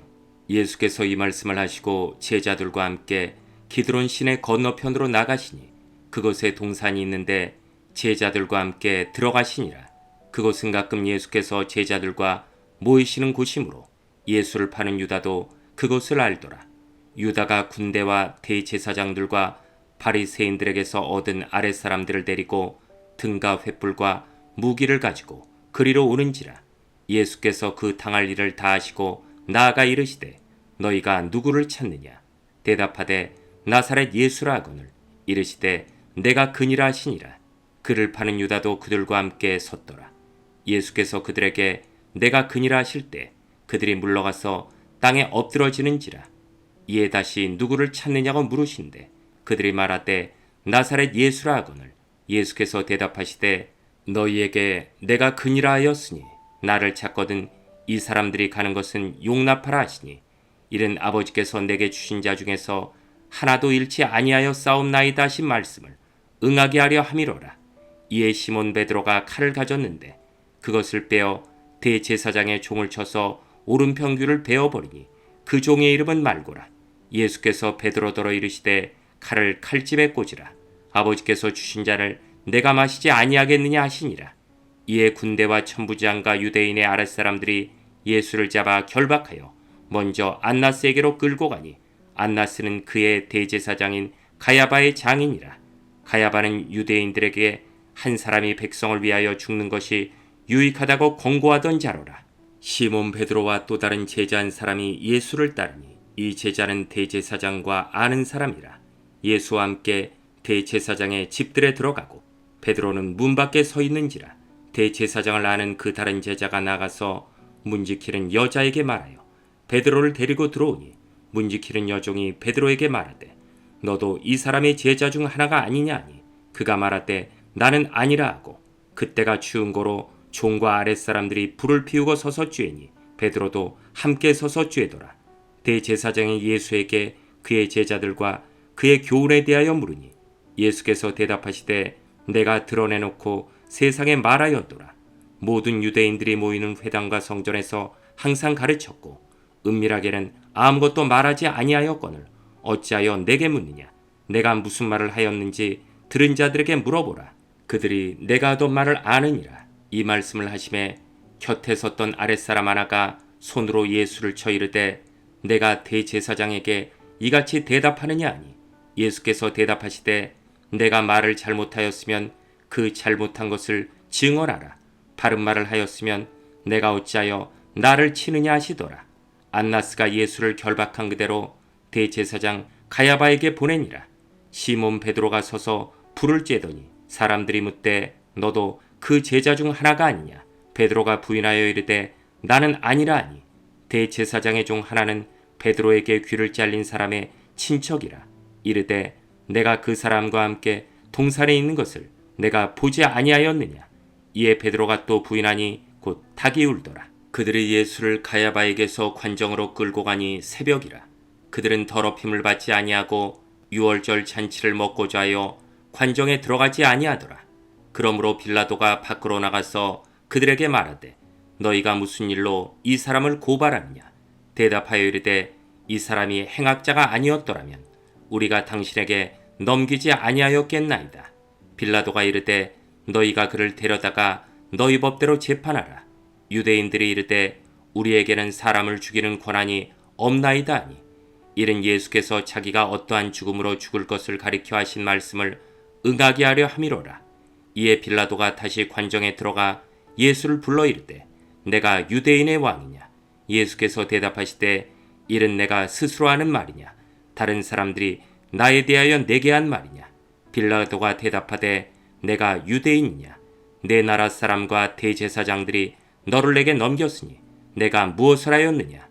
예수께서 이 말씀을 하시고 제자들과 함께 기드론 시내 건너편으로 나가시니 그곳에 동산이 있는데 제자들과 함께 들어가시니라. 그곳은 가끔 예수께서 제자들과 모이시는 곳이므로 예수를 파는 유다도 그곳을 알더라. 유다가 군대와 대제사장들과 바리새인들에게서 얻은 아랫사람들을 데리고 등과 횃불과 무기를 가지고 그리로 오는지라. 예수께서 그 당할 일을 다 하시고 나아가 이르시되 너희가 누구를 찾느냐? 대답하되 나사렛 예수라 하거늘 이르시되 내가 그니라 하시니라. 그를 파는 유다도 그들과 함께 섰더라. 예수께서 그들에게 내가 그니라 하실 때 그들이 물러가서 땅에 엎드러지는지라. 이에 다시 누구를 찾느냐고 물으신대 그들이 말하되 나사렛 예수라 하거늘 예수께서 대답하시되 너희에게 내가 그니라 하였으니 나를 찾거든 이 사람들이 가는 것은 용납하라 하시니 이는 아버지께서 내게 주신 자 중에서 하나도 잃지 아니하여 싸움나이다 하신 말씀을 응하게 하려 함이로라. 이에 시몬 베드로가 칼을 가졌는데 그것을 빼어 대제사장의 종을 쳐서 오른편 귀를 베어버리니 그 종의 이름은 말고라. 예수께서 베드로더러 이르시되 칼을 칼집에 꽂으라. 아버지께서 주신 자를 내가 마시지 아니하겠느냐 하시니라. 이에 군대와 천부장과 유대인의 아랫사람들이 예수를 잡아 결박하여 먼저 안나스에게로 끌고 가니 안나스는 그의 대제사장인 가야바의 장인이라. 가야바는 유대인들에게 한 사람이 백성을 위하여 죽는 것이 유익하다고 권고하던 자로라. 시몬 베드로와 또 다른 제자 한 사람이 예수를 따르니 이 제자는 대제사장과 아는 사람이라. 예수와 함께 대제사장의 집들에 들어가고 베드로는 문 밖에 서 있는지라. 대제사장을 아는 그 다른 제자가 나가서 문지키는 여자에게 말하여 베드로를 데리고 들어오니 문지키는 여종이 베드로에게 말하되 너도 이 사람의 제자 중 하나가 아니냐 하니 그가 말하되 나는 아니라 하고 그때가 추운 고로 종과 아랫사람들이 불을 피우고 서서 쬐니 베드로도 함께 서서 쬐더라. 대제사장이 예수에게 그의 제자들과 그의 교훈에 대하여 물으니 예수께서 대답하시되 내가 드러내놓고 세상에 말하였도다. 모든 유대인들이 모이는 회당과 성전에서 항상 가르쳤고 은밀하게는 아무것도 말하지 아니하였거늘 어찌하여 내게 묻느냐? 내가 무슨 말을 하였는지 들은 자들에게 물어보라. 그들이 내가 하던 말을 아느니라. 이 말씀을 하심에 곁에 섰던 아랫사람 하나가 손으로 예수를 쳐 이르되 내가 대제사장에게 이같이 대답하느냐 하니 예수께서 대답하시되 내가 말을 잘못하였으면 그 잘못한 것을 증언하라. 바른 말을 하였으면 내가 어찌하여 나를 치느냐 하시더라. 안나스가 예수를 결박한 그대로 대제사장 가야바에게 보내니라. 시몬 베드로가 서서 불을 쬐더니 사람들이 묻되 너도 그 제자 중 하나가 아니냐? 베드로가 부인하여 이르되 나는 아니라 하니 대제사장의 종 하나는 베드로에게 귀를 잘린 사람의 친척이라. 이르되 내가 그 사람과 함께 동산에 있는 것을 내가 보지 아니하였느냐? 이에 베드로가 또 부인하니 곧 닭이 울더라. 그들이 예수를 가야바에게서 관정으로 끌고 가니 새벽이라. 그들은 더럽힘을 받지 아니하고 유월절 잔치를 먹고자 하여 관정에 들어가지 아니하더라. 그러므로 빌라도가 밖으로 나가서 그들에게 말하되 너희가 무슨 일로 이 사람을 고발하느냐? 대답하여 이르되 이 사람이 행악자가 아니었더라면 우리가 당신에게 넘기지 아니하였겠나이다. 빌라도가 이르되 너희가 그를 데려다가 너희 법대로 재판하라. 유대인들이 이르되 우리에게는 사람을 죽이는 권한이 없나이다 하니 이는 예수께서 자기가 어떠한 죽음으로 죽을 것을 가리켜 하신 말씀을 응하게 하려 함이로라. 이에 빌라도가 다시 관정에 들어가 예수를 불러 이르되 내가 유대인의 왕이냐? 예수께서 대답하시되 이는 내가 스스로 하는 말이냐? 다른 사람들이 나에 대하여 내게 한 말이냐? 빌라도가 대답하되 내가 유대인이냐? 내 나라 사람과 대제사장들이 너를 내게 넘겼으니 내가 무엇을 하였느냐?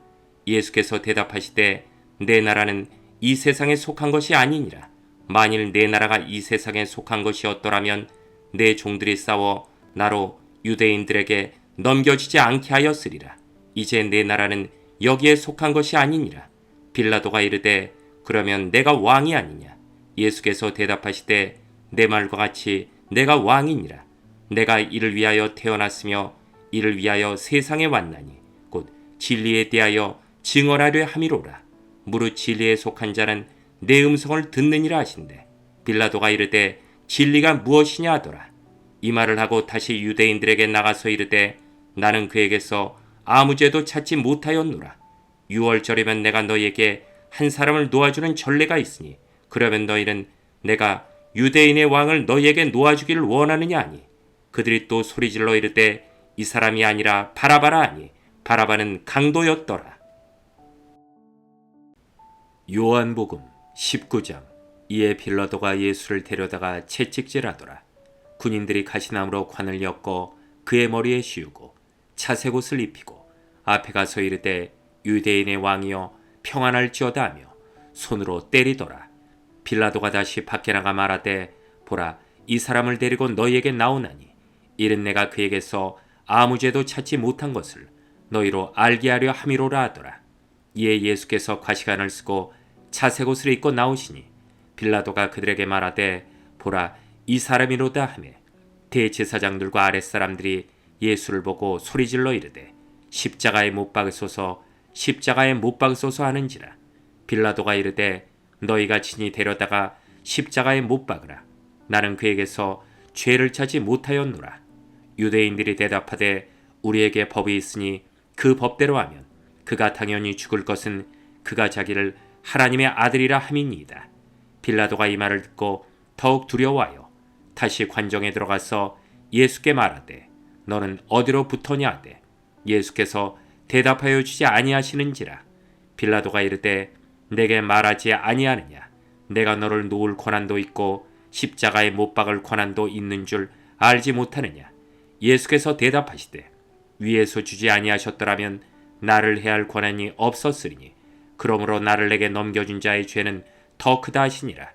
예수께서 대답하시되 내 나라는 이 세상에 속한 것이 아니니라. 만일 내 나라가 이 세상에 속한 것이었더라면 내 종들이 싸워 나로 유대인들에게 넘겨주지 않게 하였으리라. 이제 내 나라는 여기에 속한 것이 아니니라. 빌라도가 이르되 그러면 내가 왕이 아니냐? 예수께서 대답하시되 내 말과 같이 내가 왕이니라. 내가 이를 위하여 태어났으며 이를 위하여 세상에 왔나니 곧 진리에 대하여 증언하려 함이로라. 무릇 진리에 속한 자는 내 음성을 듣느니라 하신대. 빌라도가 이르되 진리가 무엇이냐 하더라. 이 말을 하고 다시 유대인들에게 나가서 이르되 나는 그에게서 아무 죄도 찾지 못하였노라. 유월절이면 내가 너희에게 한 사람을 놓아주는 전례가 있으니 그러면 너희는 내가 유대인의 왕을 너희에게 놓아주기를 원하느냐 하니 그들이 또 소리질러 이르되 이 사람이 아니라 바라바라 하니 바라바는 강도였더라. 요한복음 19장. 이에 빌라도가 예수를 데려다가 채찍질하더라. 군인들이 가시나무로 관을 엮어 그의 머리에 씌우고 차색옷을 입히고 앞에 가서 이르되 유대인의 왕이여 평안할지어다 하며 손으로 때리더라. 빌라도가 다시 밖에 나가 말하되 보라 이 사람을 데리고 너희에게 나오나니 이는 내가 그에게서 아무 죄도 찾지 못한 것을 너희로 알게 하려 함이로라 하더라. 이에 예수께서 과시관을 쓰고 차색옷을 입고 나오시니 빌라도가 그들에게 말하되 보라 이 사람이로다 하매 대제사장들과 아랫사람들이 예수를 보고 소리질러 이르되 십자가에 못 박으소서 십자가에 못 박으소서 하는지라. 빌라도가 이르되 너희가 친히 데려다가 십자가에 못 박으라. 나는 그에게서 죄를 찾지 못하였노라. 유대인들이 대답하되 우리에게 법이 있으니 그 법대로 하면 그가 당연히 죽을 것은 그가 자기를 하나님의 아들이라 함이니이다. 빌라도가 이 말을 듣고 더욱 두려워하여 다시 관정에 들어가서 예수께 말하되 너는 어디로 붙었냐 하되 예수께서 대답하여 주지 아니하시는지라. 빌라도가 이르되 내게 말하지 아니하느냐? 내가 너를 놓을 권한도 있고 십자가에 못 박을 권한도 있는 줄 알지 못하느냐? 예수께서 대답하시되 위에서 주지 아니하셨더라면 나를 해할 권한이 없었으리니 그러므로 나를 내게 넘겨준 자의 죄는 더 크다 하시니라.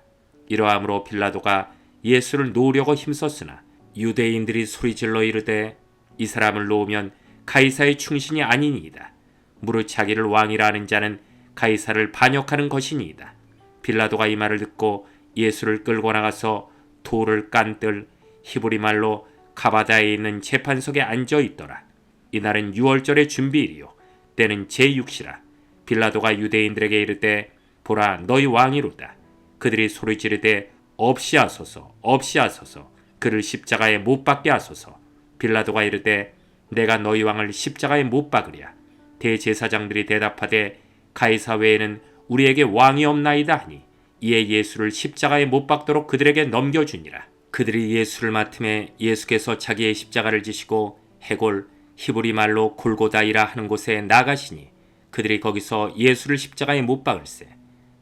이러함으로 빌라도가 예수를 놓으려고 힘썼으나 유대인들이 소리질러 이르되 이 사람을 놓으면 가이사의 충신이 아니니이다. 무릇 자기를 왕이라 하는 자는 가이사를 반역하는 것이니이다. 빌라도가 이 말을 듣고 예수를 끌고 나가서 돌을 깐뜰 히브리 말로 가바다에 있는 재판석에 앉아 있더라. 이날은 유월절의 준비일이요 때는 제6시라. 빌라도가 유대인들에게 이르되 보라 너희 왕이로다. 그들이 소리 지르되 없이 하소서 없이 하소서 그를 십자가에 못 박게 하소서. 빌라도가 이르되 내가 너희 왕을 십자가에 못 박으랴. 대제사장들이 대답하되 가이사 외에는 우리에게 왕이 없나이다 하니 이에 예수를 십자가에 못 박도록 그들에게 넘겨주니라. 그들이 예수를 맡음에 예수께서 자기의 십자가를 지시고 해골 히브리 말로 골고다이라 하는 곳에 나가시니 그들이 거기서 예수를 십자가에 못 박을세.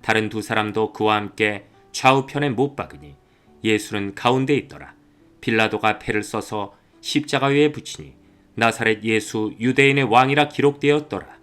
다른 두 사람도 그와 함께 좌우편에 못 박으니 예수는 가운데 있더라. 빌라도가 패를 써서 십자가 위에 붙이니 나사렛 예수 유대인의 왕이라 기록되었더라.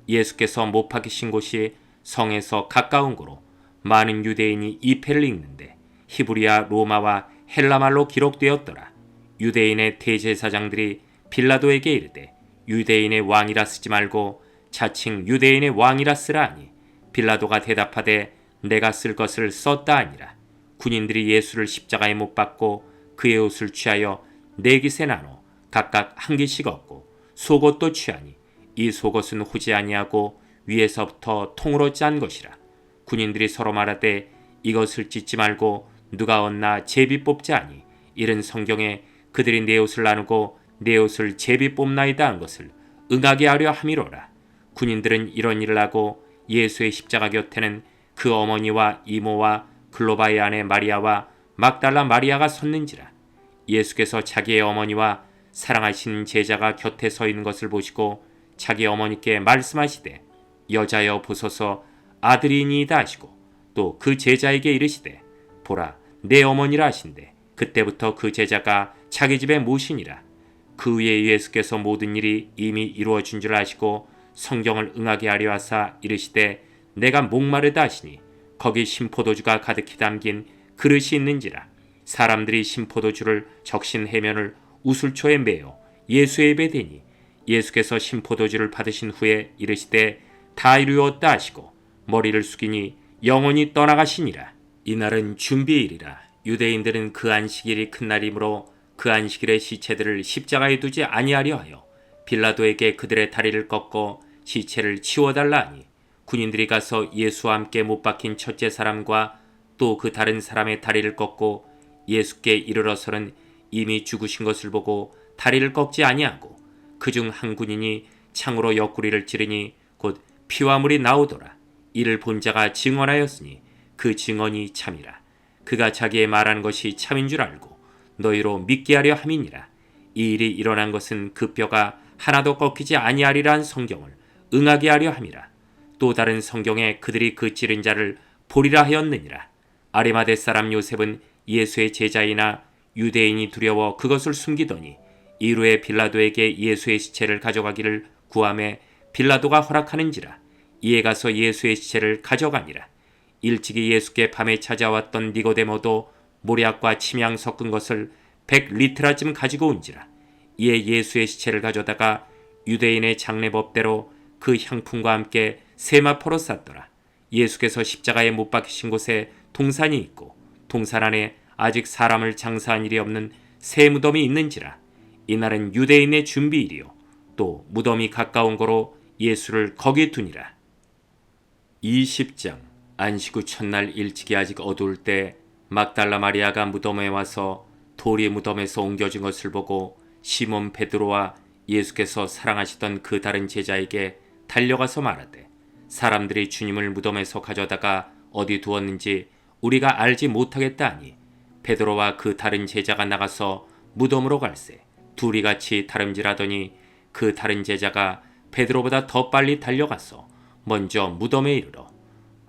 예수께서 못 박히신 곳이 성에서 가까운 고로 많은 유대인이 이 패를 읽는데 히브리아 로마와 헬라말로 기록되었더라. 유대인의 대제사장들이 빌라도에게 이르되 유대인의 왕이라 쓰지 말고 자칭 유대인의 왕이라 쓰라 하니 빌라도가 대답하되 내가 쓸 것을 썼다 하니라. 군인들이 예수를 십자가에 못 박고 그의 옷을 취하여 네 깃에 나눠 각각 한 깃씩 얻고 속옷도 취하니 이 속옷은 후지 아니하고 위에서부터 통으로 짠 것이라. 군인들이 서로 말하되 이것을 찢지 말고 누가 얻나 제비 뽑자 하니 이른 성경에 그들이 내 옷을 나누고 내 옷을 제비 뽑나이다 한 것을 응하게 하려 함이로라. 군인들은 이런 일을 하고 예수의 십자가 곁에는 그 어머니와 이모와 글로바의 아내 마리아와 막달라 마리아가 섰는지라. 예수께서 자기의 어머니와 사랑하신 제자가 곁에 서 있는 것을 보시고 자기 어머니께 말씀하시되 여자여 보소서 아들이니이다 하시고 또 그 제자에게 이르시되 보라 내 어머니라 하신대 그때부터 그 제자가 자기 집에 모시니라. 그 후에 예수께서 모든 일이 이미 이루어진 줄 아시고 성경을 응하게 하려 하사 이르시되 내가 목마르다 하시니 거기 신포도주가 가득히 담긴 그릇이 있는지라. 사람들이 신포도주를 적신 해면을 우슬초에 매어 예수의 입에 대니 예수께서 신포도주를 받으신 후에 이르시되 다 이루었다 하시고 머리를 숙이니 영원히 떠나가시니라. 이날은 준비일이라. 유대인들은 그 안식일이 큰 날이므로 그 안식일의 시체들을 십자가에 두지 아니하려 하여 빌라도에게 그들의 다리를 꺾고 시체를 치워달라 하니 군인들이 가서 예수와 함께 못 박힌 첫째 사람과 또 그 다른 사람의 다리를 꺾고 예수께 이르러서는 이미 죽으신 것을 보고 다리를 꺾지 아니하고 그중 한 군인이 창으로 옆구리를 찌르니 곧 피와 물이 나오더라. 이를 본 자가 증언하였으니 그 증언이 참이라. 그가 자기의 말한 것이 참인 줄 알고 너희로 믿게 하려 함이니라. 이 일이 일어난 것은 그 뼈가 하나도 꺾이지 아니하리란 성경을 응하게 하려 함이라. 또 다른 성경에 그들이 그 찌른 자를 보리라 하였느니라. 아리마대 사람 요셉은 예수의 제자이나 유대인이 두려워 그것을 숨기더니 이루에 빌라도에게 예수의 시체를 가져가기를 구하매 빌라도가 허락하는지라. 이에 가서 예수의 시체를 가져가니라. 일찍이 예수께 밤에 찾아왔던 니고데모도 모략과 침향 섞은 것을 100리트라쯤 가지고 온지라. 이에 예수의 시체를 가져다가 유대인의 장례법대로 그 향품과 함께 세마포로 쌌더라. 예수께서 십자가에 못 박히신 곳에 동산이 있고 동산 안에 아직 사람을 장사한 일이 없는 새 무덤이 있는지라. 이날은 유대인의 준비일이요 또 무덤이 가까운 거로 예수를 거기 두니라. 20장. 안식 후 첫날 일찍이 아직 어두울 때 막달라 마리아가 무덤에 와서 돌이 무덤에서 옮겨진 것을 보고 시몬 베드로와 예수께서 사랑하시던 그 다른 제자에게 달려가서 말하되 사람들이 주님을 무덤에서 가져다가 어디 두었는지 우리가 알지 못하겠다 하니 베드로와 그 다른 제자가 나가서 무덤으로 갈새 둘이 같이 다름질하더니 그 다른 제자가 베드로보다 더 빨리 달려가서 먼저 무덤에 이르러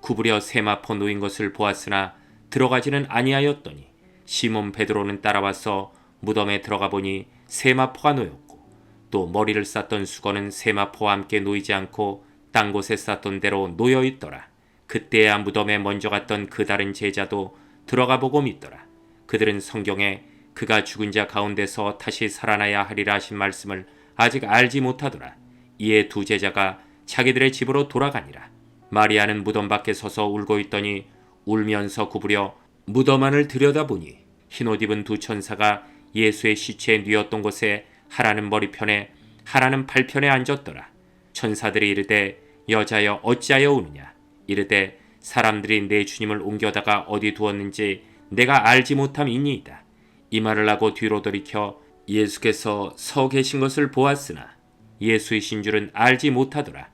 구부려 세마포 놓인 것을 보았으나 들어가지는 아니하였더니 시몬 베드로는 따라와서 무덤에 들어가 보니 세마포가 놓였고 또 머리를 쌌던 수건은 세마포와 함께 놓이지 않고 딴 곳에 쌌던 대로 놓여 있더라. 그때야 무덤에 먼저 갔던 그 다른 제자도 들어가 보고 믿더라. 그들은 성경에 그가 죽은 자 가운데서 다시 살아나야 하리라 하신 말씀을 아직 알지 못하더라. 이에 두 제자가 자기들의 집으로 돌아가니라. 마리아는 무덤 밖에 서서 울고 있더니 울면서 구부려 무덤 안을 들여다보니 흰옷 입은 두 천사가 예수의 시체에 뉘었던 곳에 하나는 머리편에 하나는 발편에 앉았더라. 천사들이 이르되 여자여 어찌하여 우느냐. 이르되 사람들이 내 주님을 옮겨다가 어디 두었는지 내가 알지 못함이니이다. 이 말을 하고 뒤로 돌이켜 예수께서 서 계신 것을 보았으나 예수이신 줄은 알지 못하더라.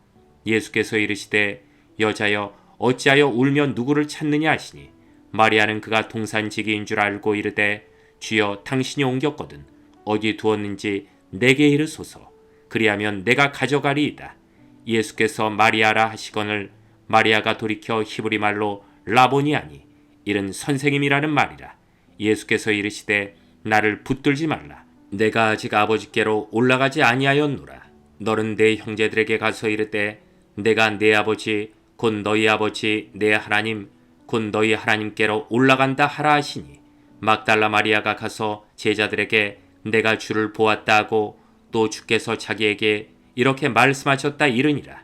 예수께서 이르시되 여자여 어찌하여 울며 누구를 찾느냐 하시니 마리아는 그가 동산지기인 줄 알고 이르되 주여 당신이 옮겼거든 어디 두었는지 내게 이르소서. 그리하면 내가 가져가리이다. 예수께서 마리아라 하시거늘 마리아가 돌이켜 히브리 말로 라보니 하니 이는 선생님이라는 말이라. 예수께서 이르시되 나를 붙들지 말라. 내가 아직 아버지께로 올라가지 아니하였노라. 너는 내 형제들에게 가서 이르되 내가 내 아버지 곧 너희 아버지 내 하나님 곧 너희 하나님께로 올라간다 하라 하시니 막달라 마리아가 가서 제자들에게 내가 주를 보았다 하고 또 주께서 자기에게 이렇게 말씀하셨다 이르니라.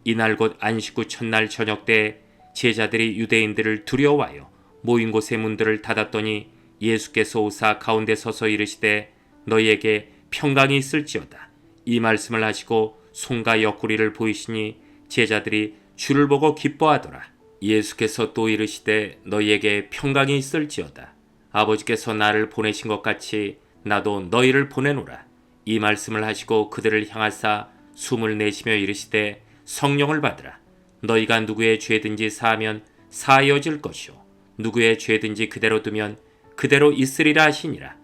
이날 곧 안식 후 첫날 저녁 때 제자들이 유대인들을 두려워하여 모인 곳의 문들을 닫았더니 예수께서 오사 가운데 서서 이르시되 너희에게 평강이 있을지어다. 이 말씀을 하시고 손과 옆구리를 보이시니 제자들이 주를 보고 기뻐하더라. 예수께서 또 이르시되 너희에게 평강이 있을지어다. 아버지께서 나를 보내신 것 같이 나도 너희를 보내노라. 이 말씀을 하시고 그들을 향하사 숨을 내쉬며 이르시되 성령을 받으라. 너희가 누구의 죄든지 사하면 사하여질 것이요 누구의 죄든지 그대로 두면 그대로 있으리라 하시니라.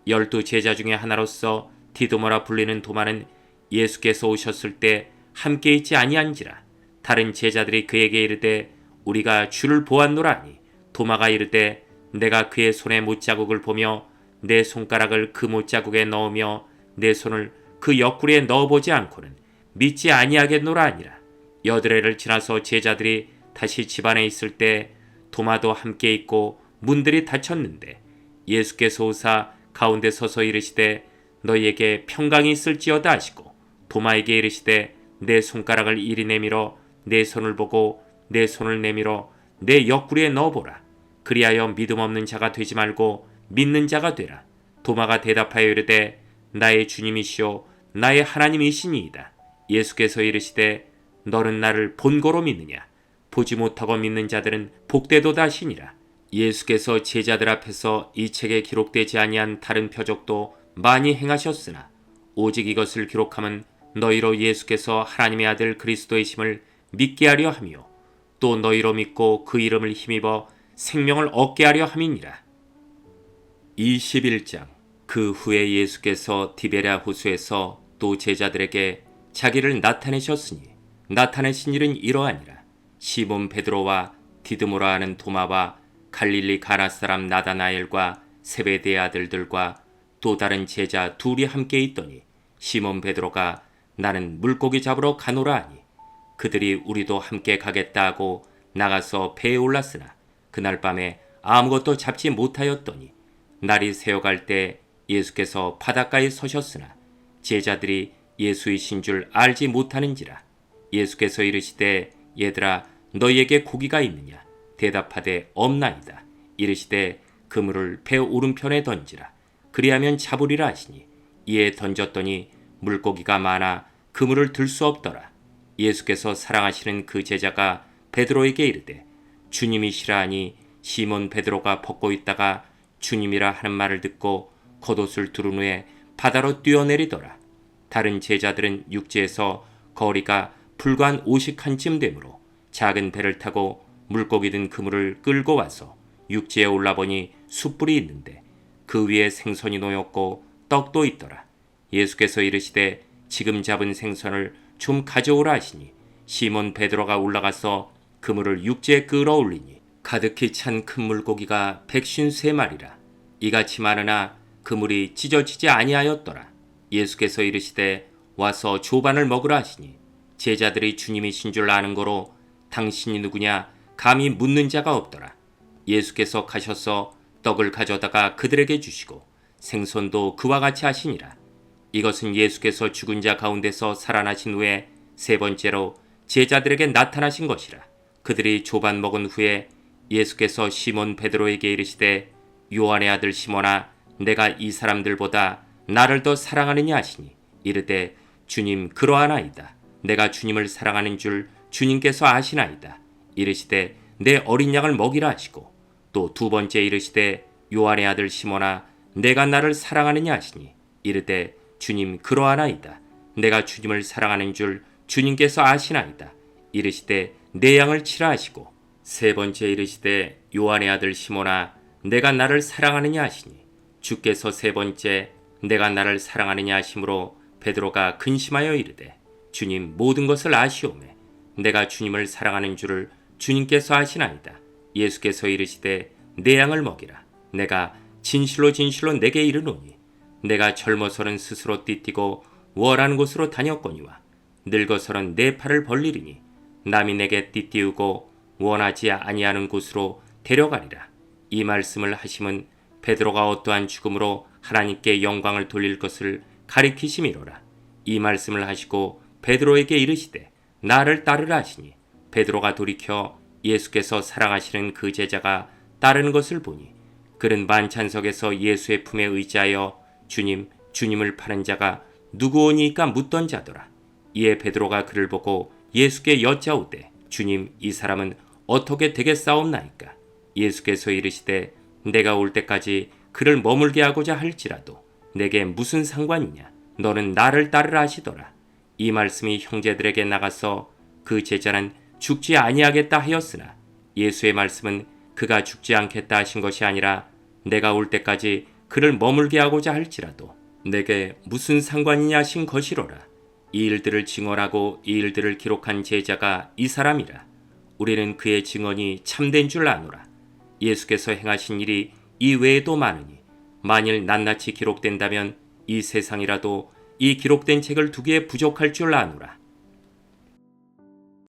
12 제자 중에 하나로서 디도마라 불리는 도마는 예수께서 오셨을 때 함께 있지 아니한지라. 다른 제자들이 그에게 이르되 우리가 주를 보았노라 하니 도마가 이르되 내가 그의 손에 못자국을 보며 내 손가락을 그 못자국에 넣으며 내 손을 그 옆구리에 넣어보지 않고는 믿지 아니하겠노라 하니라. 여드레를 지나서 제자들이 다시 집안에 있을 때 도마도 함께 있고 문들이 닫혔는데 예수께서 오사 가운데 서서 이르시되 너희에게 평강이 있을지어다 하시고 도마에게 이르시되 내 손가락을 이리 내밀어 내 손을 보고 내 손을 내밀어 내 옆구리에 넣어보라. 그리하여 믿음 없는 자가 되지 말고 믿는 자가 되라. 도마가 대답하여 이르되 나의 주님이시오 나의 하나님이시니이다. 예수께서 이르시되 너는 나를 본고로 믿느냐? 보지 못하고 믿는 자들은 복되도다 하시니라. 예수께서 제자들 앞에서 이 책에 기록되지 아니한 다른 표적도 많이 행하셨으나 오직 이것을 기록함은 너희로 예수께서 하나님의 아들 그리스도이심을 믿게 하려 하며 또 너희로 믿고 그 이름을 힘입어 생명을 얻게 하려 함이니라. 21장. 그 후에 예수께서 디베랴 호수에서 또 제자들에게 자기를 나타내셨으니 나타내신 일은 이러하니라. 시몬 베드로와 디드모라 하는 도마와 갈릴리 가나 사람 나다나엘과 세베대의 아들들과 또 다른 제자 둘이 함께 있더니 시몬 베드로가 나는 물고기 잡으러 가노라 하니 그들이 우리도 함께 가겠다 하고 나가서 배에 올랐으나 그날 밤에 아무것도 잡지 못하였더니 날이 새어갈 때 예수께서 바닷가에 서셨으나 제자들이 예수이신 줄 알지 못하는지라. 예수께서 이르시되 얘들아 너희에게 고기가 있느냐? 대답하되 없나이다. 이르시되 그물을 배 오른편에 던지라. 그리하면 잡으리라 하시니 이에 던졌더니 물고기가 많아 그물을 들 수 없더라. 예수께서 사랑하시는 그 제자가 베드로에게 이르되 주님이시라 하니 시몬 베드로가 벗고 있다가 주님이라 하는 말을 듣고 겉옷을 두른 후에 바다로 뛰어내리더라. 다른 제자들은 육지에서 거리가 불과 한 50칸쯤 되므로 작은 배를 타고 물고기 든 그물을 끌고 와서 육지에 올라보니 숯불이 있는데 그 위에 생선이 놓였고 떡도 있더라. 예수께서 이르시되 지금 잡은 생선을 좀 가져오라 하시니 시몬 베드로가 올라가서 그물을 육지에 끌어올리니 가득히 찬 큰 물고기가 153마리라. 이같이 많으나 그물이 찢어지지 아니하였더라. 예수께서 이르시되 와서 조반을 먹으라 하시니 제자들이 주님이신 줄 아는 거로 당신이 누구냐 감히 묻는 자가 없더라. 예수께서 가셔서 떡을 가져다가 그들에게 주시고 생선도 그와 같이 하시니라. 이것은 예수께서 죽은 자 가운데서 살아나신 후에 세 번째로 제자들에게 나타나신 것이라. 그들이 조반 먹은 후에 예수께서 시몬 베드로에게 이르시되 요한의 아들 시몬아 내가 이 사람들보다 나를 더 사랑하느냐 하시니 이르되 주님 그러하나이다. 내가 주님을 사랑하는 줄 주님께서 아시나이다. 이르시되 내 어린 양을 먹이라 하시고 또 두 번째 이르시되 요한의 아들 시몬아 내가 나를 사랑하느냐 하시니 이르되 주님 그러하나이다. 내가 주님을 사랑하는 줄 주님께서 아시나이다. 이르시되 내 양을 치라 하시고 세 번째 이르시되 요한의 아들 시몬아 내가 나를 사랑하느냐 하시니 주께서 세 번째 내가 나를 사랑하느냐 하심으로 베드로가 근심하여 이르되 주님 모든 것을 아시오매 내가 주님을 사랑하는 줄을 주님께서 아시나이다. 예수께서 이르시되 내 양을 먹이라. 내가 진실로 진실로 내게 이르노니 내가 젊어서는 스스로 띠띠고 원하는 곳으로 다녔거니와 늙어서는 내 팔을 벌리리니 남이 내게 띠띠우고 원하지 아니하는 곳으로 데려가리라. 이 말씀을 하심은 베드로가 어떠한 죽음으로 하나님께 영광을 돌릴 것을 가리키심이로라. 이 말씀을 하시고 베드로에게 이르시되 나를 따르라 하시니 베드로가 돌이켜 예수께서 사랑하시는 그 제자가 따르는 것을 보니 그는 만찬석에서 예수의 품에 의지하여 주님, 주님을 파는 자가 누구오니까 묻던 자더라. 이에 베드로가 그를 보고 예수께 여짜오되 주님 이 사람은 어떻게 되겠사옵나이까? 예수께서 이르시되 내가 올 때까지 그를 머물게 하고자 할지라도 내게 무슨 상관이냐? 너는 나를 따르라 하시더라. 이 말씀이 형제들에게 나가서 그 제자는 죽지 아니하겠다 하였으나 예수의 말씀은 그가 죽지 않겠다 하신 것이 아니라 내가 올 때까지 그를 머물게 하고자 할지라도 내게 무슨 상관이냐 하신 것이로라. 이 일들을 증언하고 이 일들을 기록한 제자가 이 사람이라. 우리는 그의 증언이 참된 줄 아노라. 예수께서 행하신 일이 이 외에도 많으니 만일 낱낱이 기록된다면 이 세상이라도 이 기록된 책을 두기에 부족할 줄 아노라.